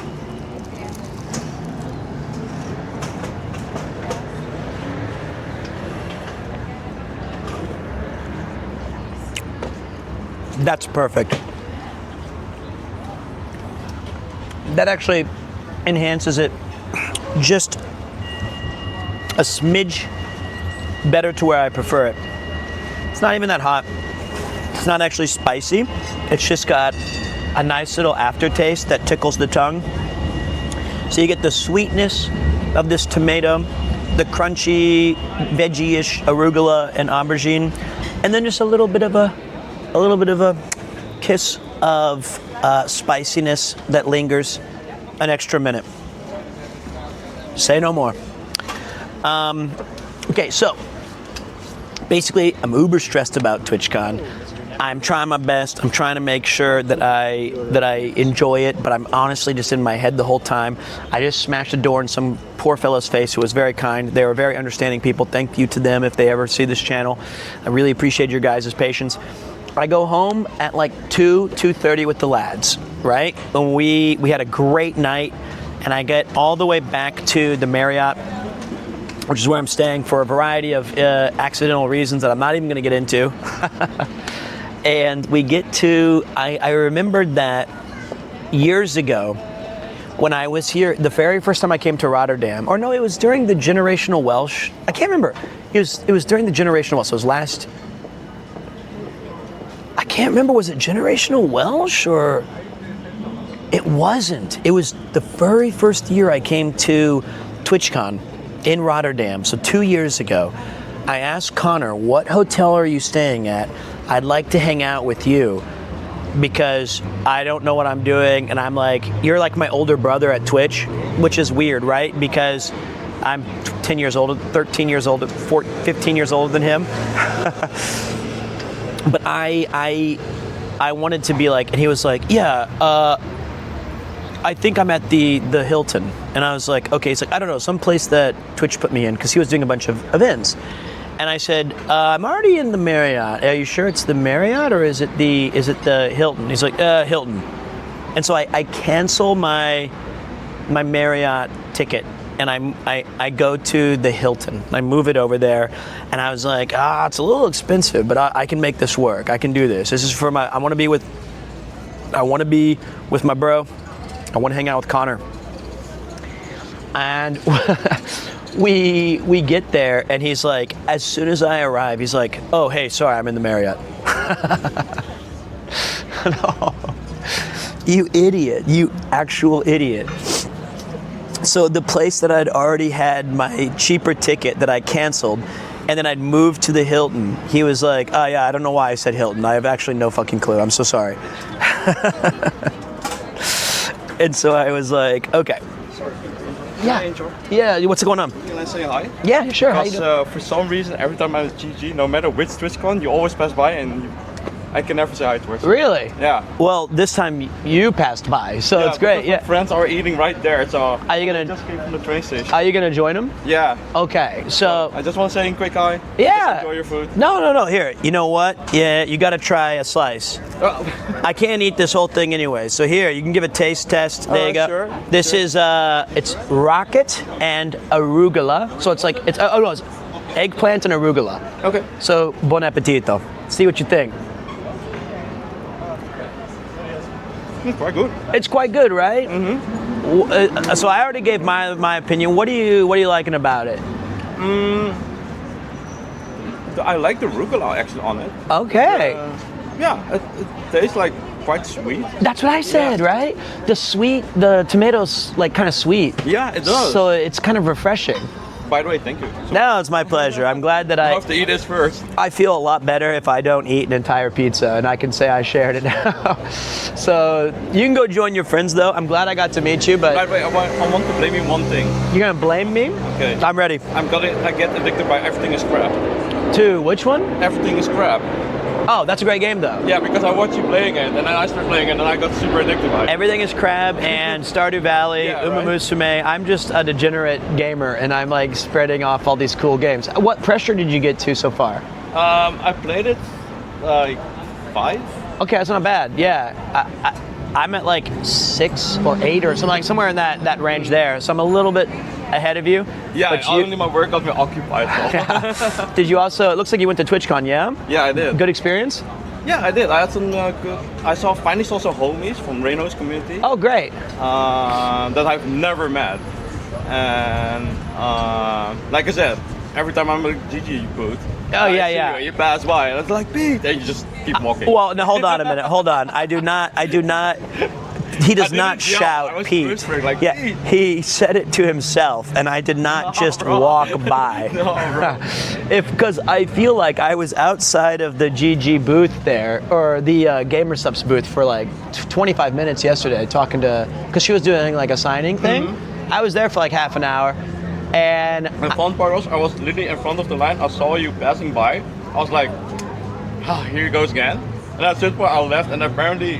That's perfect. That actually enhances it just a smidge better to where I prefer it. It's not even that hot. It's not actually spicy. It's just got a nice little aftertaste that tickles the tongue. So you get the sweetness of this tomato, the crunchy, veggie-ish arugula and aubergine, and then just a little bit of a kiss of spiciness that lingers an extra minute. Say no more. Okay, so basically I'm uber stressed about TwitchCon. I'm trying my best. I'm trying to make sure that I enjoy it, but I'm honestly just in my head the whole time. I just smashed a door in some poor fellow's face who was very kind. They were very understanding people. Thank you to them if they ever see this channel. I really appreciate your guys' patience. I go home at like 2:30 with the lads, right? And we had a great night, and I get all the way back to the Marriott, which is where I'm staying for a variety of accidental reasons that I'm not even going to get into. And we get to, I remembered that years ago when I was here, the very first time I came to Rotterdam, or no, it was during the Generational Welsh. I can't remember. It was during the Generational Welsh. So it was last, I can't remember, was it Generational Welsh or? It wasn't. It was the very first year I came to TwitchCon in Rotterdam, so 2 years ago. I asked Connor, what hotel are you staying at? I'd like to hang out with you because I don't know what I'm doing. And I'm like, you're like my older brother at Twitch, which is weird, right? Because I'm 10 years older, 13 years older, 15 years older than him. But I wanted to be like, and he was like, yeah, I think I'm at the Hilton. And I was like, okay. He's like, I don't know, some place that Twitch put me in, because he was doing a bunch of events. And I said, I'm already in the Marriott. Are you sure it's the Marriott or is it the Hilton? He's like, Hilton. And so I cancel my Marriott ticket and I go to the Hilton. I move it over there, and I was like, it's a little expensive, but I can make this work. I can do this. This is for I want to be with my bro. I want to hang out with Connor. And we get there, and he's like, as soon as I arrive, he's like, oh, hey, sorry, I'm in the Marriott. No. You idiot. You actual idiot. So the place that I'd already had my cheaper ticket that I canceled, and then I'd moved to the Hilton, he was like, oh, yeah, I don't know why I said Hilton. I have actually no fucking clue. I'm so sorry. And so I was like, okay. Sorry. Yeah. Yeah, what's going on? Can I say hi? Yeah, sure. How you Because doing? for some reason, every time I'm at GG, no matter which TwitchCon, you always pass by and I can never say hi towards you. Really? Yeah. Well, this time you passed by, so it's great. My friends are eating right there, so Are you gonna? I just came from the train station. Are you gonna join them? Yeah. Okay, so I just want to say a quick hi. yeah. Just enjoy your food. No. Here, you know what? Yeah, you got to try a slice. I can't eat this whole thing anyway. So here, you can give a taste test. There you go. Sure. This is it's rocket and arugula. So it's like it's eggplant and arugula. Okay. So buon appetito. See what you think. It's quite good. It's quite good, right? Mm-hmm. So I already gave my opinion. What are you liking about it? I like the arugula actually on it. Okay. Yeah, it tastes like quite sweet. That's what I said, right? The tomatoes like kind of sweet. Yeah, it does. So it's kind of refreshing. By the way, thank you. No, it's my pleasure. I'm glad that I have to eat this first. I feel a lot better if I don't eat an entire pizza, and I can say I shared it now. So you can go join your friends, though. I'm glad I got to meet you, but By the way, I want to blame you one thing. you're gonna blame me? Okay. I'm ready. I get addicted by Everything is Crap. To which one? Everything is Crap. Oh, that's a great game, though. Yeah, because I watched you playing it, and then I started playing it, and I got super addicted by it. Everything is Crab and Stardew Valley, Yeah, Uma right. Musume. I'm just a degenerate gamer, and I'm like spreading off all these cool games. What pressure did you get to so far? I played it like 5. Okay, that's not bad. Yeah, I'm at like 6 or 8 or something, like somewhere in that range there. So I'm a little bit ahead of you. Yeah, but only my work got me occupied. So. Did you also? It looks like you went to TwitchCon, yeah? Yeah, I did. Good experience. Yeah, I did. I had some good. I finally saw some homies from Reno's community Oh, great. that I've never met, and like I said, every time I'm at a GG booth, Oh, I yeah, see yeah. You, you pass by, and it's like Pete, and you just keep walking. Well, now hold on a minute. Hold on. I do not. He does I not didn't yell, shout I was Pete. whispering, like, yeah, Pete. he said it to himself, and I did not just bro. walk by. No, bro. Because I feel like I was outside of the GG booth there, or the GamerSubs booth for like 25 minutes yesterday, talking to, because she was doing like a signing thing. Mm-hmm. I was there for like half an hour, and The fun part was, I was literally in front of the line. I saw you passing by. I was like, here he goes again. And at this point I left, and apparently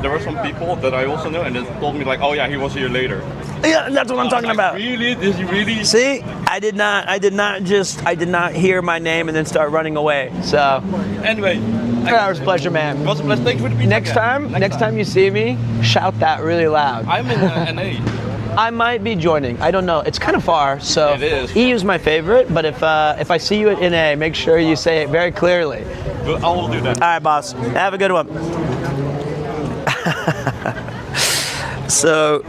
there were some people that I also know, and they told me like, oh yeah, he was here later. Yeah, that's what I'm talking Like, about. Really? Did you really? See, I did not hear my name and then start running away. So, Anyway, it was a pleasure, man. it was a pleasure. Thank you for the pizza Next again. time you see me, shout that really loud. I'm in NA. I might be joining. I don't know. It's kind of far, so It is. EU's my favorite. But if I see you at NA, make sure you say it very clearly. But I will do that. All right, boss. Have a good one. So,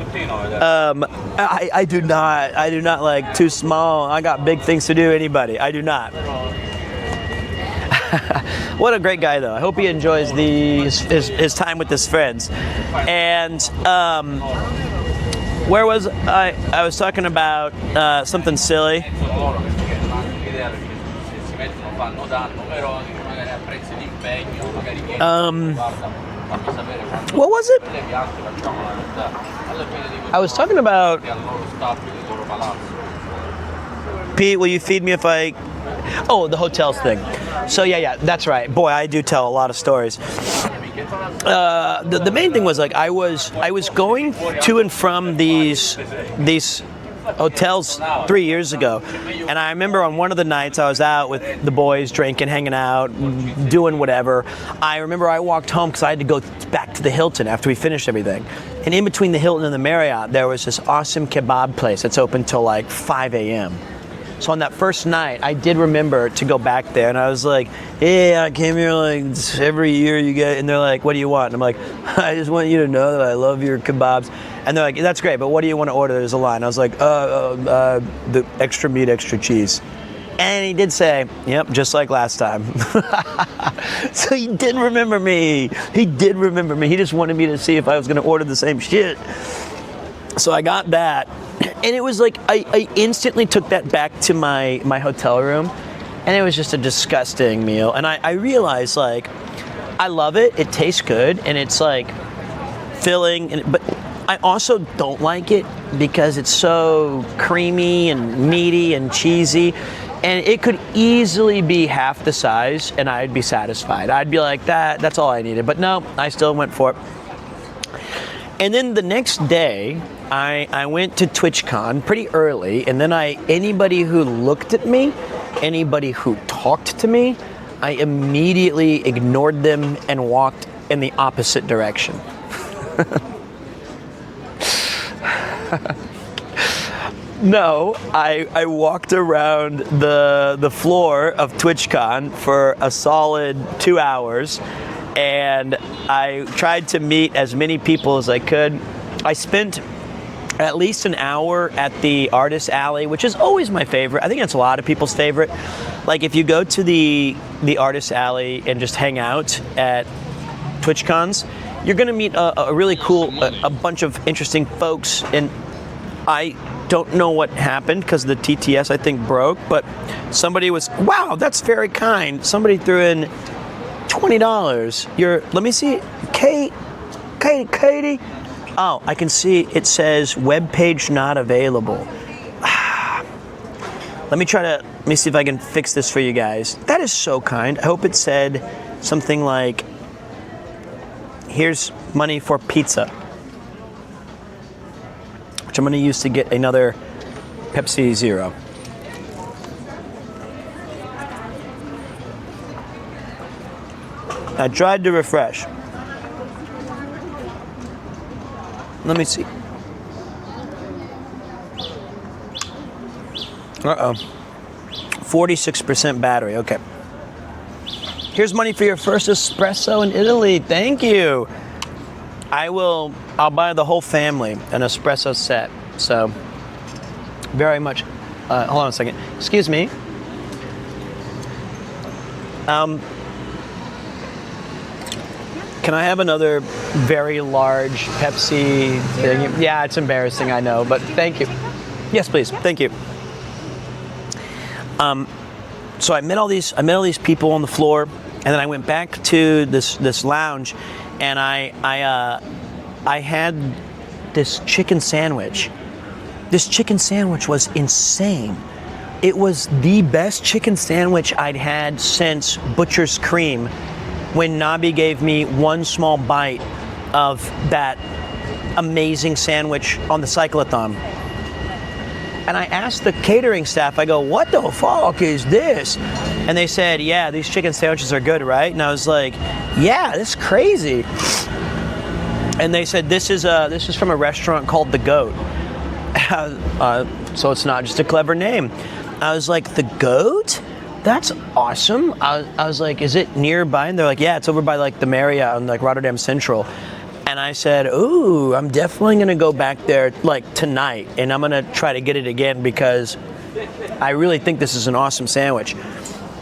I do not like too small. I got big things to do. Anybody? I do not. What a great guy, though. I hope he enjoys his time with his friends. And where was I? I was talking about something silly. What was it? I was talking about. Pete, will you feed me if I? Oh, the hotels thing. So yeah, that's right. Boy, I do tell a lot of stories. The main thing was like I was going to and from these hotels 3 years ago, and I remember on one of the nights I was out with the boys, drinking, hanging out, doing whatever. I remember I walked home because I had to go back to the Hilton after we finished everything, and in between the Hilton and the Marriott there was this awesome kebab place that's open till like 5 a.m. So on that first night, I did remember to go back there, and I was like, "Hey, I came here like every year you get," and they're like, "What do you want?" And I'm like, "I just want you to know that I love your kebabs." And they're like, "That's great, but what do you want to order?" There's a line. I was like, "The extra meat, extra cheese." And he did say, "Yep, just like last time." So he did remember me. He did remember me. He just wanted me to see if I was going to order the same shit. So I got that. And it was like, I instantly took that back to my hotel room, and it was just a disgusting meal. And I realized, like, I love it, it tastes good, and it's like filling, but I also don't like it because it's so creamy and meaty and cheesy, and it could easily be half the size, and I'd be satisfied. I'd be like, that's all I needed. But no, I still went for it. And then the next day, I went to TwitchCon pretty early, and then anybody who looked at me, anybody who talked to me, I immediately ignored them and walked in the opposite direction. No, I walked around the floor of TwitchCon for a solid 2 hours, and I tried to meet as many people as I could. I spent at least an hour at the Artist Alley, which is always my favorite. I think it's a lot of people's favorite. Like if you go to the Artist Alley and just hang out at TwitchCons, you're gonna meet a really cool, a bunch of interesting folks. And I don't know what happened because the TTS I think broke, but somebody was, wow, that's very kind. Somebody threw in $20. Let me see, Katie. Oh, I can see it says web page not available. Let me see if I can fix this for you guys. That is so kind. I hope it said something like, here's money for pizza, which I'm going to use to get another Pepsi Zero. I tried to refresh. Let me see. Uh-oh. 46% battery, okay. Here's money for your first espresso in Italy. Thank you. I'll buy the whole family an espresso set. So, very much. Hold on a second. Excuse me. Can I have another very large Pepsi thing? Yeah, it's embarrassing, I know, but thank you. Yes, please. Thank you. So I met all these people on the floor, and then I went back to this lounge, and I had this chicken sandwich. This chicken sandwich was insane. It was the best chicken sandwich I'd had since Butcher's Cream when Nabi gave me one small bite of that amazing sandwich on the cyclothon. And I asked the catering staff, I go, what the fuck is this? And they said, yeah, these chicken sandwiches are good, right? And I was like, yeah, this is crazy. And they said, this is from a restaurant called The Goat. So it's not just a clever name. I was like, The Goat? That's awesome. I was like, is it nearby? And they're like, yeah, it's over by like the Marriott on like Rotterdam Central. And I said, ooh, I'm definitely gonna go back there like tonight, and I'm gonna try to get it again because I really think this is an awesome sandwich.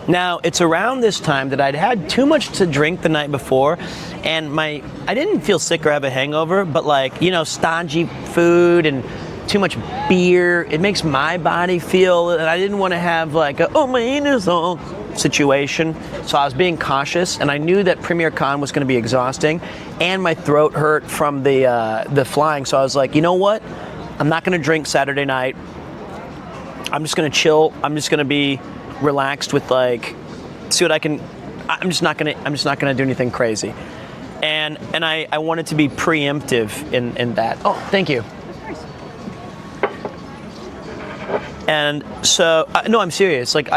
Now, it's around this time that I'd had too much to drink the night before, and I didn't feel sick or have a hangover, but like, you know, stodgy food and too much beer, it makes my body feel, and I didn't want to have like a, oh, my anus all situation. So I was being cautious, and I knew that Premier Con was going to be exhausting, and my throat hurt from the flying. So I was like, you know what? I'm not going to drink Saturday night. I'm just going to chill. I'm just going to be relaxed with like, see what I can. I'm just not going to do anything crazy. And I wanted to be preemptive in that. Oh, thank you. And so, no, I'm serious. Like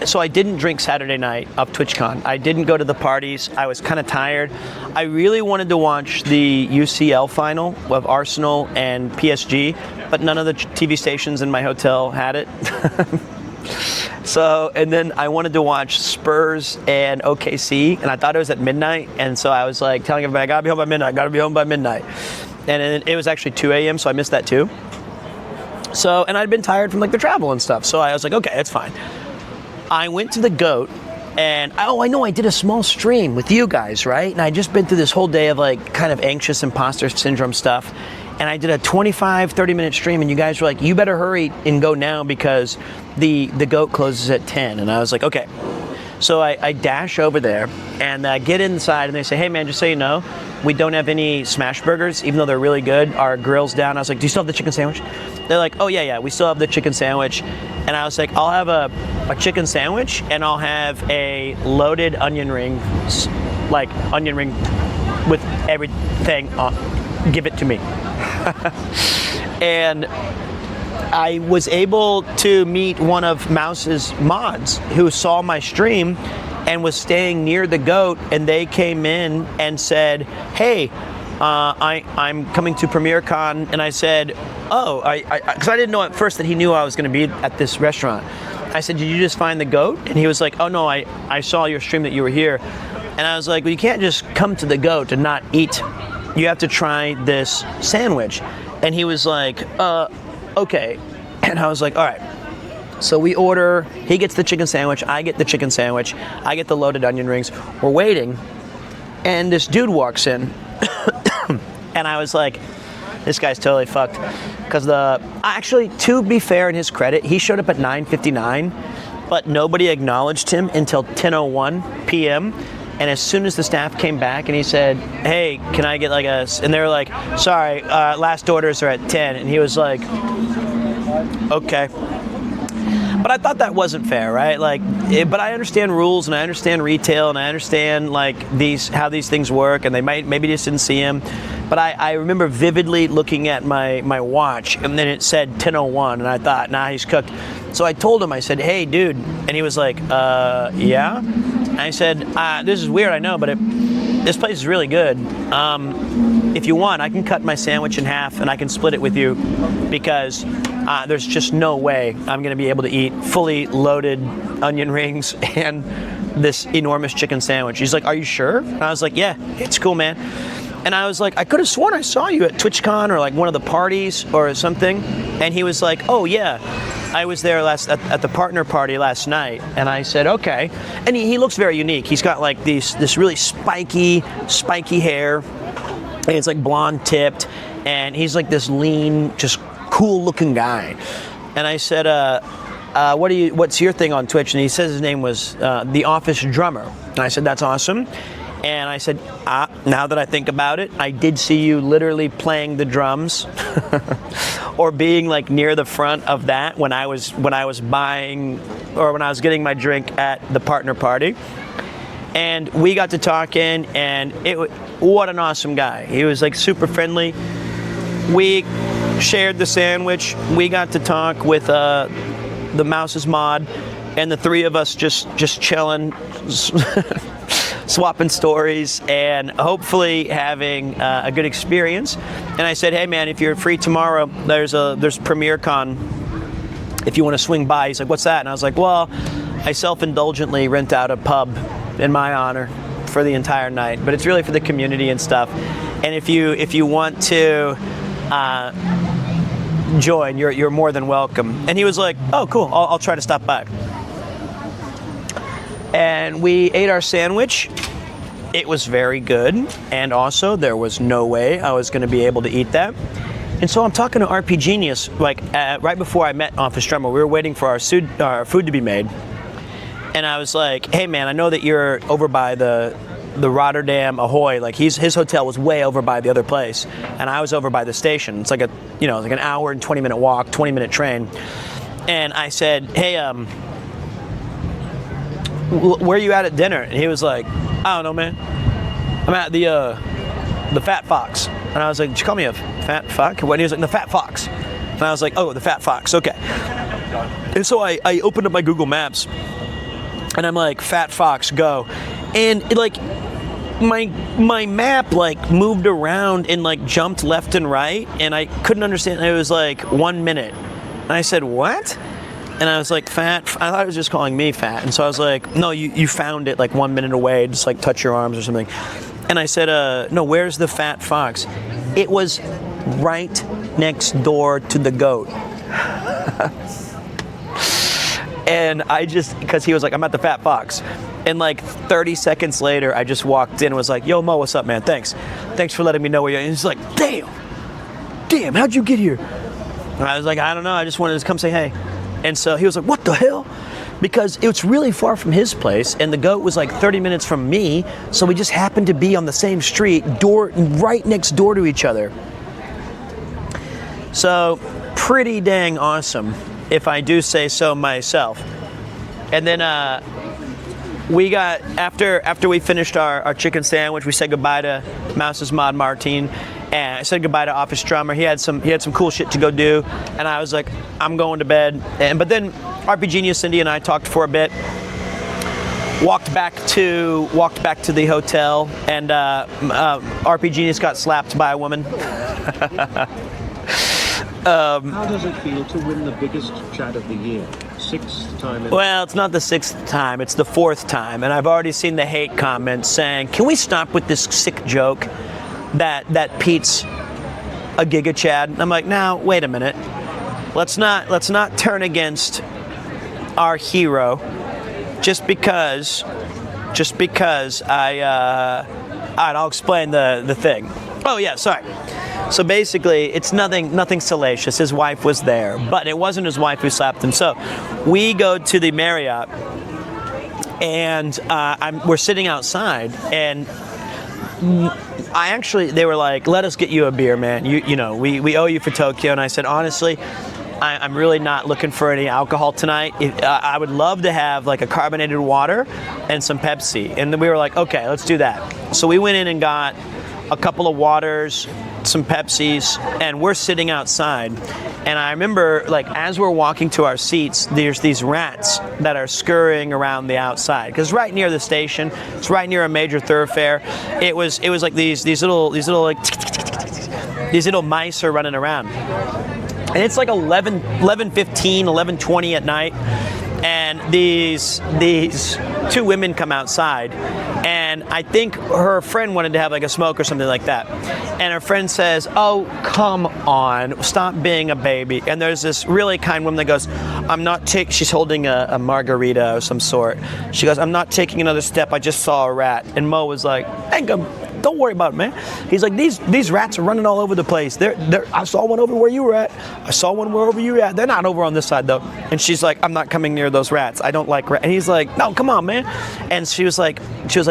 So I didn't drink Saturday night of TwitchCon. I didn't go to the parties. I was kind of tired. I really wanted to watch the UCL final of Arsenal and PSG, but none of the TV stations in my hotel had it. So, and then I wanted to watch Spurs and OKC, and I thought it was at midnight, and so I was like telling everybody, I gotta be home by midnight, gotta be home by midnight. And it was actually 2 a.m., so I missed that too. So, and I'd been tired from like the travel and stuff, so I was like, okay, it's fine. I went to the Goat, and I know I did a small stream with you guys, right? And I'd just been through this whole day of like kind of anxious imposter syndrome stuff, and I did a 30-minute stream, and you guys were like, you better hurry and go now because the Goat closes at 10. And I was like, okay. So I dash over there, and I get inside, and they say, hey man, just so you know, we don't have any smash burgers, even though they're really good. Our grill's down. I was like, do you still have the chicken sandwich? They're like, oh yeah, we still have the chicken sandwich. And I was like, I'll have a chicken sandwich, and I'll have a loaded onion ring, like onion ring with everything on. Give it to me. And I was able to meet one of Mouse's mods who saw my stream and was staying near the Goat, and they came in and said, hey, I'm coming to Premier Con. And I said, oh, because I didn't know at first that he knew I was going to be at this restaurant. I said, did you just find the Goat? And he was like, oh no, I saw your stream that you were here. And I was like, well, you can't just come to the Goat and not eat. You have to try this sandwich. And he was like, okay. And I was like, all right. So we order, he gets the chicken sandwich, I get the chicken sandwich, I get the loaded onion rings. We're waiting, and this dude walks in. And I was like, this guy's totally fucked. Because actually, to be fair, in his credit, he showed up at 9:59, but nobody acknowledged him until 10:01 p.m. And as soon as the staff came back and he said, hey, can I get like and they were like, sorry, last orders are at 10. And he was like, okay. But I thought that wasn't fair, right? Like, but I understand rules, and I understand retail, and I understand like how these things work, and they maybe just didn't see him. But I remember vividly looking at my watch, and then it said 10:01, and I thought, nah, he's cooked. So I told him, I said, hey, dude, and he was like, yeah. And I said, this is weird, I know, but this place is really good. If you want, I can cut my sandwich in half, and I can split it with you, because there's just no way I'm going to be able to eat fully loaded onion rings and this enormous chicken sandwich. He's like, are you sure? And I was like, yeah, it's cool, man. And I was like, I could have sworn I saw you at TwitchCon or like one of the parties or something. And he was like, oh yeah, I was there at the partner party last night. And I said, okay. And he looks very unique. He's got like this really spiky hair, and it's like blonde tipped, and he's like this lean, just cool looking guy. And I said, what's your thing on Twitch? And he says his name was The Office Drummer. And I said, that's awesome. And I said, now that I think about it, I did see you literally playing the drums or being like near the front of that when I was buying, or when I was getting my drink at the partner party. And we got to talking, and what an awesome guy. He was like super friendly. We shared the sandwich. We got to talk with the Mouse's mod, and the three of us just chilling, swapping stories, and hopefully having a good experience. And I said, hey man, if you're free tomorrow, there's Premiere Con. If you want to swing by. He's like, what's that? And I was like, well, I self-indulgently rent out a pub in my honor for the entire night, but it's really for the community and stuff. And if you want to join, you're more than welcome. And he was like, oh cool, I'll try to stop by. And we ate our sandwich. It was very good, and also there was no way I was going to be able to eat that. And so I'm talking to RP Genius, like right before I met Office Drummer. We were waiting for our food to be made, and I was like, hey man, I know that you're over by the Rotterdam Ahoy. Like his hotel was way over by the other place, and I was over by the station. It's like like an hour and 20-minute walk, 20-minute train. And I said, hey, where are you at dinner? And he was like, I don't know, man. I'm at the Fat Fox. And I was like, did you call me a fat fuck? And he was like, the Fat Fox. And I was like, oh, the Fat Fox, okay. And so I opened up my Google Maps, and I'm like, Fat Fox, go. And my map like moved around and like jumped left and right, and I couldn't understand. It was like 1 minute. And I said, what? And I was like, fat? I thought it was just calling me fat. And so I was like, no, you found it like 1 minute away. Just like touch your arms or something. And I said, no, where's the Fat Fox? It was right next door to the goat. And because he was like, I'm at the Fat Fox. And like 30 seconds later, I just walked in and was like, yo, Mo, what's up, man? Thanks for letting me know where you're at. And he's like, damn, how'd you get here? And I was like, I don't know, I just wanted to come say hey. And so he was like, what the hell? Because it's really far from his place, and the goat was like 30 minutes from me, so we just happened to be on the same street, right next door to each other. So, pretty dang awesome, if I do say so myself. And then we got, after we finished our chicken sandwich, we said goodbye to Mouse's mod Martin, and I said goodbye to Office Drummer. He had some cool shit to go do, and I was like, I'm going to bed. But then RP Genius, Cindy, and I talked for a bit. Walked back to the hotel, and RP Genius got slapped by a woman. How does it feel to win the biggest Chad of the year? 6th time in... Well, it's not the 6th time, it's the 4th time, and I've already seen the hate comments saying, can we stop with this sick joke that Pete's a Giga Chad? And I'm like, now, wait a minute. Let's not turn against our hero just because I'll explain the thing. Oh yeah, sorry. So basically, it's nothing salacious. His wife was there, but it wasn't his wife who slapped him. So we go to the Marriott, and we're sitting outside, and they were like, let us get you a beer, man. You know, we owe you for Tokyo. And I said, honestly, I'm really not looking for any alcohol tonight. I would love to have like a carbonated water and some Pepsi. And then we were like, okay, let's do that. So we went in and got a couple of waters, some Pepsis, and we're sitting outside. And I remember, like, as we're walking to our seats, there's these rats that are scurrying around the outside. Because right near the station, it's right near a major thoroughfare. It was like these little mice are running around. And it's like 11:15, 11:20 at night, and these two women come outside, and I think her friend wanted to have like a smoke or something like that, and her friend says, oh, come on, stop being a baby. And there's this really kind woman that goes, she's holding a margarita of some sort. She goes, I'm not taking another step, I just saw a rat. And Mo was like, hey, don't worry about it, man. He's like, these rats are running all over the place. I saw one over where you were at. I saw one where over you were at. They're not over on this side, though. And she's like, I'm not coming near those rats. I don't like rats. And he's like, no, come on, man. And she was like,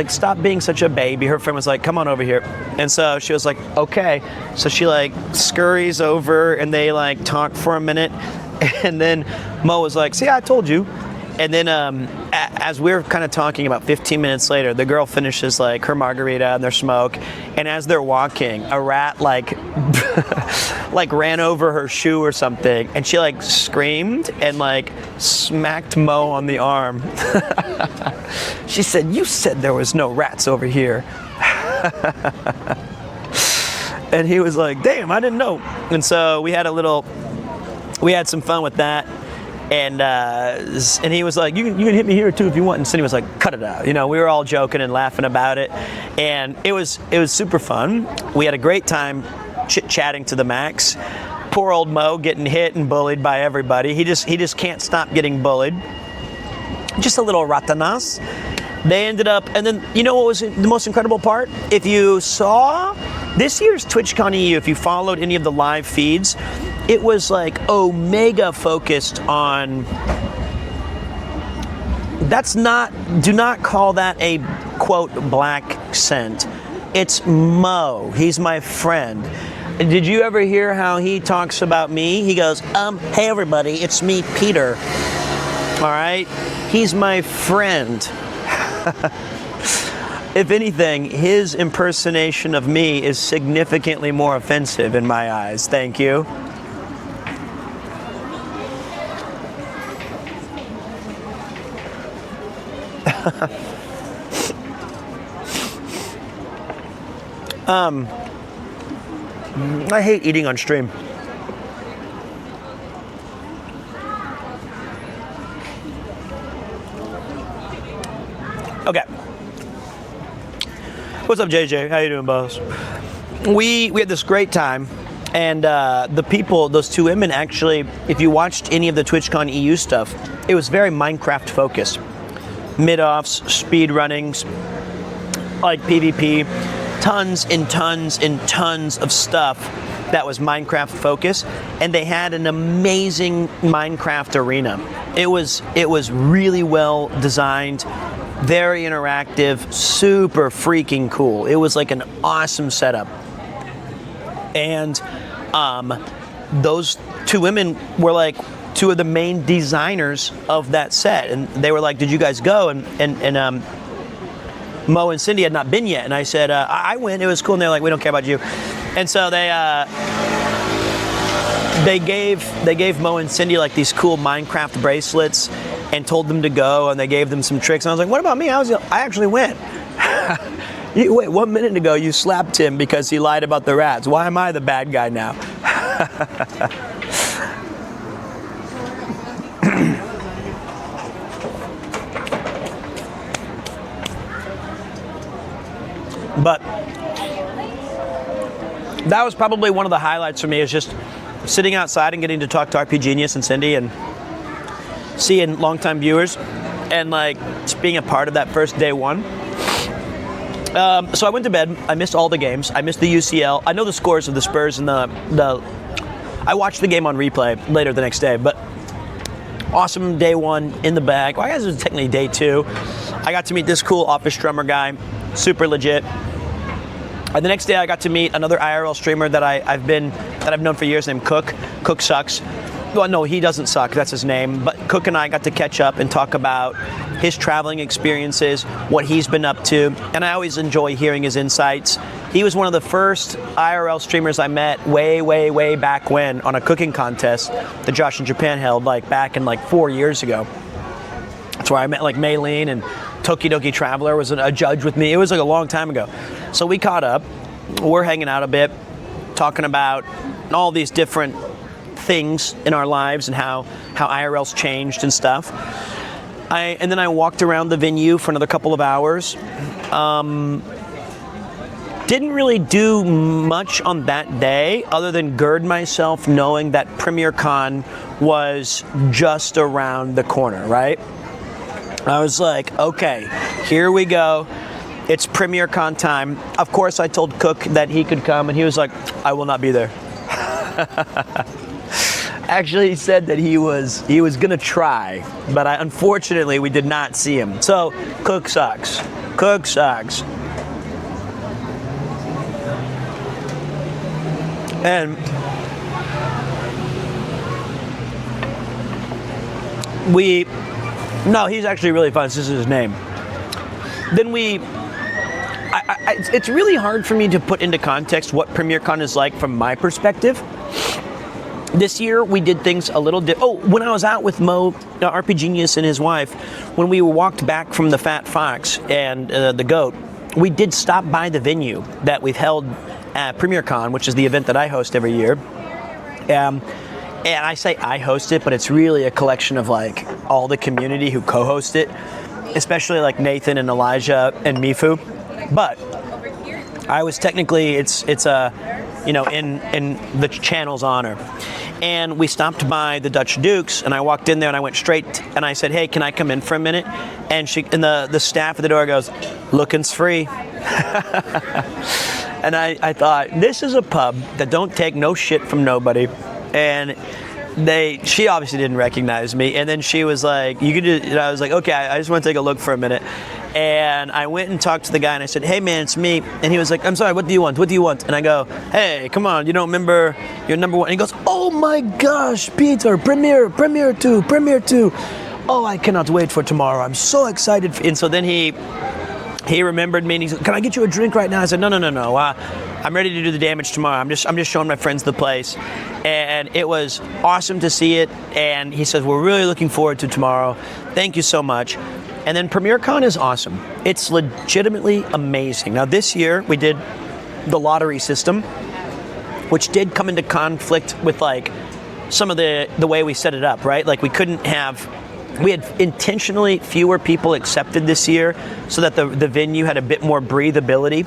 stop being such a baby. Her friend was like, come on over here. And so she was like, okay. So she like scurries over, and they like talk for a minute. And then Mo was like, see, I told you. And then as we're kind of talking about 15 minutes later, the girl finishes like her margarita and their smoke, and as they're walking, a rat like like ran over her shoe or something, and she like screamed and like smacked Mo on the arm. She said, "You said there was no rats over here." And he was like, "Damn, I didn't know." And so we had some fun with that. And he was like, you can hit me here too if you want. And Cindy was like, cut it out. You know, we were all joking and laughing about it. And it was super fun. We had a great time chit-chatting to the max. Poor old Mo getting hit and bullied by everybody. He just can't stop getting bullied. Just a little ratanas. They ended up, and then you know what was the most incredible part? If you saw this year's TwitchCon EU, if you followed any of the live feeds, it was like omega focused on, do not call that a quote black scent. It's Mo, he's my friend. Did you ever hear how he talks about me? He goes, hey everybody, it's me, Peter. All right, he's my friend. If anything, his impersonation of me is significantly more offensive in my eyes. Thank you. I hate eating on stream. Okay. What's up, JJ? How you doing, boss? We had this great time, and the people, those two women, actually, if you watched any of the TwitchCon EU stuff, it was very Minecraft focused. Mid-offs, speed runnings, like PvP, tons and tons and tons of stuff that was Minecraft focused, and they had an amazing Minecraft arena. It was really well designed, very interactive, super freaking cool. It was like an awesome setup. And those two women were like two of the main designers of that set, and they were like, did you guys go? And Mo and Cindy had not been yet, and I said, I went, it was cool, and they're like, we don't care about you. And so they gave Mo and Cindy like these cool Minecraft bracelets and told them to go, and they gave them some tricks, and I was like, what about me? I actually went. Wait, 1 minute ago you slapped him because he lied about the rats. Why am I the bad guy now? But that was probably one of the highlights for me, is just sitting outside and getting to talk to RP Genius and Cindy and seeing longtime viewers and like just being a part of that first day one. So I went to bed. I missed all the games. I missed the UCL. I know the scores of the Spurs and the I watched the game on replay later the next day, but awesome day one in the bag. Well, I guess it was technically day two. I got to meet this cool office drummer guy, super legit. And the next day I got to meet another IRL streamer that I've known for years named Cook. Cook sucks. Well, no, he doesn't suck, that's his name. But Cook and I got to catch up and talk about his traveling experiences, what he's been up to, and I always enjoy hearing his insights. He was one of the first IRL streamers I met way back when on a cooking contest that Josh in Japan held like back in like 4 years ago. That's where I met like Maylene, and Tokidoki Traveler was a judge with me. It was like a long time ago. So we caught up, we're hanging out a bit, talking about all these different things in our lives and how IRL's changed and stuff. And then I walked around the venue for another couple of hours. Didn't really do much on that day other than gird myself knowing that PremierCon was just around the corner, right? I was like, okay, here we go. It's PremierCon time. Of course, I told Cook that he could come, and he was like, I will not be there. Actually, he said that he was gonna try, but unfortunately, we did not see him. So, Cook sucks. Cook sucks. And No, he's actually really fun. This is his name. Then it's really hard for me to put into context what PremierCon is like from my perspective. This year we did things a little when I was out with Mo, RP Genius, and his wife, when we walked back from the Fat Fox and the Goat, we did stop by the venue that we've held at PremierCon, which is the event that I host every year. And I say I host it, but it's really a collection of like all the community who co-host it, especially like Nathan and Elijah and Mifu. But I was technically it's a in the channel's honor. And we stopped by the Dutch Dukes, and I walked in there and I went straight and I said, "Hey, can I come in for a minute?" And the staff at the door goes, "Looking's free." And I thought, this is a pub that don't take no shit from nobody. And she obviously didn't recognize me. And then she was like, "You could just," and I was like, "Okay, I just want to take a look for a minute." And I went and talked to the guy and I said, "Hey man, it's me." And he was like, "I'm sorry, what do you want? What do you want?" And I go, "Hey, come on, you don't remember your number one?" And he goes, "Oh my gosh, Peter, Premiere 2. Oh, I cannot wait for tomorrow. I'm so excited." And so then he remembered me and he said, "Can I get you a drink right now?" I said, No. I'm ready to do the damage tomorrow. I'm just showing my friends the place." And it was awesome to see it. And he says, "We're really looking forward to tomorrow. Thank you so much." And then PremierCon is awesome. It's legitimately amazing. Now this year we did the lottery system, which did come into conflict with like some of the way we set it up, right? Like we had intentionally fewer people accepted this year so that the venue had a bit more breathability.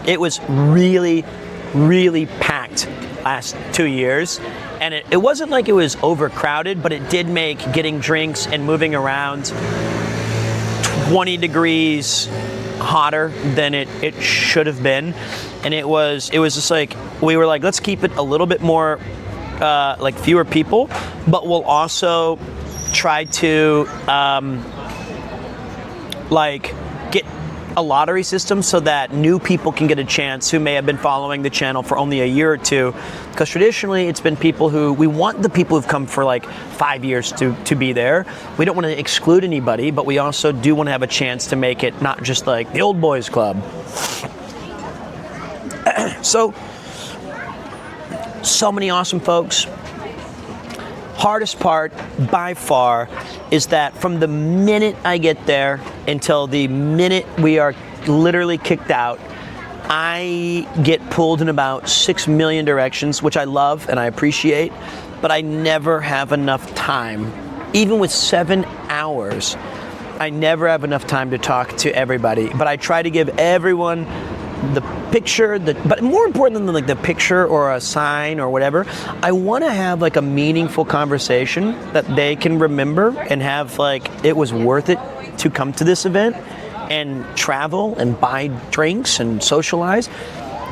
It was really, really packed last 2 years. And it wasn't like it was overcrowded, but it did make getting drinks and moving around 20 degrees hotter than it should have been. And it was just like, we were like, let's keep it a little bit more like fewer people, but we'll also try to like get a lottery system so that new people can get a chance who may have been following the channel for only a year or two, because traditionally it's been people we want the people who've come for like 5 years to be there. We don't want to exclude anybody, but we also do want to have a chance to make it not just like the old boys club. So many awesome folks. Hardest part by far is that from the minute I get there until the minute we are literally kicked out, I get pulled in about 6 million directions, which I love and I appreciate, but I never have enough time. Even with 7 hours, I never have enough time to talk to everybody, but I try to give everyone the picture, but more important than like the picture or a sign or whatever, I want to have like a meaningful conversation that they can remember and have like it was worth it to come to this event and travel and buy drinks and socialize.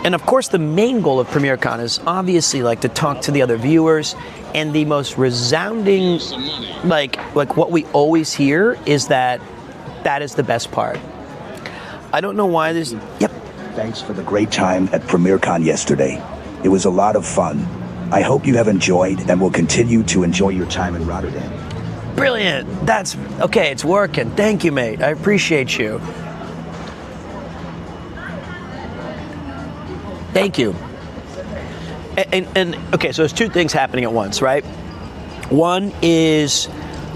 And of course the main goal of PremierCon is obviously like to talk to the other viewers, and the most resounding like what we always hear is that is the best part. I don't know why this. Yep. Thanks for the great time at PremierCon yesterday. It was a lot of fun. I hope you have enjoyed and will continue to enjoy your time in Rotterdam. Brilliant. That's okay. It's working. Thank you, mate. I appreciate you. Thank you. And okay, so there's two things happening at once, right? One is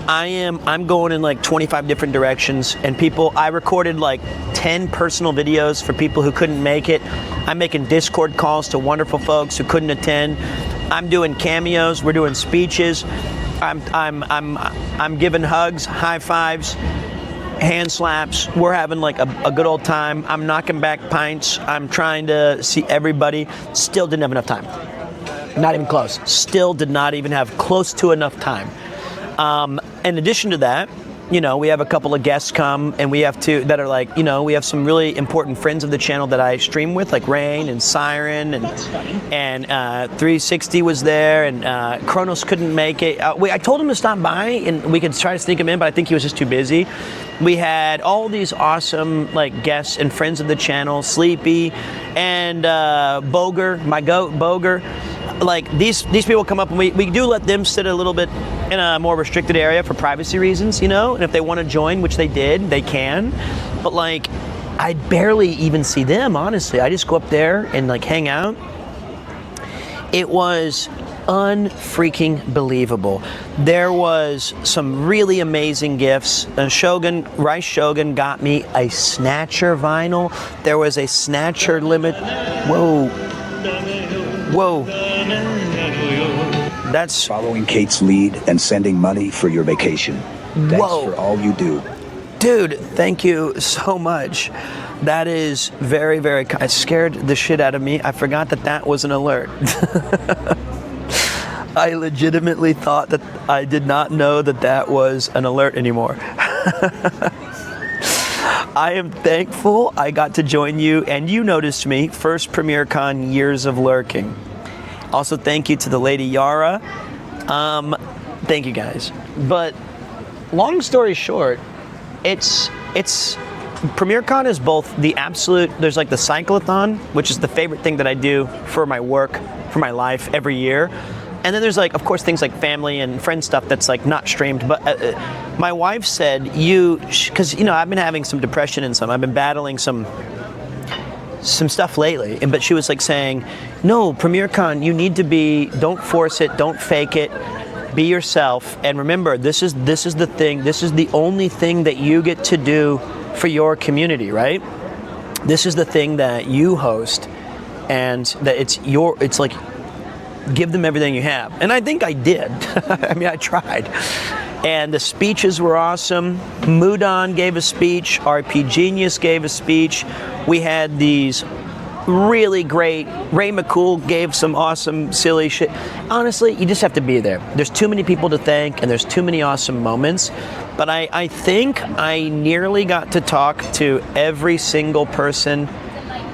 I'm going in like 25 different directions, and I recorded like 10 personal videos for people who couldn't make it. I'm making Discord calls to wonderful folks who couldn't attend. I'm doing cameos. We're doing speeches. I'm giving hugs, high fives, hand slaps. We're having like a good old time. I'm knocking back pints. I'm trying to see everybody. Still didn't have enough time. Not even close. Still did not even have close to enough time. In addition to that, we have a couple of guests come, and we have that are like, we have some really important friends of the channel that I stream with, like Rain and Siren, and 360 was there, and Kronos couldn't make it. I told him to stop by, and we could try to sneak him in, but I think he was just too busy. We had all these awesome like guests and friends of the channel, Sleepy and Boger, my goat Boger. like these people come up and we do let them sit a little bit in a more restricted area for privacy reasons, you know, and if they want to join, which they did, they can, but like I barely even see them, honestly. I just go up there and like hang out. It was unfreaking believable. There was some really amazing gifts. Rice Shogun got me a Snatcher vinyl. There was a Snatcher limit. Whoa. That's Following Kate's lead and sending money for your vacation. Thanks Whoa. for all you do. Dude, thank you so much. That is very, very kind. It scared the shit out of me. I forgot that was an alert. I legitimately thought that I did not know that was an alert anymore. I am thankful I got to join you, and you noticed me. First PremierCon, years of lurking. Also, thank you to the lady Yara. Thank you guys. But long story short, it's PremierCon is both the absolute. There's like the cyclothon, which is the favorite thing that I do for my work, for my life every year. And then there's like, of course, things like family and friend stuff that's like not streamed. But my wife said, because you know I've been having some depression and I've been battling some stuff lately. But she was like saying, no, PremierCon, you need to be. Don't force it. Don't fake it. Be yourself. And remember, this is the thing. This is the only thing that you get to do for your community, right? This is the thing that you host, and that it's like. Give them everything you have. And I think I did. I mean, I tried. And the speeches were awesome. Mudon gave a speech. RP Genius gave a speech. We had these really great. Ray McCool gave some awesome, silly shit. Honestly, you just have to be there. There's too many people to thank, and there's too many awesome moments. But I think I nearly got to talk to every single person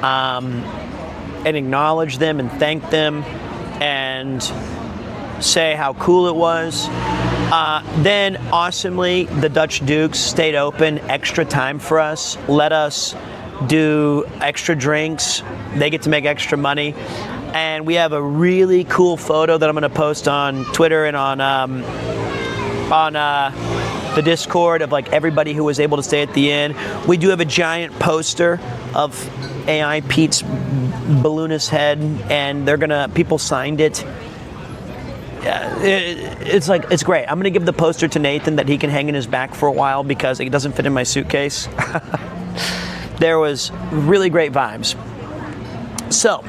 and acknowledge them and thank them and say how cool it was. Then, awesomely, the Dutch Dukes stayed open extra time for us, let us do extra drinks. They get to make extra money. And we have a really cool photo that I'm going to post on Twitter and on the Discord of like everybody who was able to stay at the end. We do have a giant poster of AI Pete's balloonist head, and people signed it. It's great. I'm gonna give the poster to Nathan that he can hang in his back for a while because it doesn't fit in my suitcase. There was really great vibes. So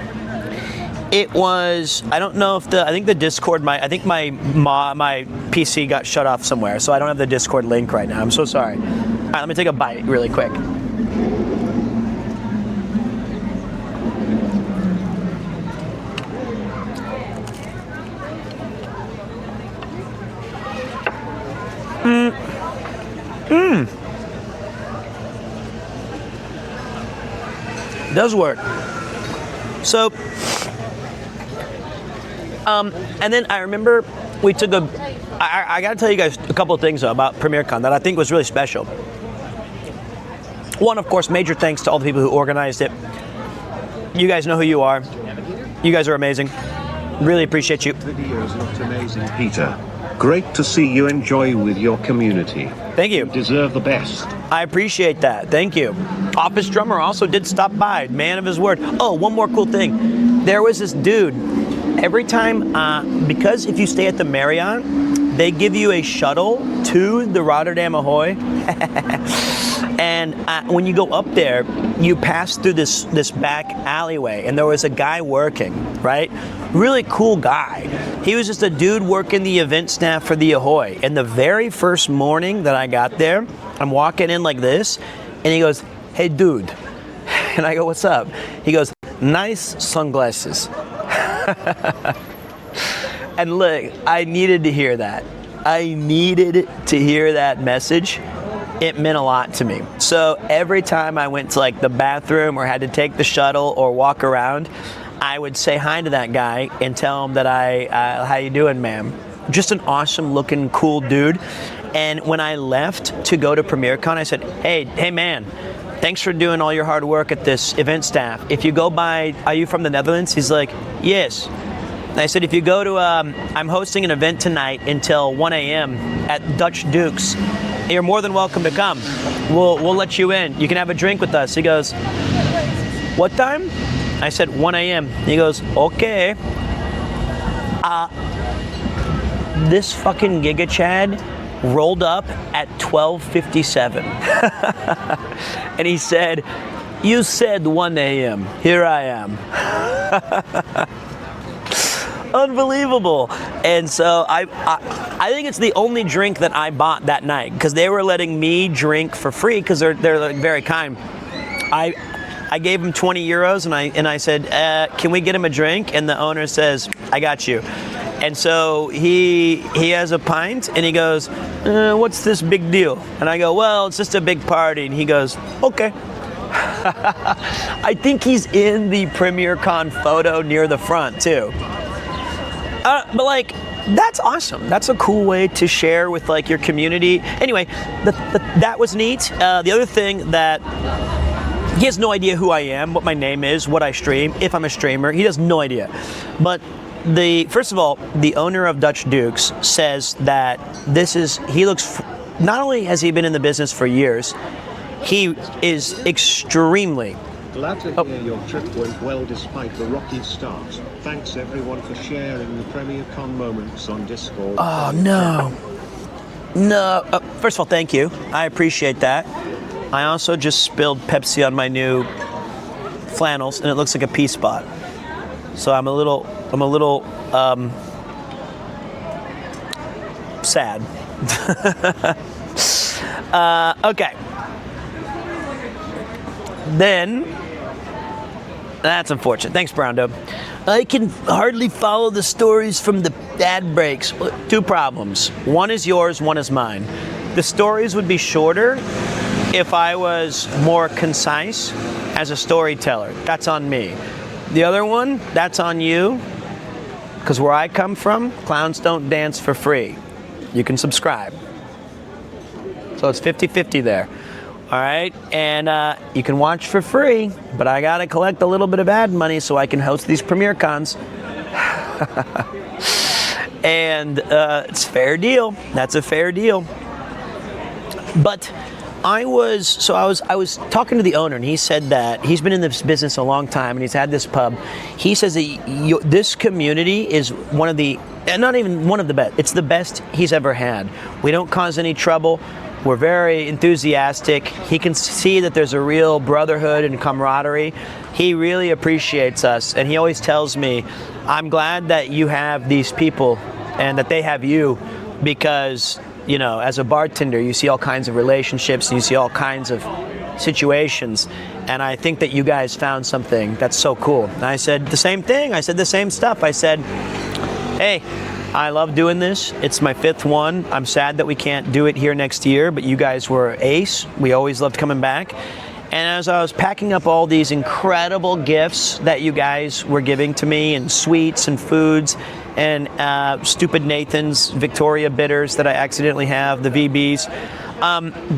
it was. I don't know if I think the Discord. I think my PC got shut off somewhere, so I don't have the Discord link right now. I'm so sorry. All right, let me take a bite really quick. Does work. So, and then I remember we took I got to tell you guys a couple of things though, about PremierCon that I think was really special. One, of course, major thanks to all the people who organized it. You guys know who you are. You guys are amazing. Really appreciate you. Videos looked amazing, Peter. Great to see you enjoy with your community. Thank you. You deserve the best. I appreciate that. Thank you. Office Drummer also did stop by. Man of his word. Oh, one more cool thing. There was this dude. Every time, because if you stay at the Marriott, they give you a shuttle to the Rotterdam Ahoy. And when you go up there, you pass through this back alleyway, and there was a guy working, right? Really cool guy. He was just a dude working the event staff for the Ahoy. And the very first morning that I got there, I'm walking in like this, and he goes, "Hey, dude." And I go, "What's up?" He goes, "Nice sunglasses." And look, I needed to hear that. I needed to hear that message. It meant a lot to me. So every time I went to like the bathroom or had to take the shuttle or walk around, I would say hi to that guy and tell him that how you doing, ma'am? Just an awesome looking, cool dude. And when I left to go to PremierCon, I said, hey man, thanks for doing all your hard work at this event staff. If you go by, are you from the Netherlands? He's like, yes. I said, if you go to, I'm hosting an event tonight until 1 a.m. at Dutch Duke's. You're more than welcome to come. We'll let you in. You can have a drink with us. He goes, what time? I said, 1 a.m. He goes, okay. This fucking Giga Chad rolled up at 12:57. And he said, you said 1 a.m. Here I am. Unbelievable. And so I think it's the only drink that I bought that night, because they were letting me drink for free because they're like very kind. I gave him 20 euros and I said, can we get him a drink? And the owner says, I got you. And so he has a pint and he goes, what's this big deal? And I go, well, it's just a big party. And he goes, okay. I think he's in the Premier Con photo near the front too. But like, that's awesome. That's a cool way to share with like your community. Anyway, that was neat. The other thing that he has no idea who I am, what my name is, what I stream, if I'm a streamer. He has no idea. But first of all, the owner of Dutch Dukes says that not only has he been in the business for years, he is extremely. Glad to hear your trip went well despite the rocky start. Thanks everyone for sharing the Premier Con moments on Discord. Oh, no. No. First of all, thank you. I appreciate that. I also just spilled Pepsi on my new flannels, and it looks like a pea spot. So I'm a little sad. Okay. Then, that's unfortunate. Thanks, Browndo. I can hardly follow the stories from the ad breaks. Two problems. One is yours, one is mine. The stories would be shorter if I was more concise as a storyteller. That's on me. The other one, that's on you. Because where I come from, clowns don't dance for free. You can subscribe. So it's 50-50 there. All right, and you can watch for free, but I gotta collect a little bit of ad money so I can host these Premier Cons. And it's fair deal. That's a fair deal. But I was talking to the owner, and he said that he's been in this business a long time, and he's had this pub. He says that this community is one of the, and not even one of the best, it's the best he's ever had. We don't cause any trouble. We're very enthusiastic. He can see that there's a real brotherhood and camaraderie. He really appreciates us, and he always tells me, I'm glad that you have these people and that they have you, because, you know, as a bartender, you see all kinds of relationships, and you see all kinds of situations, and I think that you guys found something that's so cool. And I said the same thing. I said the same stuff. I said, hey, I love doing this. It's my 5th one. I'm sad that we can't do it here next year, but you guys were ace. We always loved coming back. And as I was packing up all these incredible gifts that you guys were giving to me, and sweets and foods, and Stupid Nathan's Victoria bitters that I accidentally have, the VBs,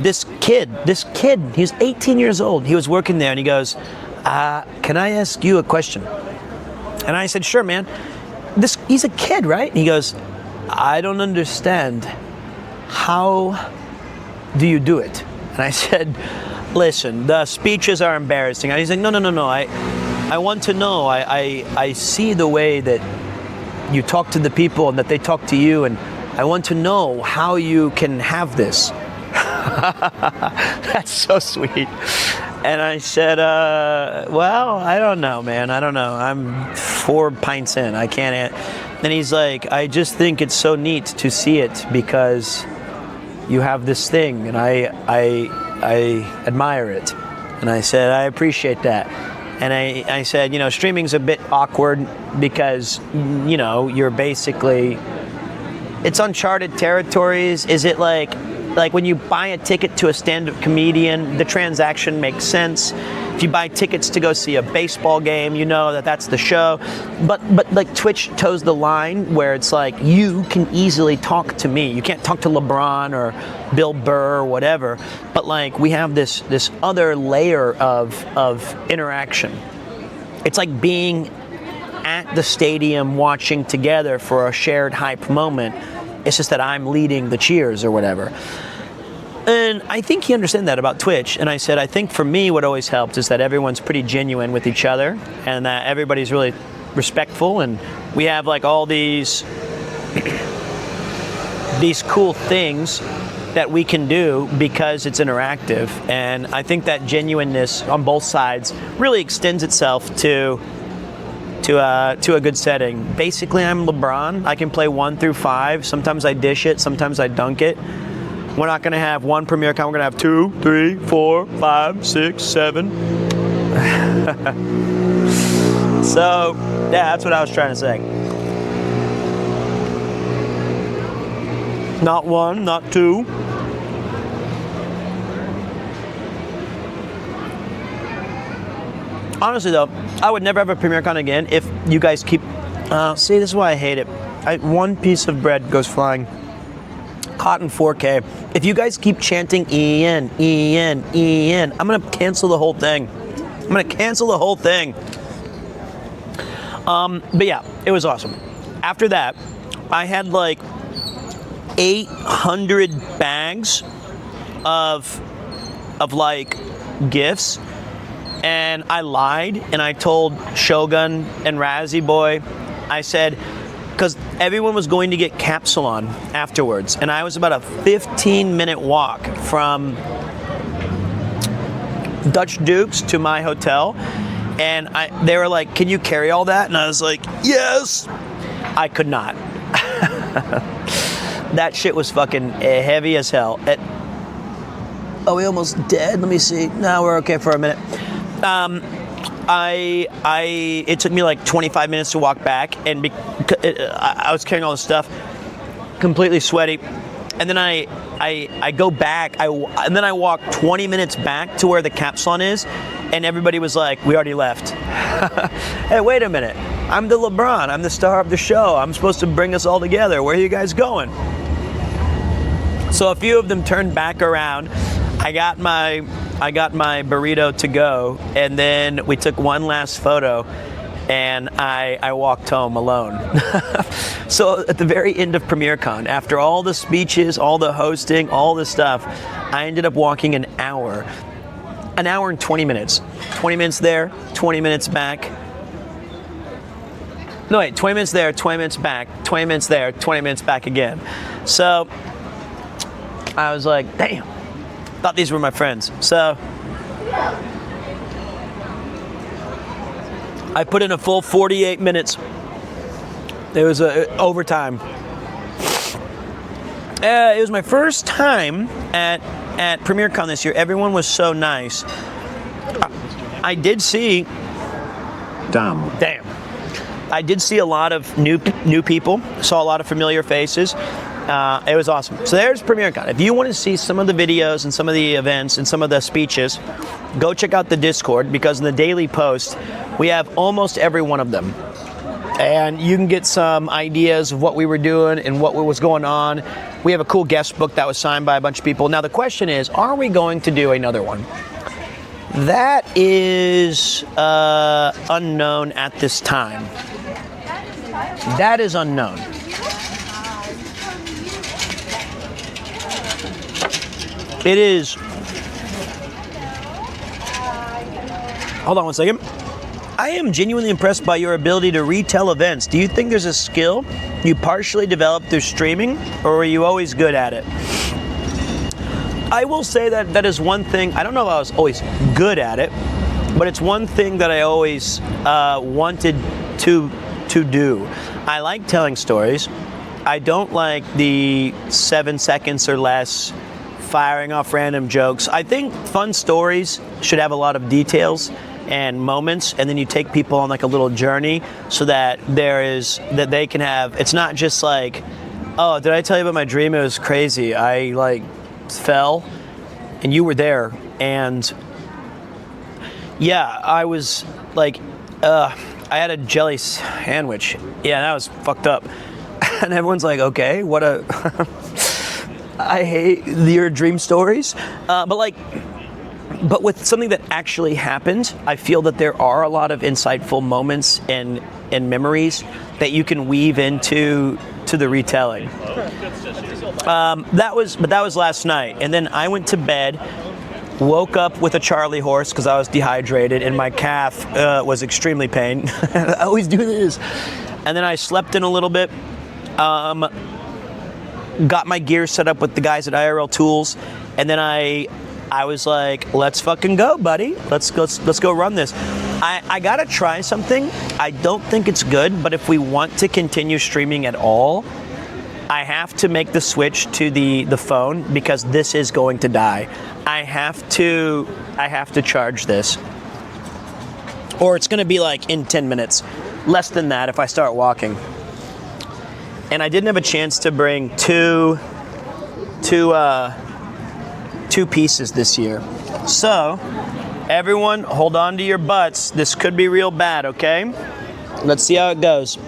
this kid, he's 18 years old. He was working there, and he goes, can I ask you a question? And I said, sure, man. He's a kid, right? And he goes, I don't understand. How do you do it? And I said, listen, the speeches are embarrassing. And he's like, no. I want to know. I see the way that you talk to the people and that they talk to you, and I want to know how you can have this. That's so sweet. And I said, well, I don't know, man. I don't know. I'm 4 pints in. I can't. And he's like, I just think it's so neat to see it because you have this thing, and I admire it. And I said, I appreciate that. And I said, you know, streaming's a bit awkward because, you know, you're basically, it's uncharted territories. Is it like when you buy a ticket to a stand-up comedian, the transaction makes sense. If you buy tickets to go see a baseball game, you know that that's the show. But like Twitch toes the line where it's like you can easily talk to me. You can't talk to LeBron or Bill Burr or whatever. But like we have this other layer of interaction. It's like being at at the stadium watching together for a shared hype moment. It's just that I'm leading the cheers or whatever. And I think he understood that about Twitch. And I said, I think for me, what always helped is that everyone's pretty genuine with each other and that everybody's really respectful. And we have like all these cool things that we can do because it's interactive. And I think that genuineness on both sides really extends itself to a good setting. Basically, I'm LeBron. I can play 1 through 5. Sometimes I dish it, sometimes I dunk it. We're not gonna have one Premier Con, we're gonna have 2, 3, 4, 5, 6, 7. So, yeah, that's what I was trying to say. Not 1, not 2. Honestly though, I would never have a Premier Con again if you guys keep, see, this is why I hate it. One piece of bread goes flying. Cotton 4K. If you guys keep chanting EN, EN, EN, I'm gonna cancel the whole thing. I'm gonna cancel the whole thing. But yeah, it was awesome. After that, I had like 800 bags of like gifts, and I lied and I told Shogun and Razzie Boy, I said, because everyone was going to get Capsulon afterwards, and I was about a 15-minute walk from Dutch Dukes to my hotel, and they were like, can you carry all that? And I was like, yes. I could not. That shit was fucking heavy as hell. Are we almost dead? Let me see. No, we're okay for a minute. It took me like 25 minutes to walk back, and I was carrying all this stuff, completely sweaty. And then I go back, and then I walk 20 minutes back to where the Capsulon is, and everybody was like, we already left. Hey, wait a minute. I'm the LeBron. I'm the star of the show. I'm supposed to bring us all together. Where are you guys going? So a few of them turned back around. I got my burrito to go, and then we took one last photo, and I walked home alone. So at the very end of PremierCon, after all the speeches, all the hosting, all the stuff, I ended up walking an hour and 20 minutes. 20 minutes there, 20 minutes back. No, wait, 20 minutes there, 20 minutes back, 20 minutes there, 20 minutes back again. So I was like, damn, thought these were my friends. So I put in a full 48 minutes. It was overtime. It was my first time at PremierCon this year. Everyone was so nice. I did see. Damn. I did see a lot of new people. Saw a lot of familiar faces. It was awesome. So there's PremierCon. If you want to see some of the videos and some of the events and some of the speeches, go check out the Discord, because in the daily post, we have almost every one of them. And you can get some ideas of what we were doing and what was going on. We have a cool guest book that was signed by a bunch of people. Now the question is, are we going to do another one? That is unknown at this time. That is unknown. It is. Hold on one second. I am genuinely impressed by your ability to retell events. Do you think there's a skill you partially developed through streaming, or were you always good at it? I will say that is one thing. I don't know if I was always good at it, but it's one thing that I always wanted to do. I like telling stories. I don't like the 7 seconds or less firing off random jokes. I think fun stories should have a lot of details and moments, and then you take people on like a little journey so that they can have, it's not just like, oh, did I tell you about my dream? It was crazy. I like fell and you were there, and yeah, I was like, I had a jelly sandwich. Yeah, that was fucked up. And everyone's like, okay, what a I hate your dream stories. But like, But with something that actually happened, I feel that there are a lot of insightful moments and memories that you can weave into the retelling. That was last night, and then I went to bed, woke up with a Charlie horse because I was dehydrated, and my calf was extremely pain. I always do this. And then I slept in a little bit. Got my gear set up with the guys at IRL Tools, and then I was like, let's fucking go, buddy. Let's go run this. I gotta try something. I don't think it's good, but if we want to continue streaming at all, I have to make the switch to the phone because this is going to die. I have to charge this, or it's gonna be like in 10 minutes, less than that if I start walking. And I didn't have a chance to bring two pieces this year. So, everyone, hold on to your butts. This could be real bad, okay? Let's see how it goes.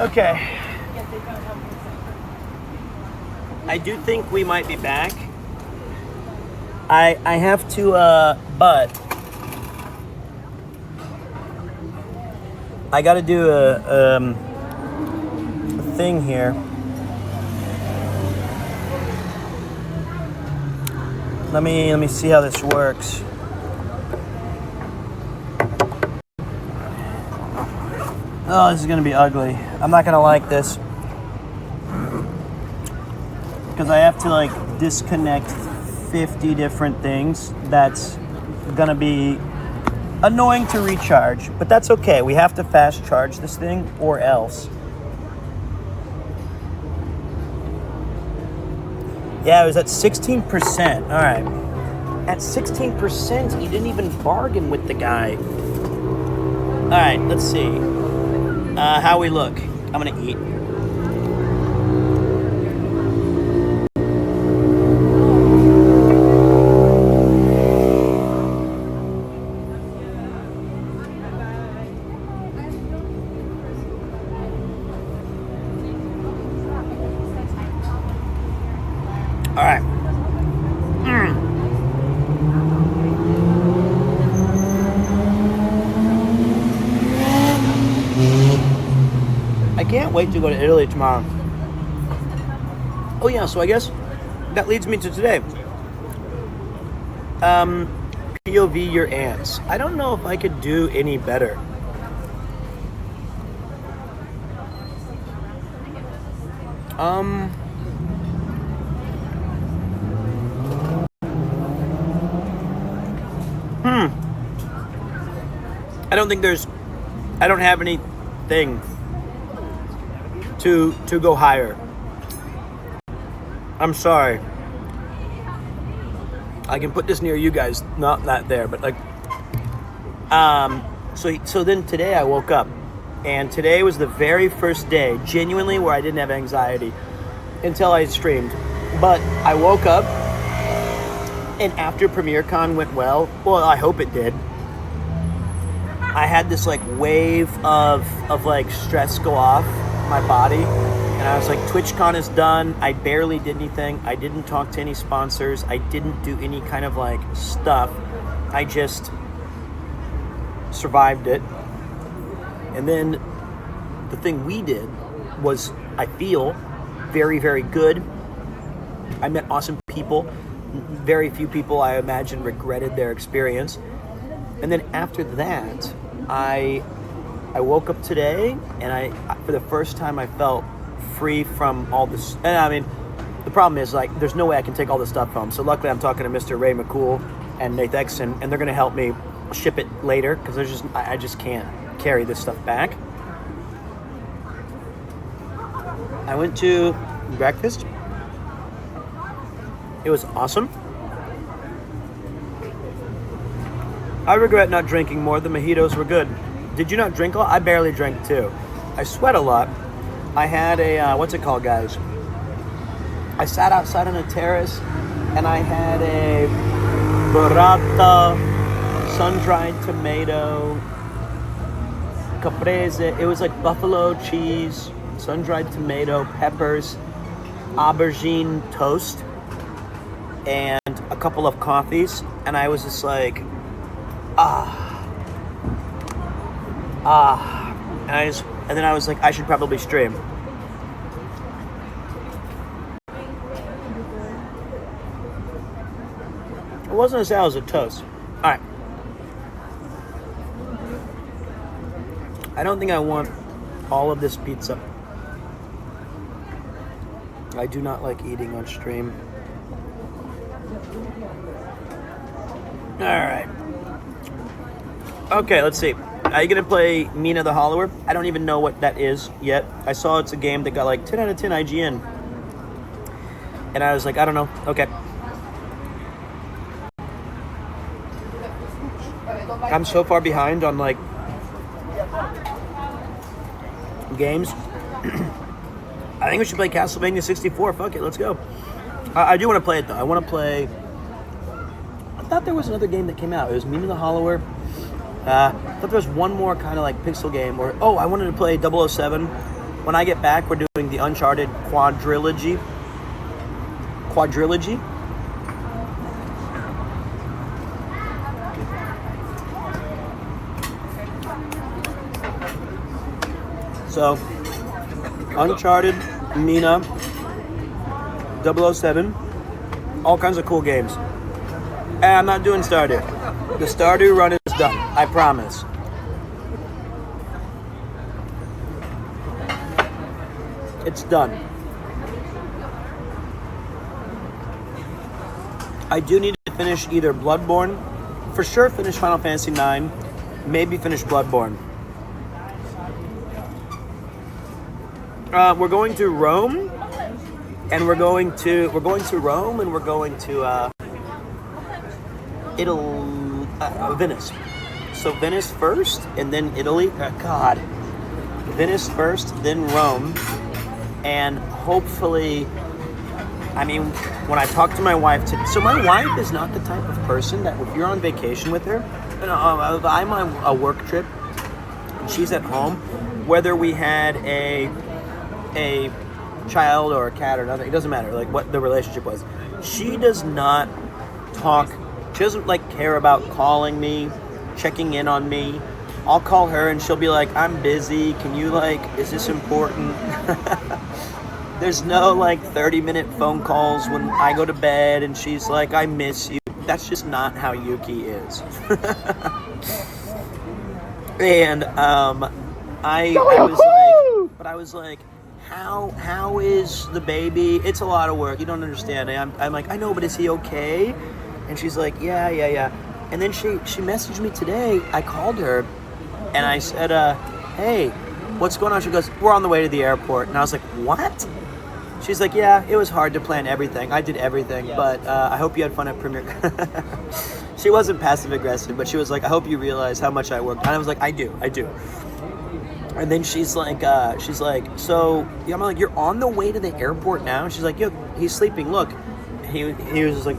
Okay. I do think we might be back. I have to, but I gotta do a thing here. Let me see how this works. Oh, this is gonna be ugly. I'm not gonna like this. Because I have to like disconnect 50 different things. That's gonna be annoying to recharge, but that's okay. We have to fast charge this thing or else. Yeah, it was at 16%. All right. At 16%, you didn't even bargain with the guy. All right, let's see. How we look. I'm gonna eat. All right. I can't wait to go to Italy tomorrow. Oh yeah, so I guess that leads me to today. POV your ants. I don't know if I could do any better. I don't have anything to go higher. I'm sorry. I can put this near you guys, not that there, but like, so then today I woke up, and today was the very first day, genuinely, where I didn't have anxiety until I streamed. But I woke up, and after PremierCon went well, I hope it did, I had this like wave of like stress go off my body, and I was like, TwitchCon is done. I barely did anything. I didn't talk to any sponsors. I didn't do any kind of like stuff. I just survived it. And then the thing we did was, I feel, very, very good. I met awesome people. Very few people, I imagine, regretted their experience. And then after that, I woke up today, and I for the first time, I felt free from all this. And I mean, the problem is, like, there's no way I can take all this stuff home. So luckily, I'm talking to Mr. Ray McCool and Nate Exon, and they're going to help me ship it later, because I just can't carry this stuff back. I went to breakfast. It was awesome. I regret not drinking more. The mojitos were good. Did you not drink a lot? I barely drank too. I sweat a lot. I had a, what's it called, guys? I sat outside on a terrace and I had a burrata, sun-dried tomato, caprese. It was like buffalo cheese, sun-dried tomato, peppers, aubergine toast, and a couple of coffees. And I was just like, and then I was like, I should probably stream. It wasn't a salad, it was a toast. All right. I don't think I want all of this pizza. I do not like eating on stream. All right. Okay, let's see. Are you gonna play Mina the Hollower? I don't even know what that is yet. I saw it's a game that got like 10 out of 10 IGN. And I was like, I don't know. Okay. I'm so far behind on like games. I think we should play Castlevania 64. Fuck it, let's go. I do want to play it though. I want to play. I thought there was another game that came out. It was Mina the Hollower. I thought there was one more kind of like pixel game. Or I wanted to play 007. When I get back, we're doing the Uncharted quadrilogy. So, Uncharted, Mina, 007, all kinds of cool games. And I'm not doing Stardew. The Stardew run is done, I promise. It's done. I do need to finish either Bloodborne, for sure finish Final Fantasy IX, maybe finish Bloodborne. We're going to Rome, and we're going to Venice. So Venice first, and then Italy. Venice first, then Rome, and hopefully, I mean, when I talk to my wife, so my wife is not the type of person that if you're on vacation with her, if I'm on a work trip, and she's at home, whether we had a child or a cat or nothing, it doesn't matter, like what the relationship was. She does not talk, she doesn't like care about calling me, checking in on me. I'll call her and she'll be like, I'm busy, can you like, is this important? There's no like 30-minute phone calls when I go to bed and she's like, I miss you. That's just not how Yuki is. And I was like, how is the baby? It's a lot of work. You don't understand. I'm like, I know, but is he okay? And she's like, yeah. And then she messaged me today. I called her and I said, hey, what's going on? She goes, we're on the way to the airport. And I was like, what? She's like, yeah, it was hard to plan everything. I did everything, but I hope you had fun at Premiere. She wasn't passive aggressive, but she was like, I hope you realize how much I worked. And I was like, I do. And then she's like, so yeah, I'm like, you're on the way to the airport now? And she's like, yeah, he's sleeping. Look, he was just like,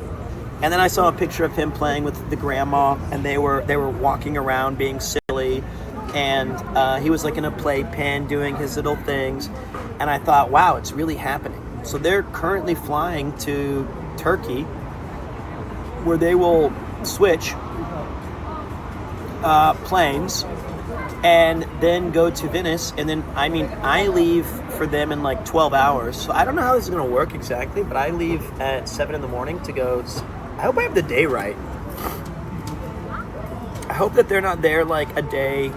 and then I saw a picture of him playing with the grandma, and they were walking around being silly, and he was like in a playpen doing his little things, and I thought, wow, it's really happening. So they're currently flying to Turkey, where they will switch planes. and then go to Venice. And then, I mean, I leave for them in like 12 hours. So I don't know how this is going to work exactly, but I leave at 7 in the morning to go. I hope I have the day right. I hope that they're not there like a day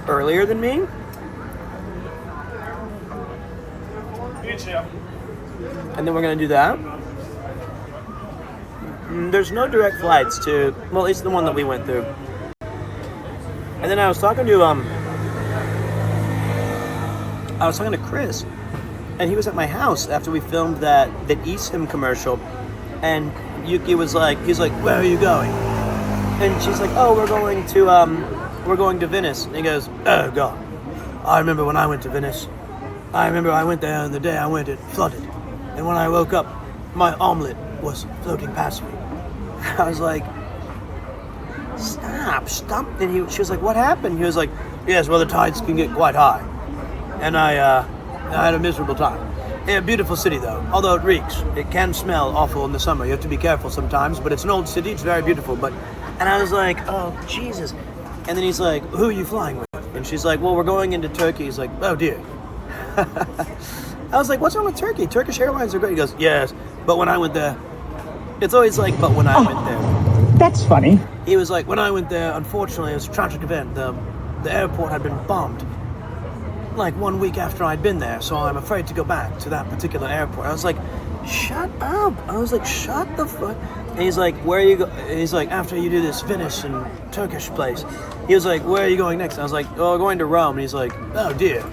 earlier than me. And then we're going to do that. There's no direct flights to, well, at least the one that we went through. And then I was talking to Chris, and he was at my house after we filmed that eSIM commercial, and Yuki was like, he's like, where are you going? And she's like, oh, we're going to Venice. And he goes, oh God, I remember when I went to Venice. I remember I went there, and the day I went, it flooded. And when I woke up, my omelet was floating past me. I was like, stop. And she was like, what happened? He was like, yes, well, the tides can get quite high. And I had a miserable time. Yeah, beautiful city, though, although it reeks. It can smell awful in the summer. You have to be careful sometimes, but it's an old city. It's very beautiful. And I was like, oh, Jesus. And then he's like, who are you flying with? And she's like, well, we're going into Turkey. He's like, oh, dear. I was like, what's wrong with Turkey? Turkish Airlines are great. He goes, yes, but when I went there, it's always like, but when I went there. That's funny. He was like, when I went there, unfortunately, it was a tragic event. The airport had been bombed like 1 week after I'd been there, so I'm afraid to go back to that particular airport. I was like, shut up. I was like, shut the fuck. And he's like, where are you going? He's like, after you do this Venice and Turkish place. He was like, where are you going next? And I was like, oh, going to Rome. And he's like, oh dear.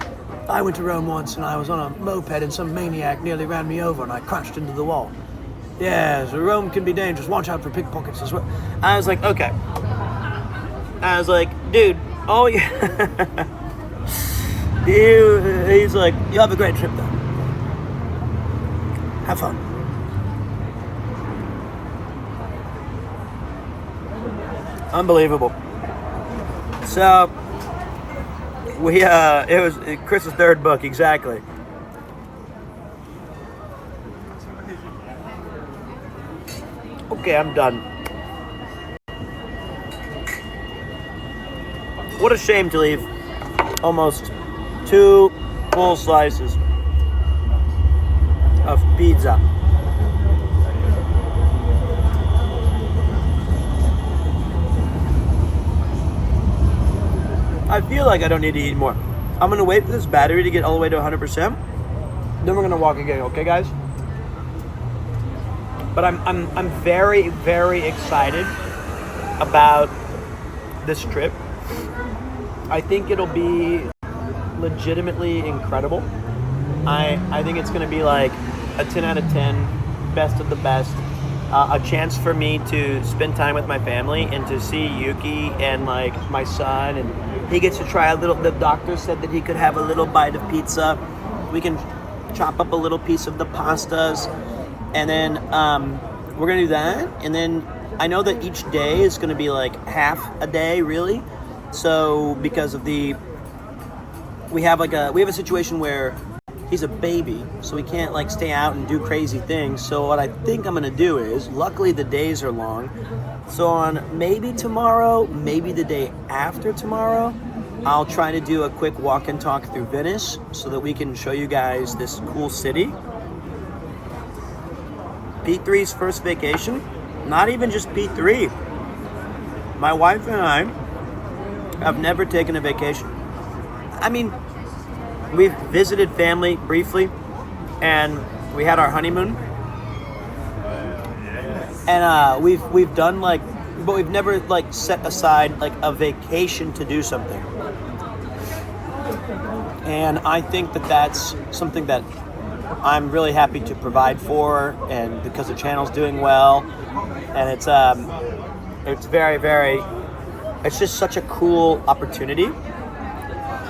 I went to Rome once and I was on a moped and some maniac nearly ran me over and I crashed into the wall. Yeah, so Rome can be dangerous. Watch out for pickpockets as well. I was like, okay. I was like, dude, oh yeah. He's like, you have a great trip though. Have fun. Unbelievable. So, it was Chris's third book, exactly. Okay, I'm done. What a shame to leave almost 2 full slices of pizza. I feel like I don't need to eat more. I'm gonna wait for this battery to get all the way to 100%. Then we're gonna walk again, okay, guys? But I'm very, very excited about this trip. I think it'll be legitimately incredible. I think it's gonna be like a 10 out of 10, best of the best. A chance for me to spend time with my family and to see Yuki and like my son, and he gets to try a little. The doctor said that he could have a little bite of pizza. We can chop up a little piece of the pastas, and then we're gonna do that. And then I know that each day is gonna be like half a day, really. So because of we have a situation where he's a baby, so he can't like stay out and do crazy things. So what I think I'm gonna do is, luckily the days are long, so on maybe tomorrow, maybe the day after tomorrow, I'll try to do a quick walk and talk through Venice so that we can show you guys this cool city. P3's first vacation, not even just P3. My wife and I have never taken a vacation. I mean, we've visited family briefly, and we had our honeymoon, and we've done like, but we've never like set aside like a vacation to do something. And I think that that's something that I'm really happy to provide for, and because the channel's doing well, and it's very, very, it's just such a cool opportunity.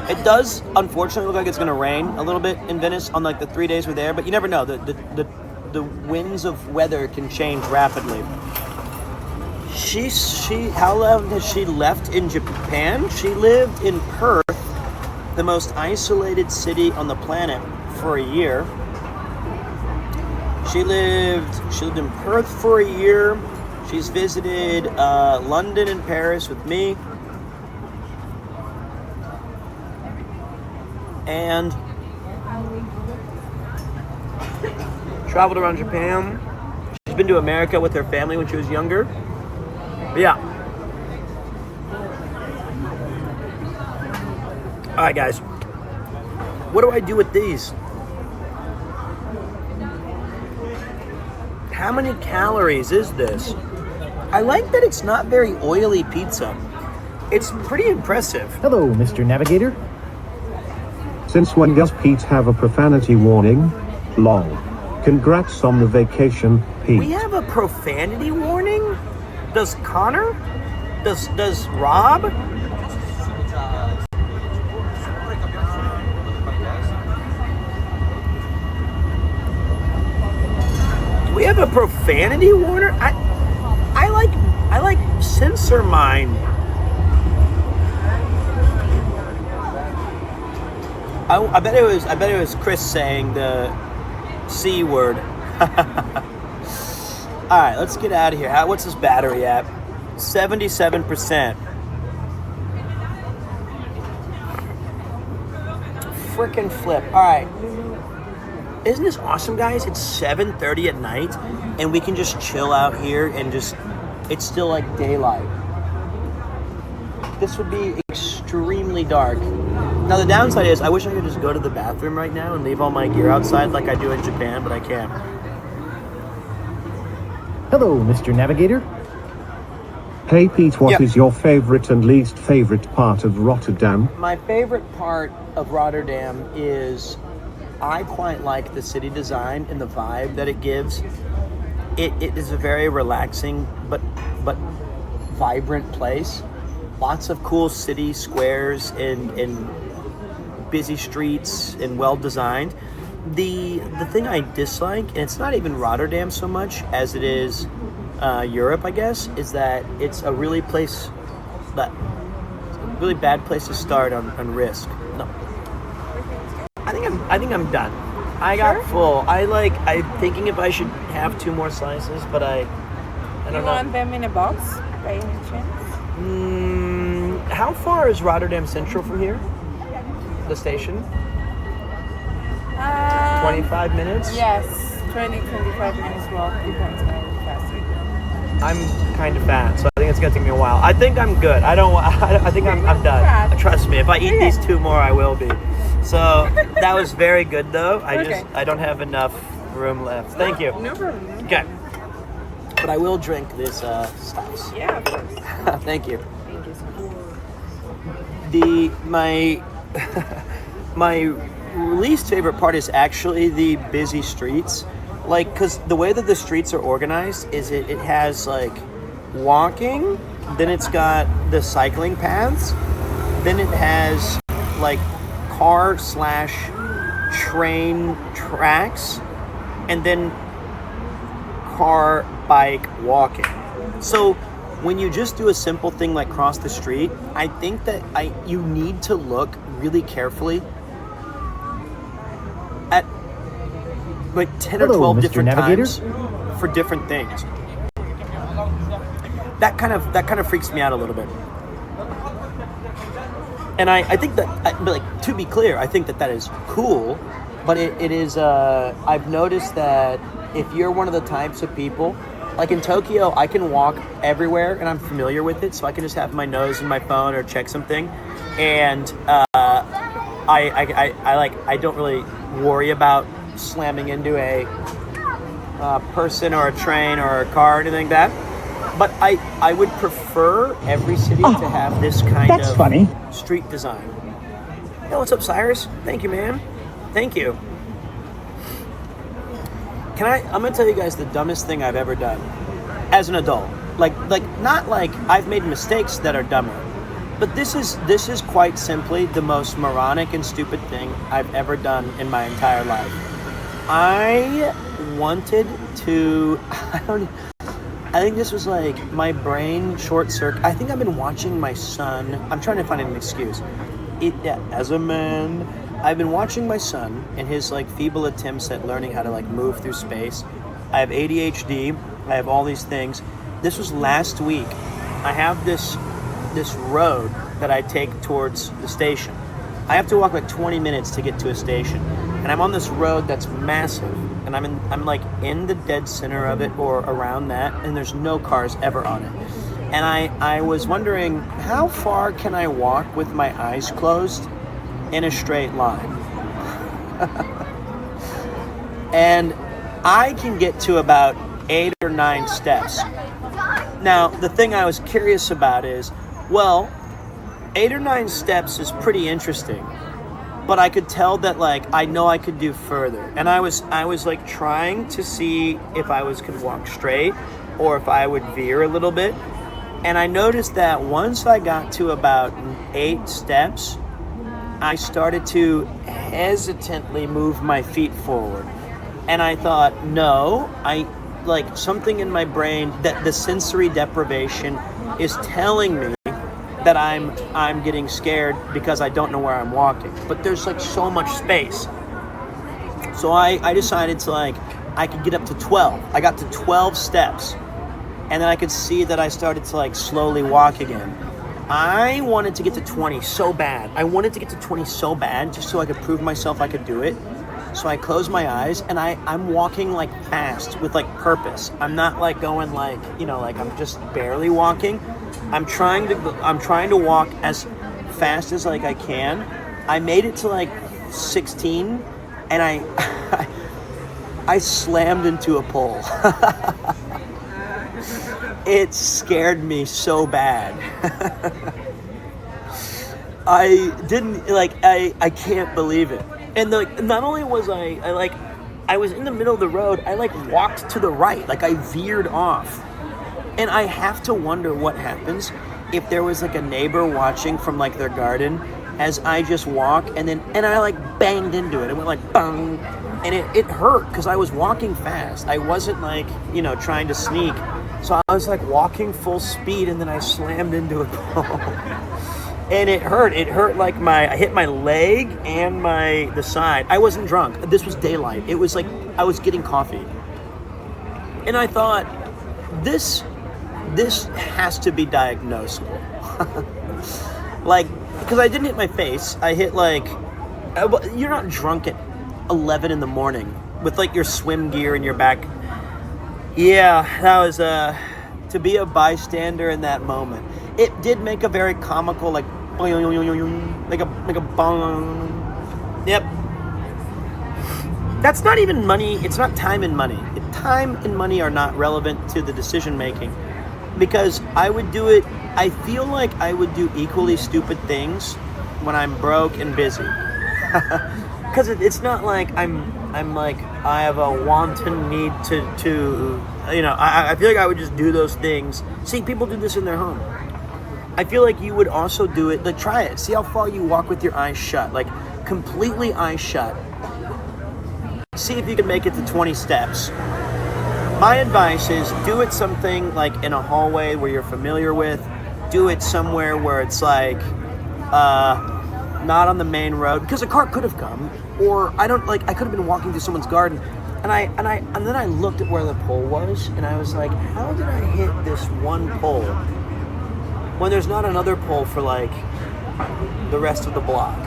It does, unfortunately, look like it's going to rain a little bit in Venice on like the 3 days we're there, but you never know. The winds of weather can change rapidly. How long has she left in Japan? She lived in Perth, the most isolated city on the planet, for a year. She lived in Perth for a year. She's visited London and Paris with me. and traveled around Japan. She's been to America with her family when she was younger. But yeah. All right, guys. What do I do with these? How many calories is this? I like that it's not very oily pizza. It's pretty impressive. Hello, Mr. Navigator. Since when does Pete have a profanity warning? Lol. Congrats on the vacation, Pete. We have a profanity warning? Does Connor? Does Rob? We have a profanity warner? I like censor mine. I bet it was Chris saying the C word. All right, let's get out of here. What's this battery at? 77%. Frickin' flip. All right. Isn't this awesome, guys? It's 7:30 at night, and we can just chill out here and it's still like daylight. This would be extremely dark. Now, the downside is I wish I could just go to the bathroom right now and leave all my gear outside like I do in Japan, but I can't. Hello, Mr. Navigator. Hey Pete, what is Yeah. your favorite and least favorite part of Rotterdam? My favorite part of Rotterdam is I quite like the city design and the vibe that it gives. It is a very relaxing but vibrant place. Lots of cool city squares and busy streets and well designed. The thing I dislike, and it's not even Rotterdam so much as it is Europe, I guess, is that it's a really bad place to start on risk. No. I think I'm done. I got full. I'm thinking if I should have 2 more slices, but I don't know. You want them in a box by any chance? How far is Rotterdam Central from here? The station? 25 minutes? Yes, 20-25 minutes walk. Depends on how fast you go. I'm kind of fat, so I think it's gonna take me a while. I think I'm good. I think I'm done. Trust me, if I eat these 2 more, I will be. So that was very good, though. I don't have enough room left. Thank you. No problem. Okay, but I will drink this stuff. Yeah, of course. Thank you. Thank you so much. My least favorite part is actually the busy streets. Like, because the way that the streets are organized is it has like walking, then it's got the cycling paths, then it has like car/train tracks, and then car, bike, walking. So when you just do a simple thing like cross the street, I think that you need to look really carefully at like 10 or 12 different times for different things. That kind of freaks me out a little bit. And I think that, like, to be clear, I think that is cool, but it is, I've noticed that if you're one of the types of people, like in Tokyo, I can walk everywhere and I'm familiar with it, so I can just have my nose in my phone or check something, and I don't really worry about slamming into a person or a train or a car or anything like that. But I would prefer every city to have this kind of funny. street design. Hey, what's up, Cyrus? Thank you, man. Thank you. I'm gonna tell you guys the dumbest thing I've ever done as an adult. Like not like I've made mistakes that are dumber, but this is quite simply the most moronic and stupid thing I've ever done in my entire life. I wanted to, I think this was like my brain short circuit. I think I've been watching my son. I'm trying to find an excuse. As a man, I've been watching my son and his like feeble attempts at learning how to like move through space. I have ADHD. I have all these things. This was last week. I have this road that I take towards the station. I have to walk like 20 minutes to get to a station, and I'm on this road that's massive, and I'm like in the dead center of it or around that, and there's no cars ever on it. And I was wondering, how far can I walk with my eyes closed in a straight line? And I can get to about 8 or 9 steps. Now, the thing I was curious about is, well, 8 or 9 steps is pretty interesting, but I could tell that like I know I could do further, and I was like trying to see if I could walk straight or if I would veer a little bit, and I noticed that once I got to about 8 steps, I started to hesitantly move my feet forward, and I thought, no, like something in my brain, that the sensory deprivation is telling me that I'm getting scared because I don't know where I'm walking. But there's like so much space. So I decided to like, I could get up to 12. I got to 12 steps, and then I could see that I started to like slowly walk again. I wanted to get to 20 so bad. I wanted to get to 20 so bad just so I could prove myself I could do it. So I closed my eyes, and I'm walking like fast with like purpose. I'm not like going like, you know, like I'm just barely walking. I'm trying to walk as fast as like I can. I made it to like 16, and I slammed into a pole. It scared me so bad. I didn't like, I can't believe it. And like, not only was I was in the middle of the road, I like walked to the right, like I veered off. And I have to wonder what happens if there was like a neighbor watching from like their garden as I just walk, and I like banged into it. It went like bang, and it hurt because I was walking fast. I wasn't like, you know, trying to sneak. So I was like walking full speed, and then I slammed into a pole. And it hurt. It hurt like I hit my leg and the side. I wasn't drunk. This was daylight. It was like I was getting coffee. And I thought, this has to be diagnosable. Like, because I didn't hit my face. I hit like, you're not drunk at 11 in the morning with like your swim gear in your back. Yeah, that was to be a bystander in that moment. It did make a very comical like a bong. Yep. That's not even money. It's not time and money. Time and money are not relevant to the decision making, because I would do it. I feel like I would do equally stupid things when I'm broke and busy. Because it's not like I'm like I have a wanton need to you know, I feel like I would just do those things. See, people do this in their home. I feel like you would also do it, like try it. See how far you walk with your eyes shut, like completely eyes shut. See if you can make it to 20 steps. My advice is do it something like in a hallway where you're familiar with. Do it somewhere where it's like not on the main road, because a car could have come, or I could have been walking through someone's garden, and then I looked at where the pole was, and I was like, how did I hit this one pole when there's not another pole for like the rest of the block?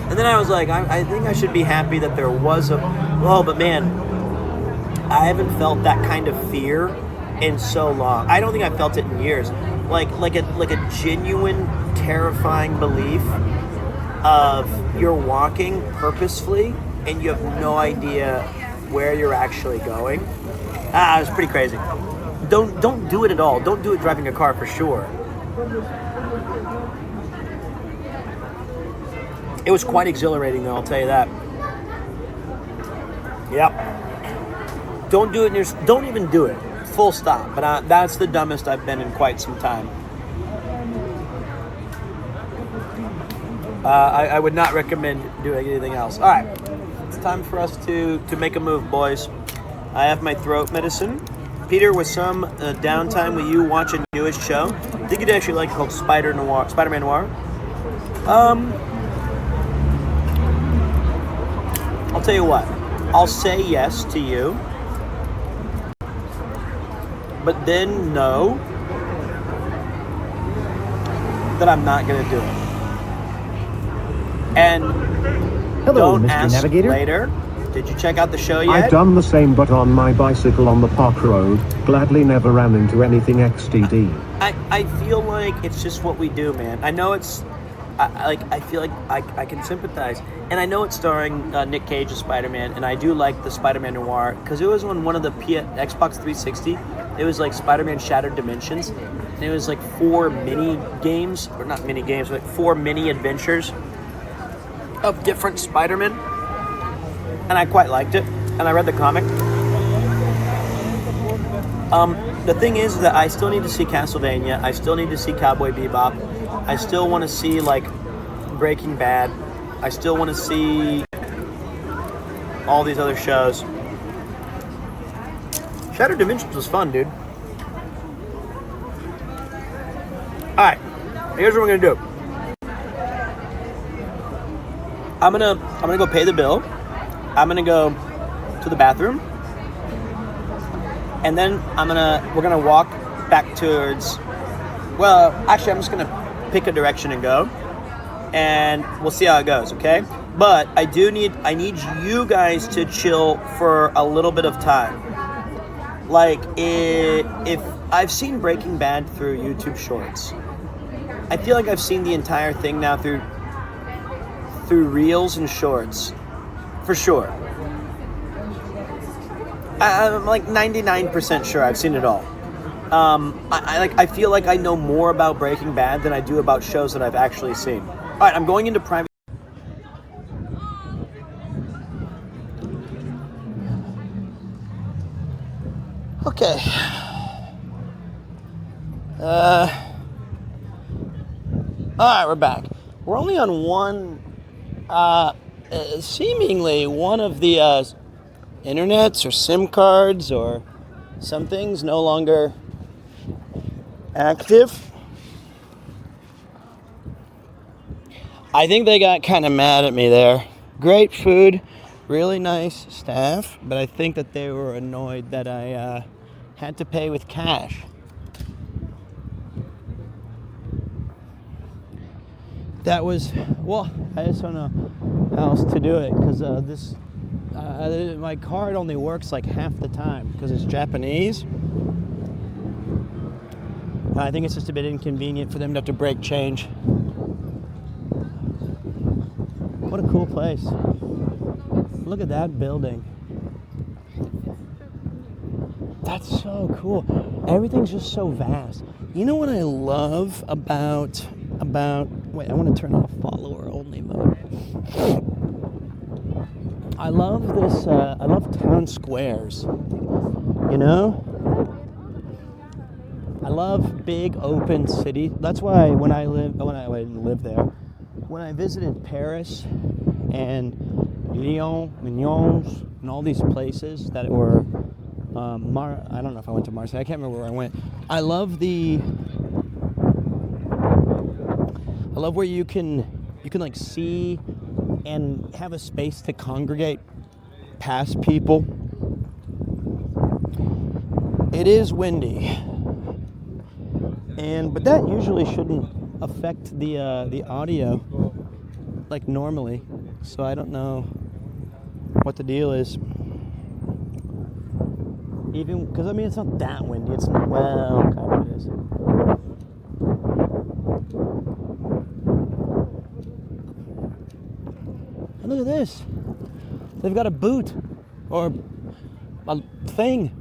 And then I was like, I think I should be happy that there was but man, I haven't felt that kind of fear in so long. I don't think I've felt it in years. Like a genuine, terrifying belief of you're walking purposefully and you have no idea where you're actually going. It was pretty crazy. Don't do it at all. Don't do it driving a car for sure. It was quite exhilarating though, I'll tell you that. Yep. Don't do it don't even do it. Full stop. But that's the dumbest I've been in quite some time. I would not recommend doing anything else. All right, it's time for us to make a move, boys. I have my throat medicine. Peter, with some downtime, will you watch a newest show? I think you'd actually like it, called Spider-Man Noir. I'll tell you what. I'll say yes to you, but then no. that I'm not gonna do it. And Hello, don't Mr. ask Navigator. later. Did you check out the show yet? I've done the same but on my bicycle on the park road, gladly never ran into anything XTD. I feel like it's just what we do, man. I know it's, I feel like I can sympathize. And I know it's starring Nick Cage as Spider-Man, and I do like the Spider-Man Noir, because it was on one of the Xbox 360. It was like Spider-Man Shattered Dimensions, and it was like 4 mini games, or not mini games, but like 4 mini adventures of different Spider-Man. And I quite liked it, and I read the comic. The thing is that I still need to see Castlevania, I still need to see Cowboy Bebop, I still want to see, like, Breaking Bad, I still want to see all these other shows. Shattered Dimensions was fun, dude. Alright, here's what we're gonna do. I'm gonna go pay the bill. I'm gonna go to the bathroom, and then we're gonna walk back towards. Well, actually, I'm just gonna pick a direction and go, and we'll see how it goes. Okay, but I need you guys to chill for a little bit of time. Like if I've seen Breaking Bad through YouTube Shorts, I feel like I've seen the entire thing now through Reels and Shorts. For sure. I'm like 99% sure I've seen it all. I feel like I know more about Breaking Bad than I do about shows that I've actually seen. All right, I'm going into private. Okay. All right, we're back. We're only on one. Seemingly one of the internets or SIM cards or something's no longer active. I think they got kind of mad at me there. Great food, really nice staff, but I think that they were annoyed that I had to pay with cash. That was, well, I just don't know how else to do it, because my card only works like half the time because it's Japanese. I think it's just a bit inconvenient for them to have to break change. What a cool place. Look at that building. That's so cool. Everything's just so vast. You know what I love about wait, I want to turn off follower only mode. I love this, I love town squares, you know? I love big open city. That's why when I didn't live there, when I visited Paris and Lyon, and all these places that were, I don't know if I went to Marseille, I can't remember where I went. I love where you can like see and have a space to congregate past people. It is windy, but that usually shouldn't affect the audio like normally. So I don't know what the deal is. Even because I mean it's not that windy. It's not, well, kind of it is. And look at this. They've got a boot or a thing.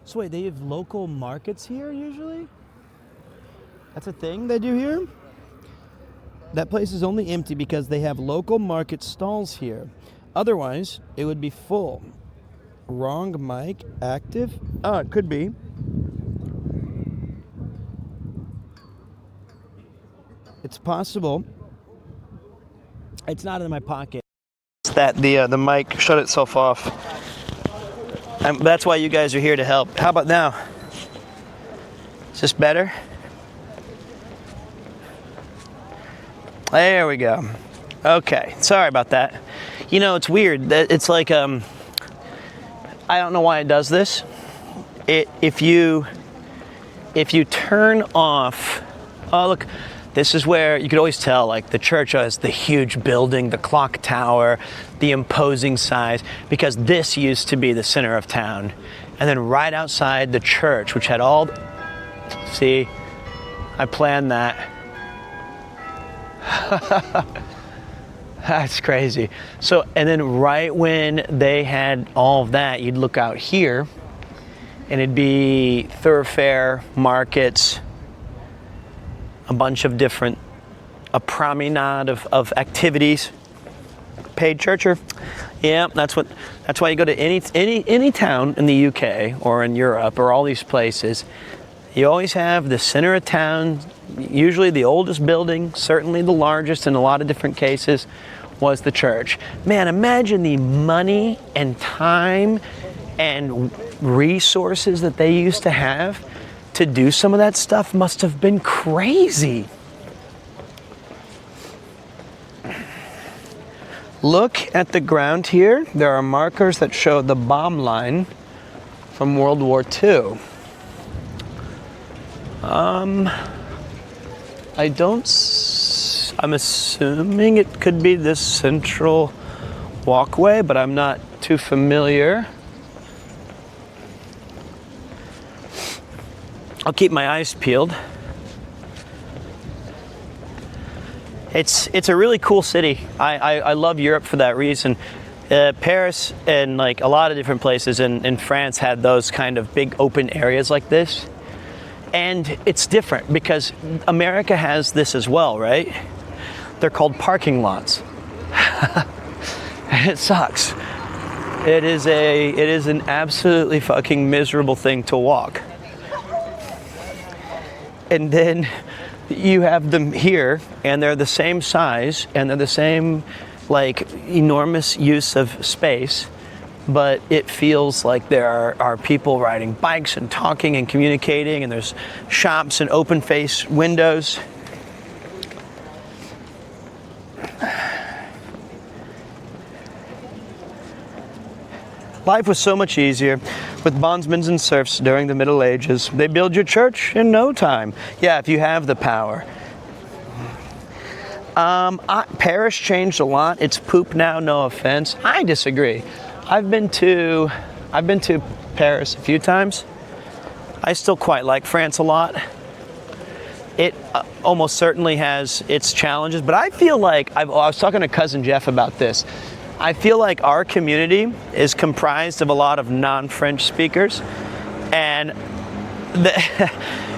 So wait, they have local markets here usually? That's a thing they do here? That place is only empty because they have local market stalls here. Otherwise, it would be full. Wrong mic active? Oh, it could be. It's possible. It's not in my pocket. It's that the mic shut itself off. That's why you guys are here to help. How about now? Is this better? There we go. Okay, sorry about that. You know, it's weird. It's like, I don't know why it does this. If you turn off, oh look, this is where you could always tell, like, the church has the huge building, the clock tower, the imposing size, because this used to be the center of town. And then right outside the church, which had all, see, I planned that. That's crazy. So, and then right when they had all of that, you'd look out here, and it'd be thoroughfare, markets, a bunch of different, a promenade of activities. Paid churcher. Yeah, that's why you go to any town in the UK or in Europe or all these places. You always have the center of town, usually the oldest building, certainly the largest in a lot of different cases, was the church. Man, imagine the money and time and resources that they used to have to do some of that stuff. Must have been crazy. Look at the ground here. There are markers that show the bomb line from World War II. I'm assuming it could be this central walkway, but I'm not too familiar. I'll keep my eyes peeled. It's a really cool city. I love Europe for that reason. Paris and like a lot of different places in France had those kind of big open areas like this. And it's different because America has this as well, right? They're called parking lots. And it sucks. It is an absolutely fucking miserable thing to walk. And then you have them here, and they're the same size, and they're the same, like, enormous use of space, but it feels like there are people riding bikes and talking and communicating, and there's shops and open face windows. Life was so much easier with bondsmen and serfs during the Middle Ages. They build your church in no time. Yeah, if you have the power. Paris changed a lot. It's poop now, no offense. I disagree. I've been to Paris a few times. I still quite like France a lot. It almost certainly has its challenges, but I feel like, I was talking to Cousin Jeff about this. I feel like our community is comprised of a lot of non-French speakers, and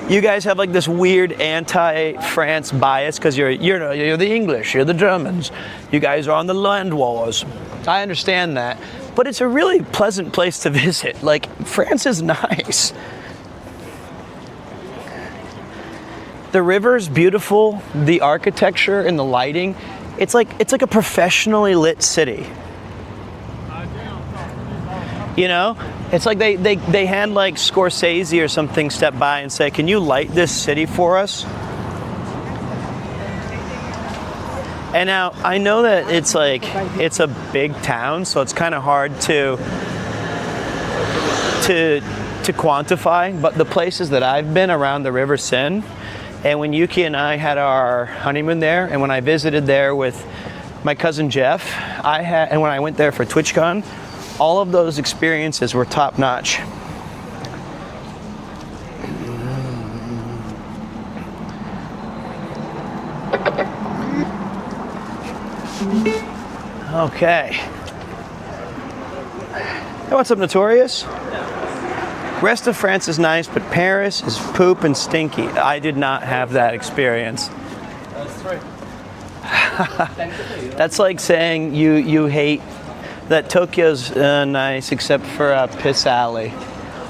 you guys have like this weird anti-France bias because you're the English, you're the Germans, you guys are on the land wars. I understand that, but it's a really pleasant place to visit. Like, France is nice. The river's beautiful, the architecture and the lighting. It's like a professionally lit city. You know? It's like they had like Scorsese or something step by and say, "Can you light this city for us?" And now I know that it's a big town, so it's kind of hard to quantify, but the places that I've been around the River Seine, and when Yuki and I had our honeymoon there, and when I visited there with my cousin Jeff, and when I went there for TwitchCon, all of those experiences were top notch. Okay. Hey, what's up, Notorious? Rest of France is nice, but Paris is poop and stinky. I did not have that experience. That's right. That's like saying you hate that Tokyo's nice except for Piss Alley.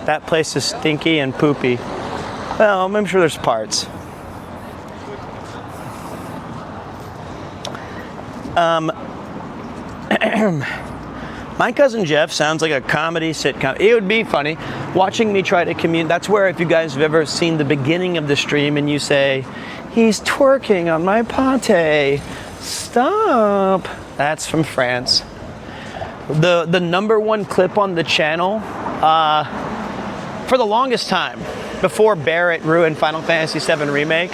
That place is stinky and poopy. Well, I'm sure there's parts. My cousin Jeff sounds like a comedy sitcom. It would be funny watching me try to communicate. That's where, if you guys have ever seen the beginning of the stream and you say, "He's twerking on my pate, stop." That's from France. the number one clip on the channel for the longest time, before Barrett ruined Final Fantasy VII Remake,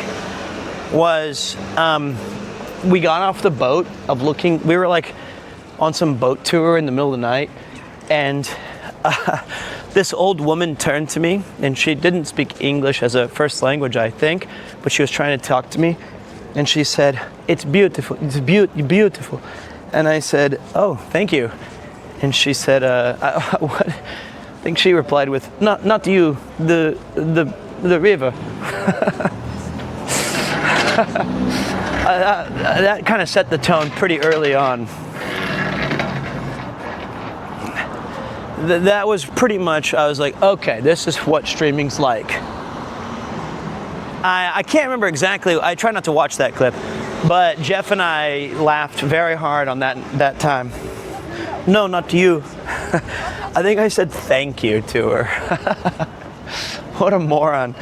was we got off the boat of looking. We were like on some boat tour in the middle of the night, and this old woman turned to me, and she didn't speak English as a first language, I think, but she was trying to talk to me, and she said, "It's beautiful, it's beautiful." And I said, "Oh, thank you." And she said, what? I think she replied with, not you, the river." That kind of set the tone pretty early on. That was pretty much, I was like, okay, this is what streaming's like. I can't remember exactly, I try not to watch that clip, but Jeff and I laughed very hard on that time. No, not you. I think I said thank you to her. What a moron.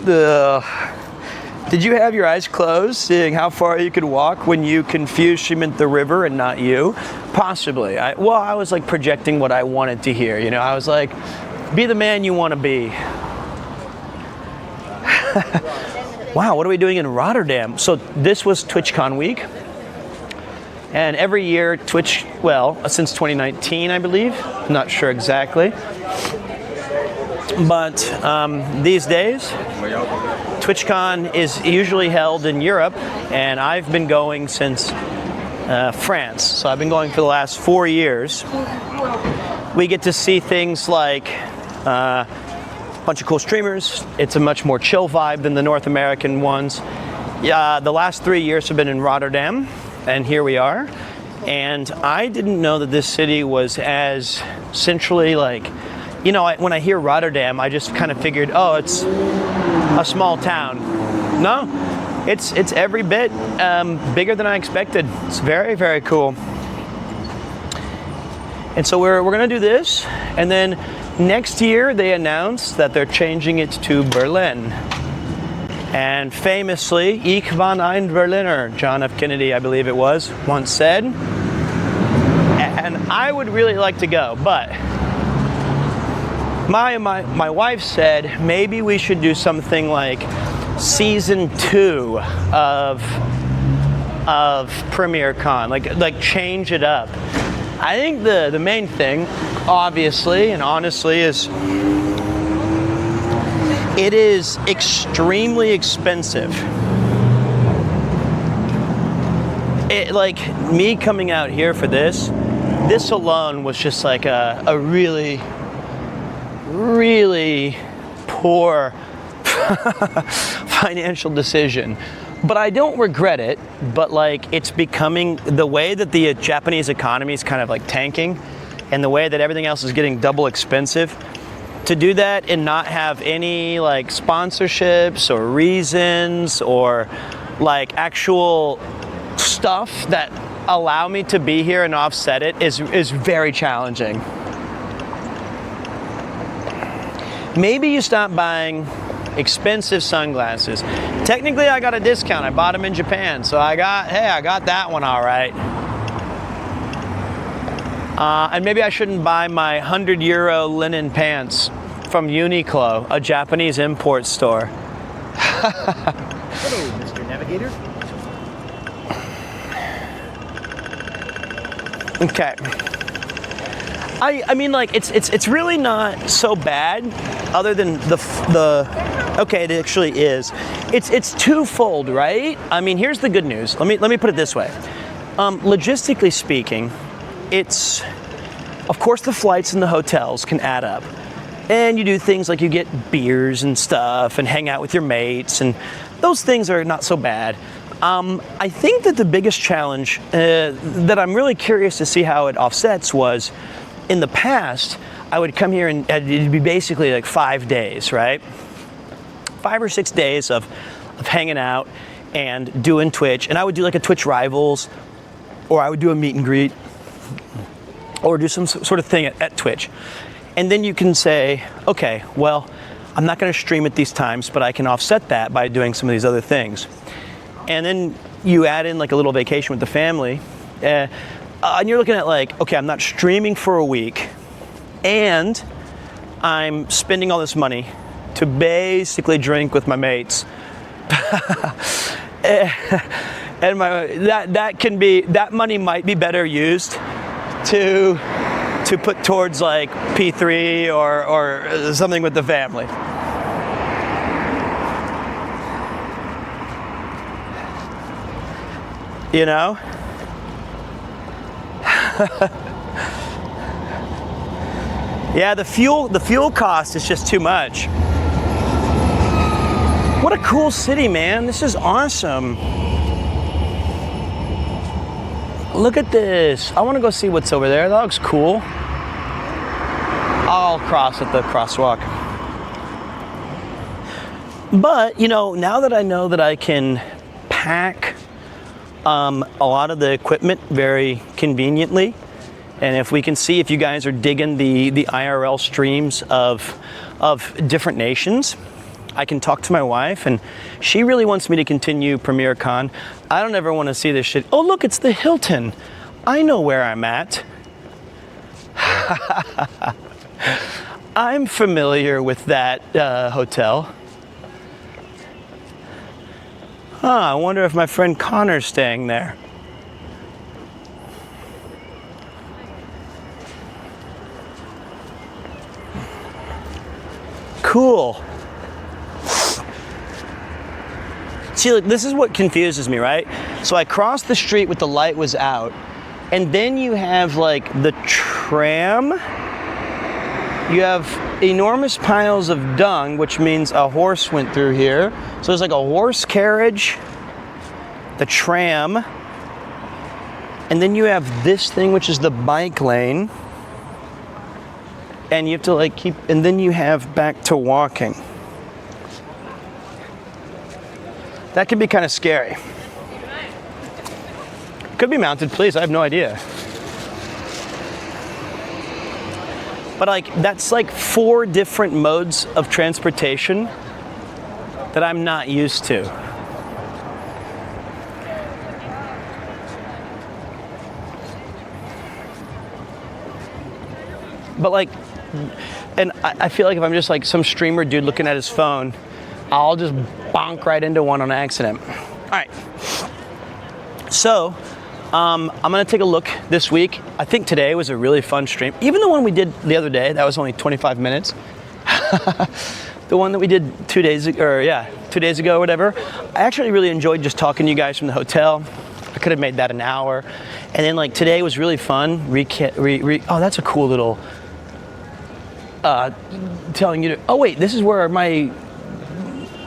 Did you have your eyes closed, seeing how far you could walk when you confused she meant the river and not you? Possibly. I was like projecting what I wanted to hear. You know, I was like, be the man you want to be. Wow, what are we doing in Rotterdam? So this was TwitchCon week. And every year Twitch, since 2019, I believe. Not sure exactly. But these days, TwitchCon is usually held in Europe, and I've been going since France. So I've been going for the last 4 years. We get to see things like a bunch of cool streamers. It's a much more chill vibe than the North American ones. The last 3 years have been in Rotterdam, and here we are. And I didn't know that this city was as centrally you know, when I hear Rotterdam, I just kind of figured, oh, it's a small town. No, it's every bit bigger than I expected. It's very, very cool. And so we're gonna do this, and then next year they announced that they're changing it to Berlin. And famously, "Ich bin ein Berliner," John F. Kennedy, I believe it was, once said. And I would really like to go, but my wife said maybe we should do something like season 2 of PremierCon, like change it up. I think the main thing, obviously and honestly, is it is extremely expensive. Like me coming out here for this alone was just like a really, really poor financial decision. But I don't regret it, but like it's becoming the way that the Japanese economy is kind of like tanking, and the way that everything else is getting double expensive. To do that and not have any like sponsorships or reasons or like actual stuff that allow me to be here and offset it is very challenging. Maybe you stop buying expensive sunglasses. Technically, I got a discount. I bought them in Japan, so I got that one all right. And maybe I shouldn't buy my €100 linen pants from Uniqlo, a Japanese import store. Hello, Mr. Navigator. Okay. I mean, like it's really not so bad, other than okay, it actually is. It's twofold, right? I mean, here's the good news. Let me put it this way. Logistically speaking, it's, of course, the flights and the hotels can add up, and you do things like you get beers and stuff and hang out with your mates, and those things are not so bad. I think that the biggest challenge that I'm really curious to see how it offsets was, in the past, I would come here and it'd be basically like 5 days, right? 5 or 6 days of hanging out and doing Twitch, and I would do like a Twitch Rivals, or I would do a meet and greet, or do some sort of thing at Twitch. And then you can say, okay, well, I'm not going to stream at these times, but I can offset that by doing some of these other things. And then you add in like a little vacation with the family, and then you can say, okay, well, I'm not going to stream at these times, but I can offset that by doing some of these other things. And then you add in like a little vacation with the family, And you're looking at like, okay, I'm not streaming for a week, and I'm spending all this money to basically drink with my mates. And that money might be better used to put towards like P3 or something with the family. You know? Yeah, the fuel cost is just too much. What a cool city, man. This is awesome. Look at this. I want to go see what's over there. That looks cool. I'll cross at the crosswalk. But, you know, now that I know that I can pack a lot of the equipment very conveniently, and if we can see if you guys are digging the IRL streams of different nations, I can talk to my wife, and she really wants me to continue Premier Con. I don't ever want to see this shit. Oh, look, it's the Hilton. I know where I'm at. I'm familiar with that hotel. Huh, I wonder if my friend Connor's staying there. Cool. See, look, this is what confuses me, right? So I crossed the street with the light was out, and then you have like the tram. You have enormous piles of dung, which means a horse went through here. So there's like a horse carriage, the tram, and then you have this thing, which is the bike lane. And you have to like keep, and then you have back to walking. That can be kind of scary. Could be mounted police, I have no idea. But like, that's like 4 different modes of transportation that I'm not used to. But like, and I feel like if I'm just like some streamer dude looking at his phone, I'll just bonk right into one on accident. All right. So, I'm gonna take a look this week. I think today was a really fun stream. Even the one we did the other day, that was only 25 minutes. The one that we did 2 days ago, or 2 days ago, or whatever. I actually really enjoyed just talking to you guys from the hotel. I could have made that an hour. And then like today was really fun. Oh, that's a cool little, telling you to, oh wait, this is where my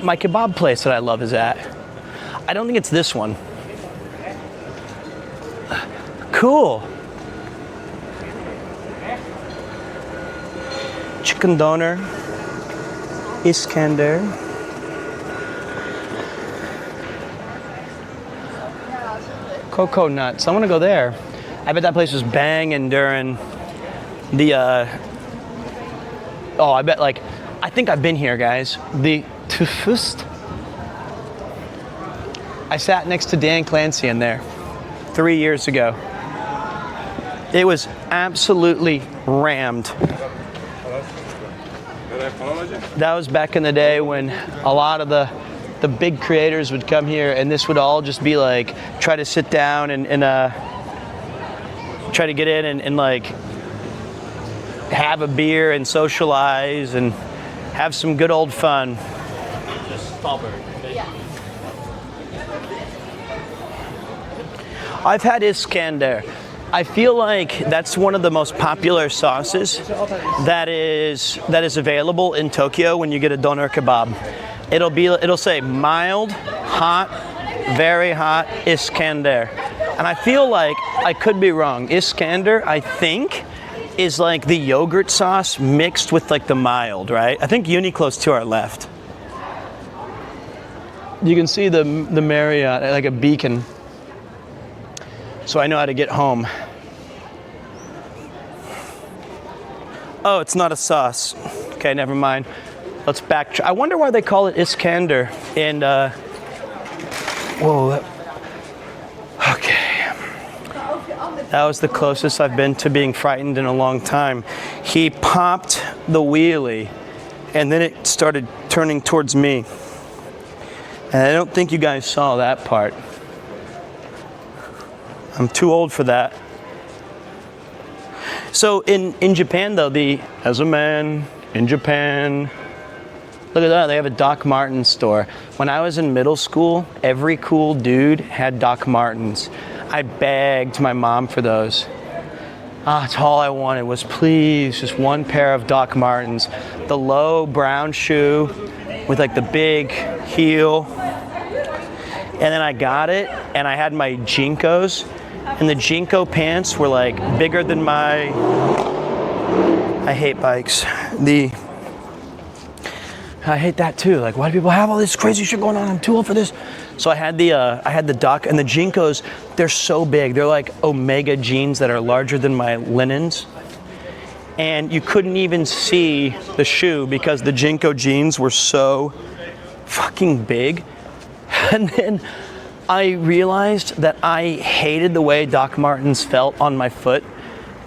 kebab place that I love is at. I don't think it's this one. Cool. Chicken doner, Iskander. Cocoa nuts. I want to go there. I bet that place was banging during the. Oh, I bet like. I think I've been here, guys. The Tufust. I sat next to Dan Clancy in there 3 years ago. It was absolutely rammed. That was back in the day when a lot of the big creators would come here, and this would all just be like, try to sit down and try to get in and like have a beer and socialize and have some good old fun. I've had Iskander. I feel like that's one of the most popular sauces that is available in Tokyo when you get a doner kebab. It'll say mild, hot, very hot Iskander. And I feel like I could be wrong. Iskander, I think, is like the yogurt sauce mixed with like the mild, right? I think Uniqlo's to our left. You can see the Marriott like a beacon. So I know how to get home. Oh, it's not a sauce. Okay, never mind. Let's backtrack. I wonder why they call it Iskander. And, whoa. Okay. That was the closest I've been to being frightened in a long time. He popped the wheelie, and then it started turning towards me. And I don't think you guys saw that part. I'm too old for that. So in Japan though, as a man in Japan, look at that, they have a Doc Martens store. When I was in middle school, every cool dude had Doc Martens. I begged my mom for those. That's all I wanted was please, just one pair of Doc Martens. The low brown shoe with like the big heel. And then I got it and I had my Jinkos. And the Jinko pants were like bigger than my, I hate bikes. I hate that too. Like, why do people have all this crazy shit going on? I'm too old for this. So I had the Doc, and the Jinkos, they're so big. They're like Omega jeans that are larger than my linens. And you couldn't even see the shoe because the Jinko jeans were so fucking big. And then I realized that I hated the way Doc Martens felt on my foot,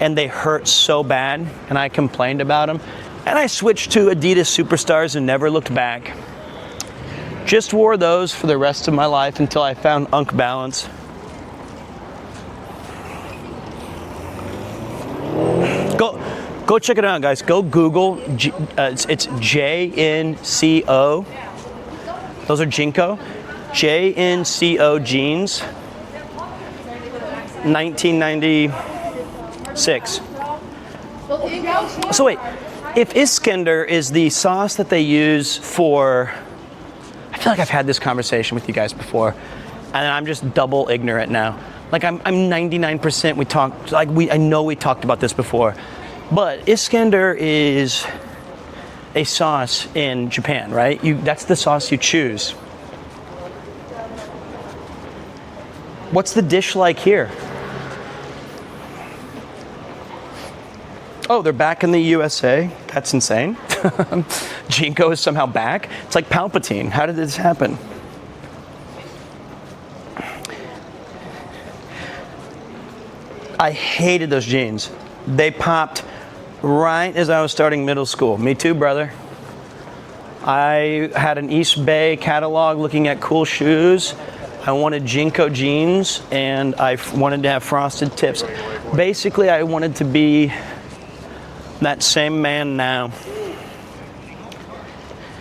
and they hurt so bad, and I complained about them. And I switched to Adidas Superstars and never looked back. Just wore those for the rest of my life until I found Unk Balance. Go check it out, guys. Go Google. It's JNCO. Those are Jinko. JNCO jeans. 1996. So wait. If Iskender is the sauce that they use for, I feel like I've had this conversation with you guys before, and I'm just double ignorant now. Like I'm 99%. We talked, like I know we talked about this before, but Iskender is a sauce in Japan, right? That's the sauce you choose. What's the dish like here? Oh, they're back in the USA? That's insane. Jinko is somehow back? It's like Palpatine. How did this happen? I hated those jeans. They popped right as I was starting middle school. Me too, brother. I had an East Bay catalog looking at cool shoes. I wanted Jinko jeans, and I wanted to have frosted tips. Basically, I wanted to be that same man now.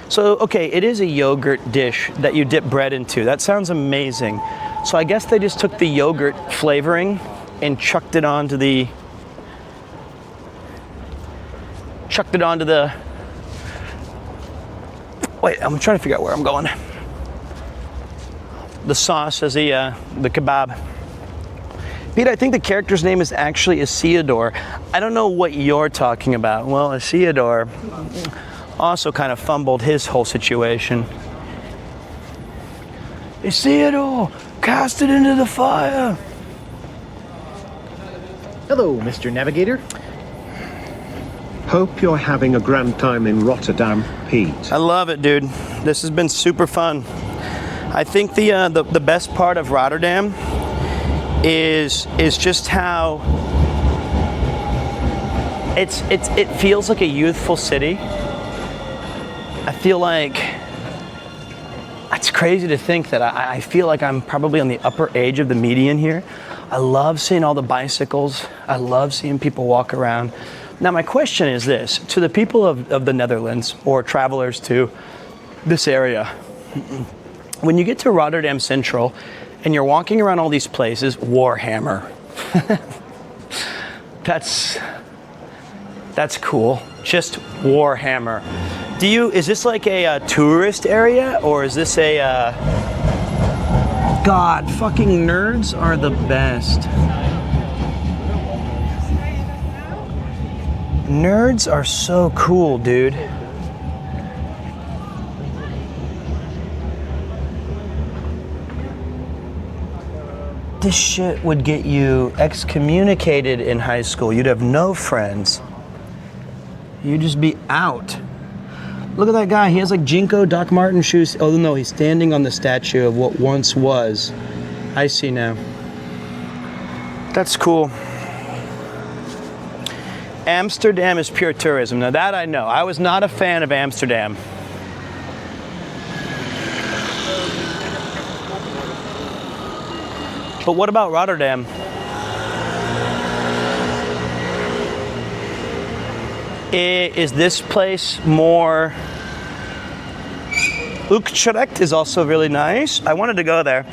So, okay, it is a yogurt dish that you dip bread into. That sounds amazing. So I guess they just took the yogurt flavoring and chucked it onto the wait, I'm trying to figure out where I'm going. The sauce as the kebab. Pete, I think the character's name is actually Isidore. I don't know what you're talking about. Well, Isidore also kind of fumbled his whole situation. Isidore, cast it into the fire. Hello, Mr. Navigator. Hope you're having a grand time in Rotterdam, Pete. I love it, dude. This has been super fun. I think the best part of Rotterdam is just how it feels like a youthful city. I feel like it's crazy to think that I feel like I'm probably on the upper age of the median here. I love seeing all the bicycles. I love seeing people walk around. Now my question is this, to the people of the Netherlands or travelers to this area, when you get to Rotterdam Central and you're walking around all these places, Warhammer, that's cool, just Warhammer. Is this like a tourist area, or is this a, God, fucking nerds are the best. Nerds are so cool, dude. This shit would get you excommunicated in high school. You'd have no friends. You'd just be out. Look at that guy. He has like Jinko Doc Marten shoes. Oh no, he's standing on the statue of what once was. I see now. That's cool. Amsterdam is pure tourism. Now that I know. I was not a fan of Amsterdam. But what about Rotterdam? Is this place more... Utrecht is also really nice. I wanted to go there.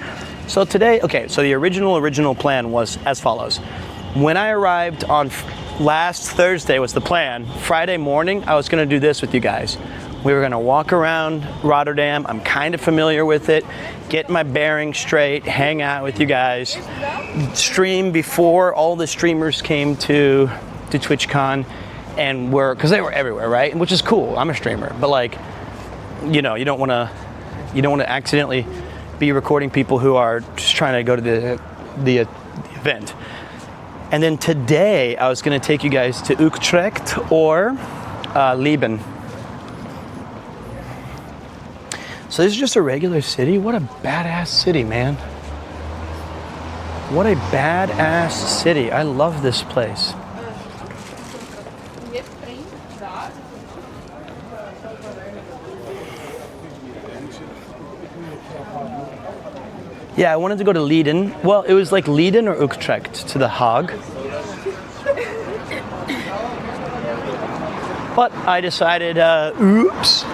So today, okay, so the original plan was as follows. When I arrived on last Thursday was the plan. Friday morning, I was gonna do this with you guys. We were gonna walk around Rotterdam. I'm kind of familiar with it. Get my bearings straight, hang out with you guys. Stream before all the streamers came to TwitchCon and because they were everywhere, right? Which is cool, I'm a streamer, but like, you know, you don't wanna accidentally be recording people who are just trying to go to the event. And then today, I was gonna take you guys to Utrecht or Lieben. So this is just a regular city? What a badass city, man. What a badass city. I love this place. Yeah, I wanted to go to Leiden. Well, it was like Leiden or Utrecht to The Hague. But I decided, oops,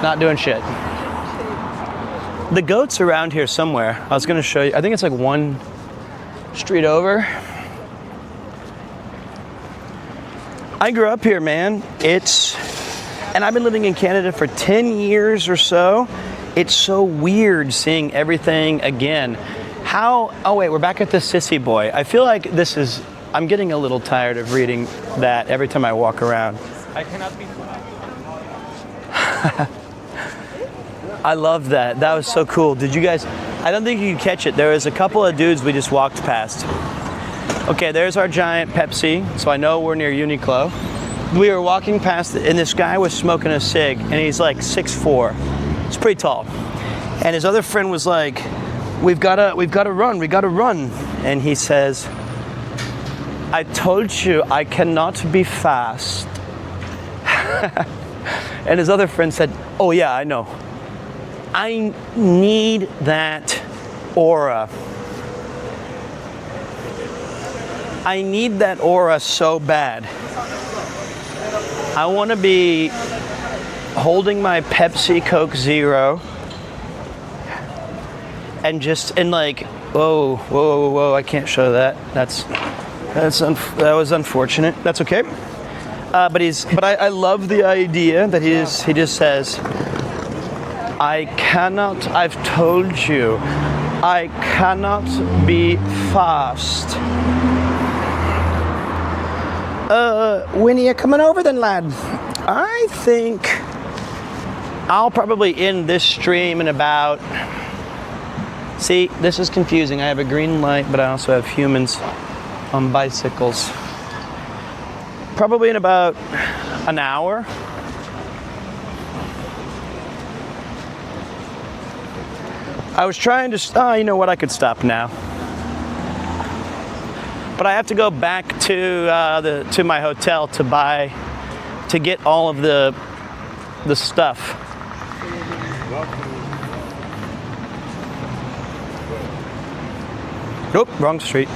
not doing shit. The goat's around here somewhere. I was gonna show you. I think it's like one street over. I grew up here, man. And I've been living in Canada for 10 years or so. It's so weird seeing everything again. Oh wait, we're back at the Sissy Boy. I feel like I'm getting a little tired of reading that every time I walk around. I cannot be. I love that. That was so cool. Did you guys, I don't think you could catch it. There was a couple of dudes we just walked past. Okay, there's our giant Pepsi. So I know we're near Uniqlo. We were walking past and this guy was smoking a cig and he's like 6'4". It's pretty tall. And his other friend was like, we've gotta run. And he says, I told you I cannot be fast. And his other friend said, oh yeah, I know. I need that aura. I need that aura so bad. I want to be holding my Pepsi Coke Zero and like, whoa, I can't show that. That was unfortunate. That's okay. But I love the idea that he just says, I've told you, I cannot be fast. When are you coming over then, lad? I think I'll probably end this stream in about... See, this is confusing. I have a green light, but I also have humans on bicycles. Probably in about an hour. I was trying to, you know what, I could stop now. But I have to go back to my hotel to get all of the stuff. Nope, wrong street.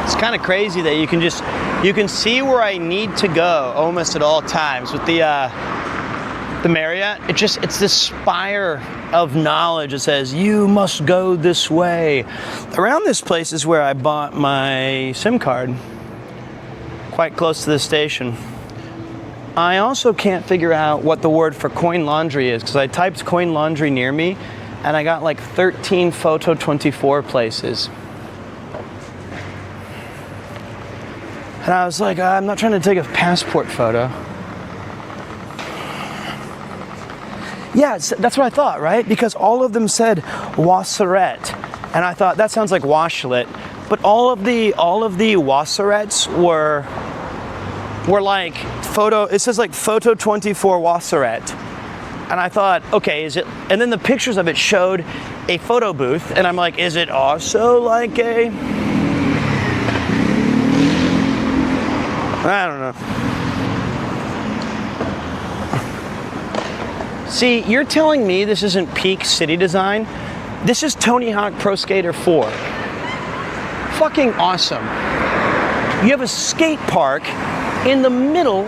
It's kind of crazy that you can see where I need to go almost at all times with the Marriott. It's this spire of knowledge that says you must go this way. Around this place is where I bought my SIM card, quite close to the station. I also can't figure out what the word for coin laundry is because I typed coin laundry near me and I got like 13 Photo 24 places. And I was like, I'm not trying to take a passport photo. Yeah, that's what I thought, right? Because all of them said Wasseret. And I thought, that sounds like washlet. but all of the Wasserettes were like photo. It says like photo 24 Wasserette, and I thought, okay, is it? And then the pictures of it showed a photo booth, and I'm like, is it also like a? I don't know. See, you're telling me this isn't peak city design? This is Tony Hawk Pro Skater 4. Fucking awesome. You have a skate park in the middle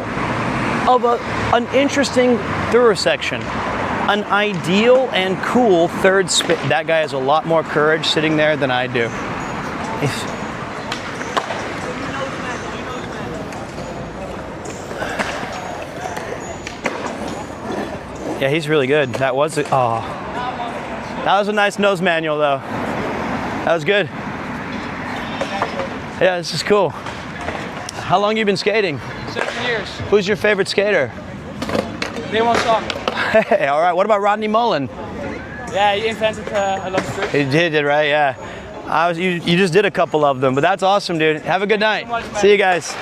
of an interesting thorough section. An ideal and cool third space. That guy has a lot more courage sitting there than I do. Yeah, he's really good. That was a nice nose manual though. That was good. Yeah, this is cool. How long you been skating? 7 years. Who's your favorite skater? They won't stop. Hey, all right. What about Rodney Mullen? Yeah, he invented a lot of tricks. He did, right? Yeah. You just did a couple of them, but that's awesome, dude. Have a good night. See you guys.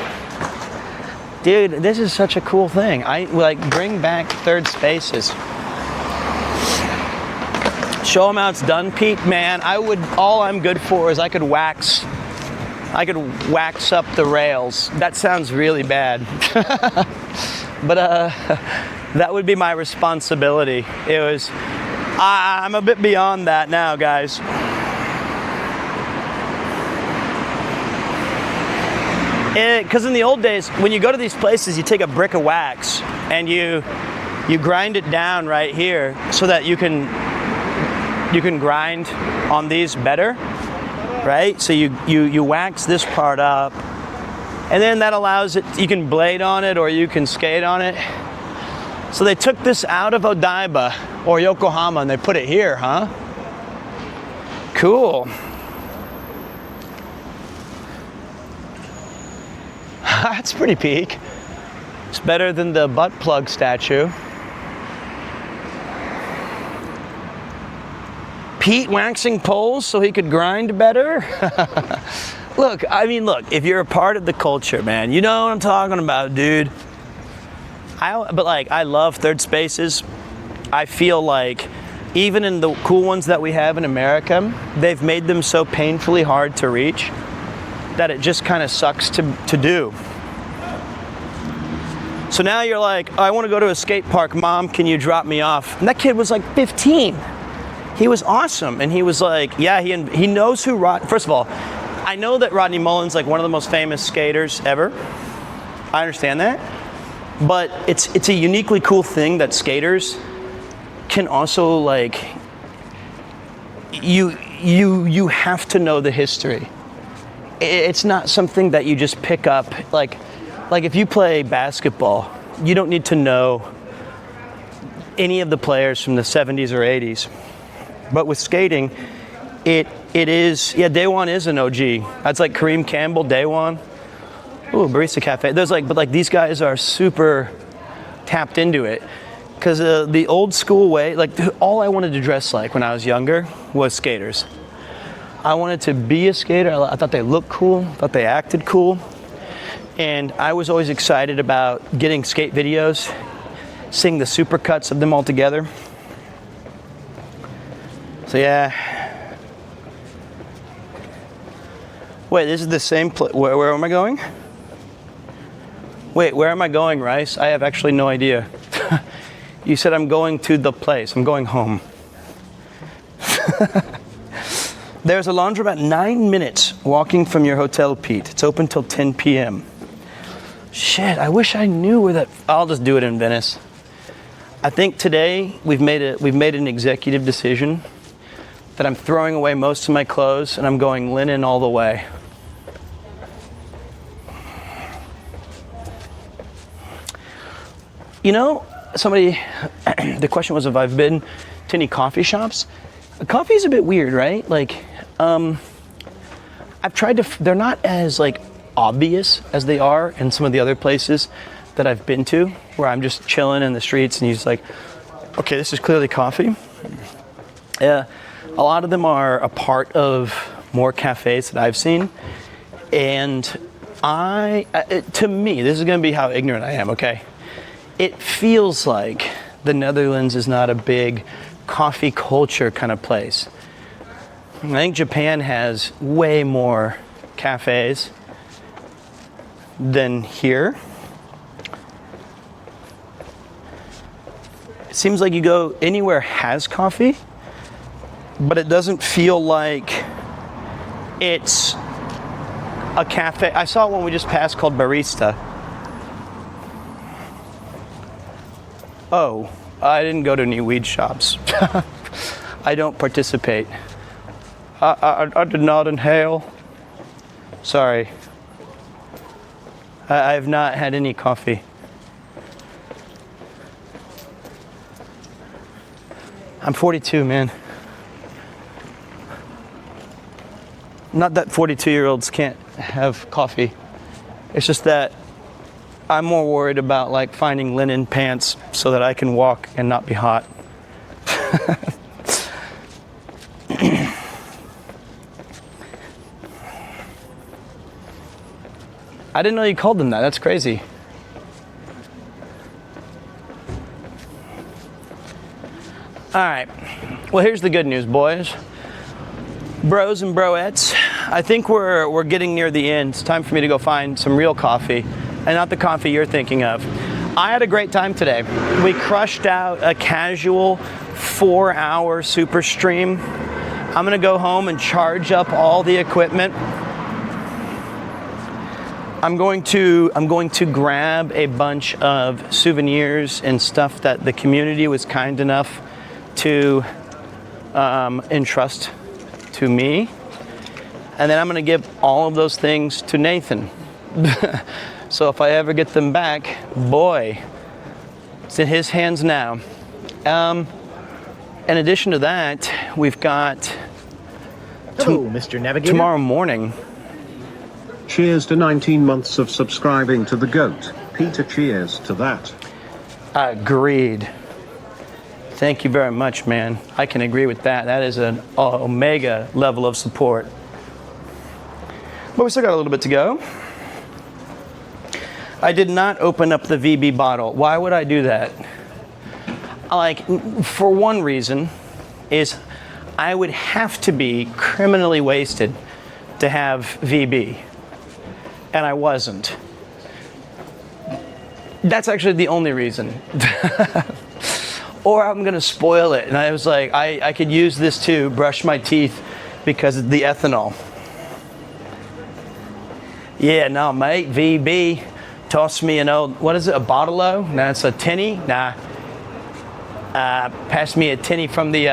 Dude, this is such a cool thing. I like bring back third spaces. Show them how it's done, Pete. Man, all I'm good for is I could wax up the rails. That sounds really bad. But that would be my responsibility. I'm a bit beyond that now, guys. Because in the old days, when you go to these places, you take a brick of wax and you grind it down right here so that you can grind on these better, right? So you wax this part up, and then that allows it. You can blade on it or you can skate on it. So they took this out of Odaiba or Yokohama and they put it here, huh? Cool. That's pretty peak. It's better than the butt plug statue. Pete waxing poles so he could grind better. Look, if you're a part of the culture, man, you know what I'm talking about, dude. I love third spaces. I feel like even in the cool ones that we have in America, they've made them so painfully hard to reach that it just kind of sucks to do. So now you're like, oh, I want to go to a skate park. Mom, can you drop me off? And that kid was like 15. He was awesome. And he was like, yeah, he knows who First of all, I know that Rodney Mullen's like one of the most famous skaters ever. I understand that. But it's a uniquely cool thing that skaters can also like, you have to know the history. It's not something that you just pick up. Like if you play basketball, you don't need to know any of the players from the 70s or 80s. But with skating, it is, yeah, Daewon is an OG. That's like Kareem Campbell, Daewon. Ooh, Barista Cafe. But these guys are super tapped into it. Because the old school way, all I wanted to dress like when I was younger was skaters. I wanted to be a skater. I thought they looked cool, thought they acted cool. And I was always excited about getting skate videos, seeing the supercuts of them all together. So yeah. Wait, this is the same place. Where am I going? Wait, where am I going, Rice? I have actually no idea. You said I'm going to the place. I'm going home. There's a laundromat 9 minutes walking from your hotel, Pete. It's open till 10 p.m. Shit, I wish I knew where that. I'll just do it in Venice. I think today we've made an executive decision that I'm throwing away most of my clothes and I'm going linen all the way. You know, the question was if I've been to any coffee shops. Coffee is a bit weird, right? I've tried they're not as obvious as they are in some of the other places that I've been to, where I'm just chilling in the streets and you're just like, okay, this is clearly coffee. Yeah, a lot of them are a part of more cafes that I've seen. And to me, this is going to be how ignorant I am, okay? It feels like the Netherlands is not a big coffee culture kind of place. I think Japan has way more cafes than here. It seems like you go anywhere has coffee, but it doesn't feel like it's a cafe. I saw one we just passed called Barista. Oh, I didn't go to any weed shops. I don't participate. I did not inhale. Sorry. I have not had any coffee. I'm 42, man. Not that 42-year-olds can't have coffee. It's just that I'm more worried about like finding linen pants so that I can walk and not be hot. I didn't know you called them that. That's crazy. All right. Well, here's the good news, boys. Bros and broettes, I think we're getting near the end. It's time for me to go find some real coffee, and not the coffee you're thinking of. I had a great time today. We crushed out a casual 4-hour super stream. I'm gonna go home and charge up all the equipment. I'm going to grab a bunch of souvenirs and stuff that the community was kind enough to entrust to me, and then I'm gonna give all of those things to Nathan. So if I ever get them back, boy, it's in his hands now. In addition to that, we've got Hello, Mr. Navigator. tomorrow morning. Cheers to 19 months of subscribing to the GOAT. Peter, cheers to that. Agreed. Thank you very much, man. I can agree with that. That is an omega level of support. But we still got a little bit to go. I did not open up the VB bottle. Why would I do that? Like, for one reason, is I would have to be criminally wasted to have VB. And I wasn't. That's actually the only reason. Or I'm gonna spoil it. And I was like, I could use this to brush my teeth because of the ethanol. Yeah, no, mate, VB. Toss me an old, what is it, a bottle-o? Nah, it's a tinny? Nah. Pass me a tinny from the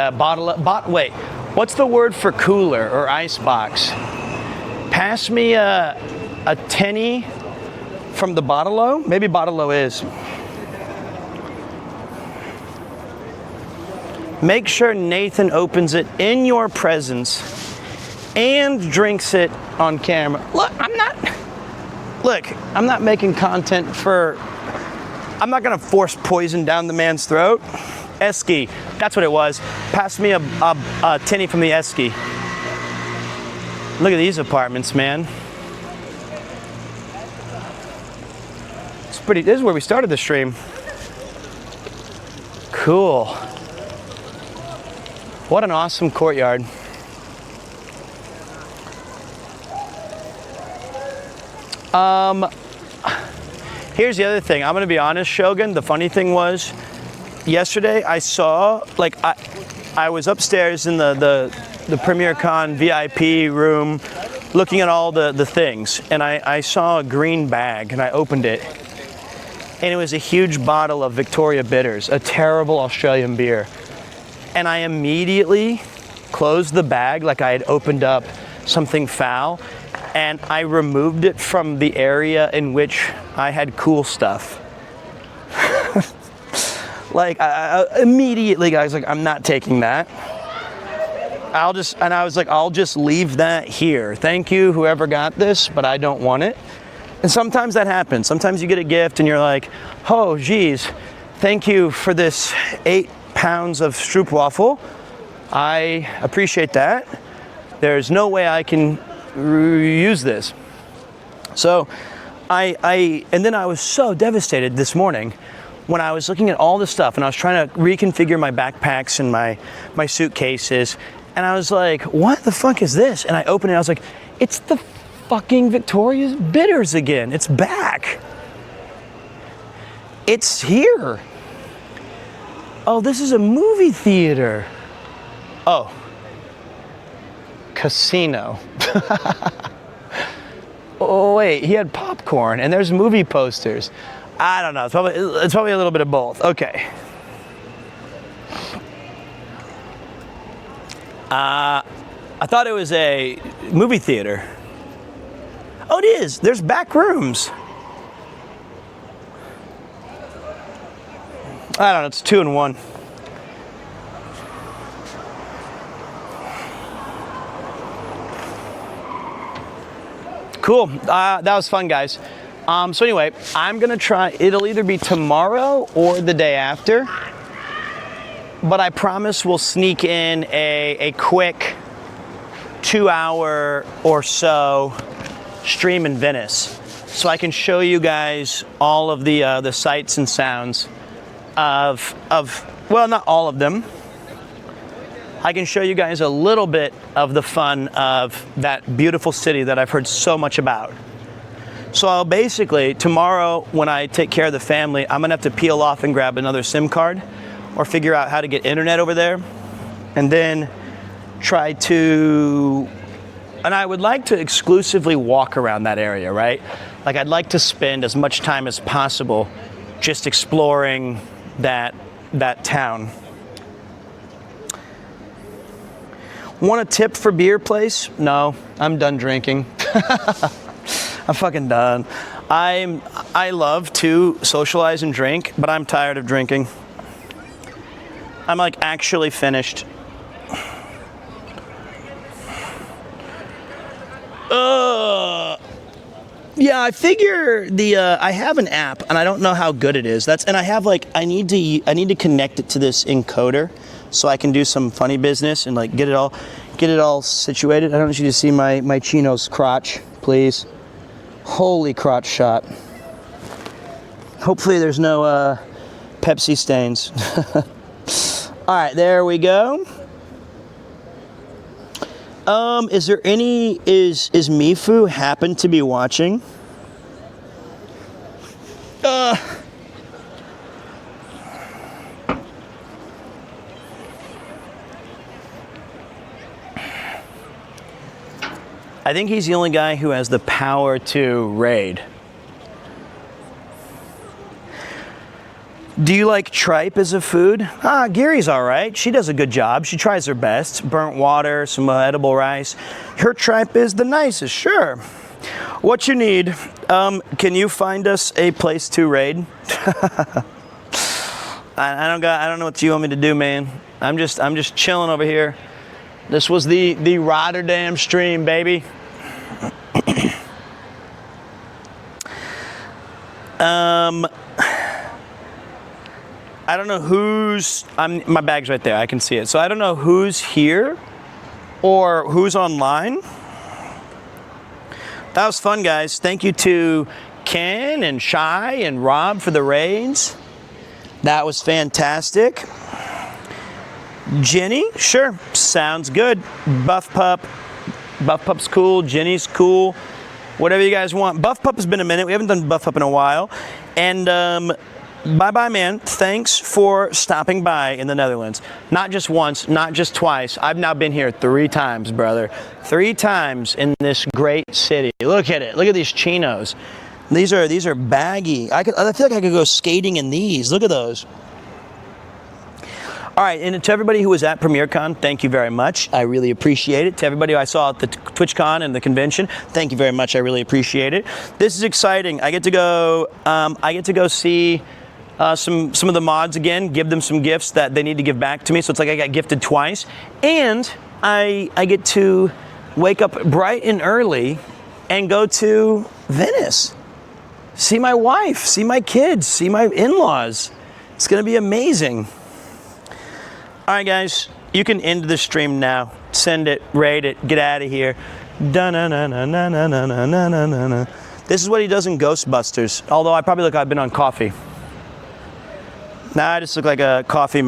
wait, what's the word for cooler or ice box? Pass me a tinny from the bottle-o? Maybe bottle-o is. Make sure Nathan opens it in your presence and drinks it on camera. Look, I'm not making content for, I'm not gonna force poison down the man's throat. Esky, that's what it was. Pass me a tinny from the Esky. Look at these apartments, man. It's pretty, this is where we started the stream. Cool. What an awesome courtyard. Here's the other thing. I'm gonna be honest, Shogun. The funny thing was, yesterday I saw, like, I was upstairs in the Premier Con VIP room looking at all the things, and I saw a green bag, and I opened it, and it was a huge bottle of Victoria Bitters, a terrible Australian beer. And I immediately closed the bag like I had opened up something foul, and I removed it from the area in which I had cool stuff. Like, I immediately, guys, like, I'm not taking that. I was like, I'll just leave that here. Thank you, whoever got this, but I don't want it. And sometimes that happens. Sometimes you get a gift and you're like, oh, geez, thank you for this 8 pounds of stroopwafel. I appreciate that. There's no way I can use this. So and then I was so devastated this morning when I was looking at all this stuff and I was trying to reconfigure my backpacks and my suitcases, and I was like, what the fuck is this? And I opened it, I was like, it's the fucking Victoria's Bitters again. It's back. It's here. Oh, this is a movie theater. Oh. Casino. Oh wait, he had popcorn and there's movie posters. I don't know, it's probably a little bit of both. Okay. I thought it was a movie theater. Oh, it is. There's back rooms. I don't know, it's 2 in 1. Cool, that was fun, guys. So anyway, I'm gonna try, it'll either be tomorrow or the day after, but I promise we'll sneak in a quick 2-hour or so stream in Venice, so I can show you guys all of the sights and sounds of well, not all of them. I can show you guys a little bit of the fun of that beautiful city that I've heard so much about. So I'll basically, tomorrow when I take care of the family, I'm gonna have to peel off and grab another SIM card or figure out how to get internet over there, and then try to, and I would like to exclusively walk around that area, right? Like I'd like to spend as much time as possible just exploring that town. Want a tip for beer place? No, I'm done drinking. I'm fucking done. I love to socialize and drink, but I'm tired of drinking. I'm like actually finished. Yeah, I figure I have an app and I don't know how good it is. And I have like, I need to connect it to this encoder so I can do some funny business and like get it all situated. I don't want you to see my chino's crotch, please. Holy crotch shot. Hopefully there's no Pepsi stains. All right, there we go. Is Mifu happen to be watching? I think he's the only guy who has the power to raid. Do you like tripe as a food? Gary's all right. She does a good job. She tries her best. Burnt water, some edible rice. Her tripe is the nicest, sure. What you need, can you find us a place to raid? I don't know what you want me to do, man. I'm just chilling over here. This was the Rotterdam stream, baby. I don't know who's, my bag's right there, I can see it. So I don't know who's here or who's online. That was fun, guys. Thank you to Ken and Shy and Rob for the raids. That was fantastic. Jenny, sure, sounds good. Buff Pup's cool, Jenny's cool. Whatever you guys want. Buff Pup has been a minute. We haven't done Buff Pup in a while. And bye-bye, man. Thanks for stopping by in the Netherlands. Not just once, not just twice. I've now been here 3 times, brother. 3 times in this great city. Look at it. Look at these chinos. These are baggy. I feel like I could go skating in these. Look at those. All right, and to everybody who was at PremierCon, thank you very much. I really appreciate it. To everybody I saw at the TwitchCon and the convention, thank you very much. I really appreciate it. This is exciting. I get to go see some of the mods again, give them some gifts that they need to give back to me. So it's like I got gifted twice, and I get to wake up bright and early and go to Venice, see my wife, see my kids, see my in-laws. It's gonna be amazing. All right, guys, you can end the stream now. Send it, rate it, get out of here. Da-na-na-na-na-na-na-na-na-na. This is what he does in Ghostbusters. Although I probably look like I've been on coffee. Nah, I just look like a coffee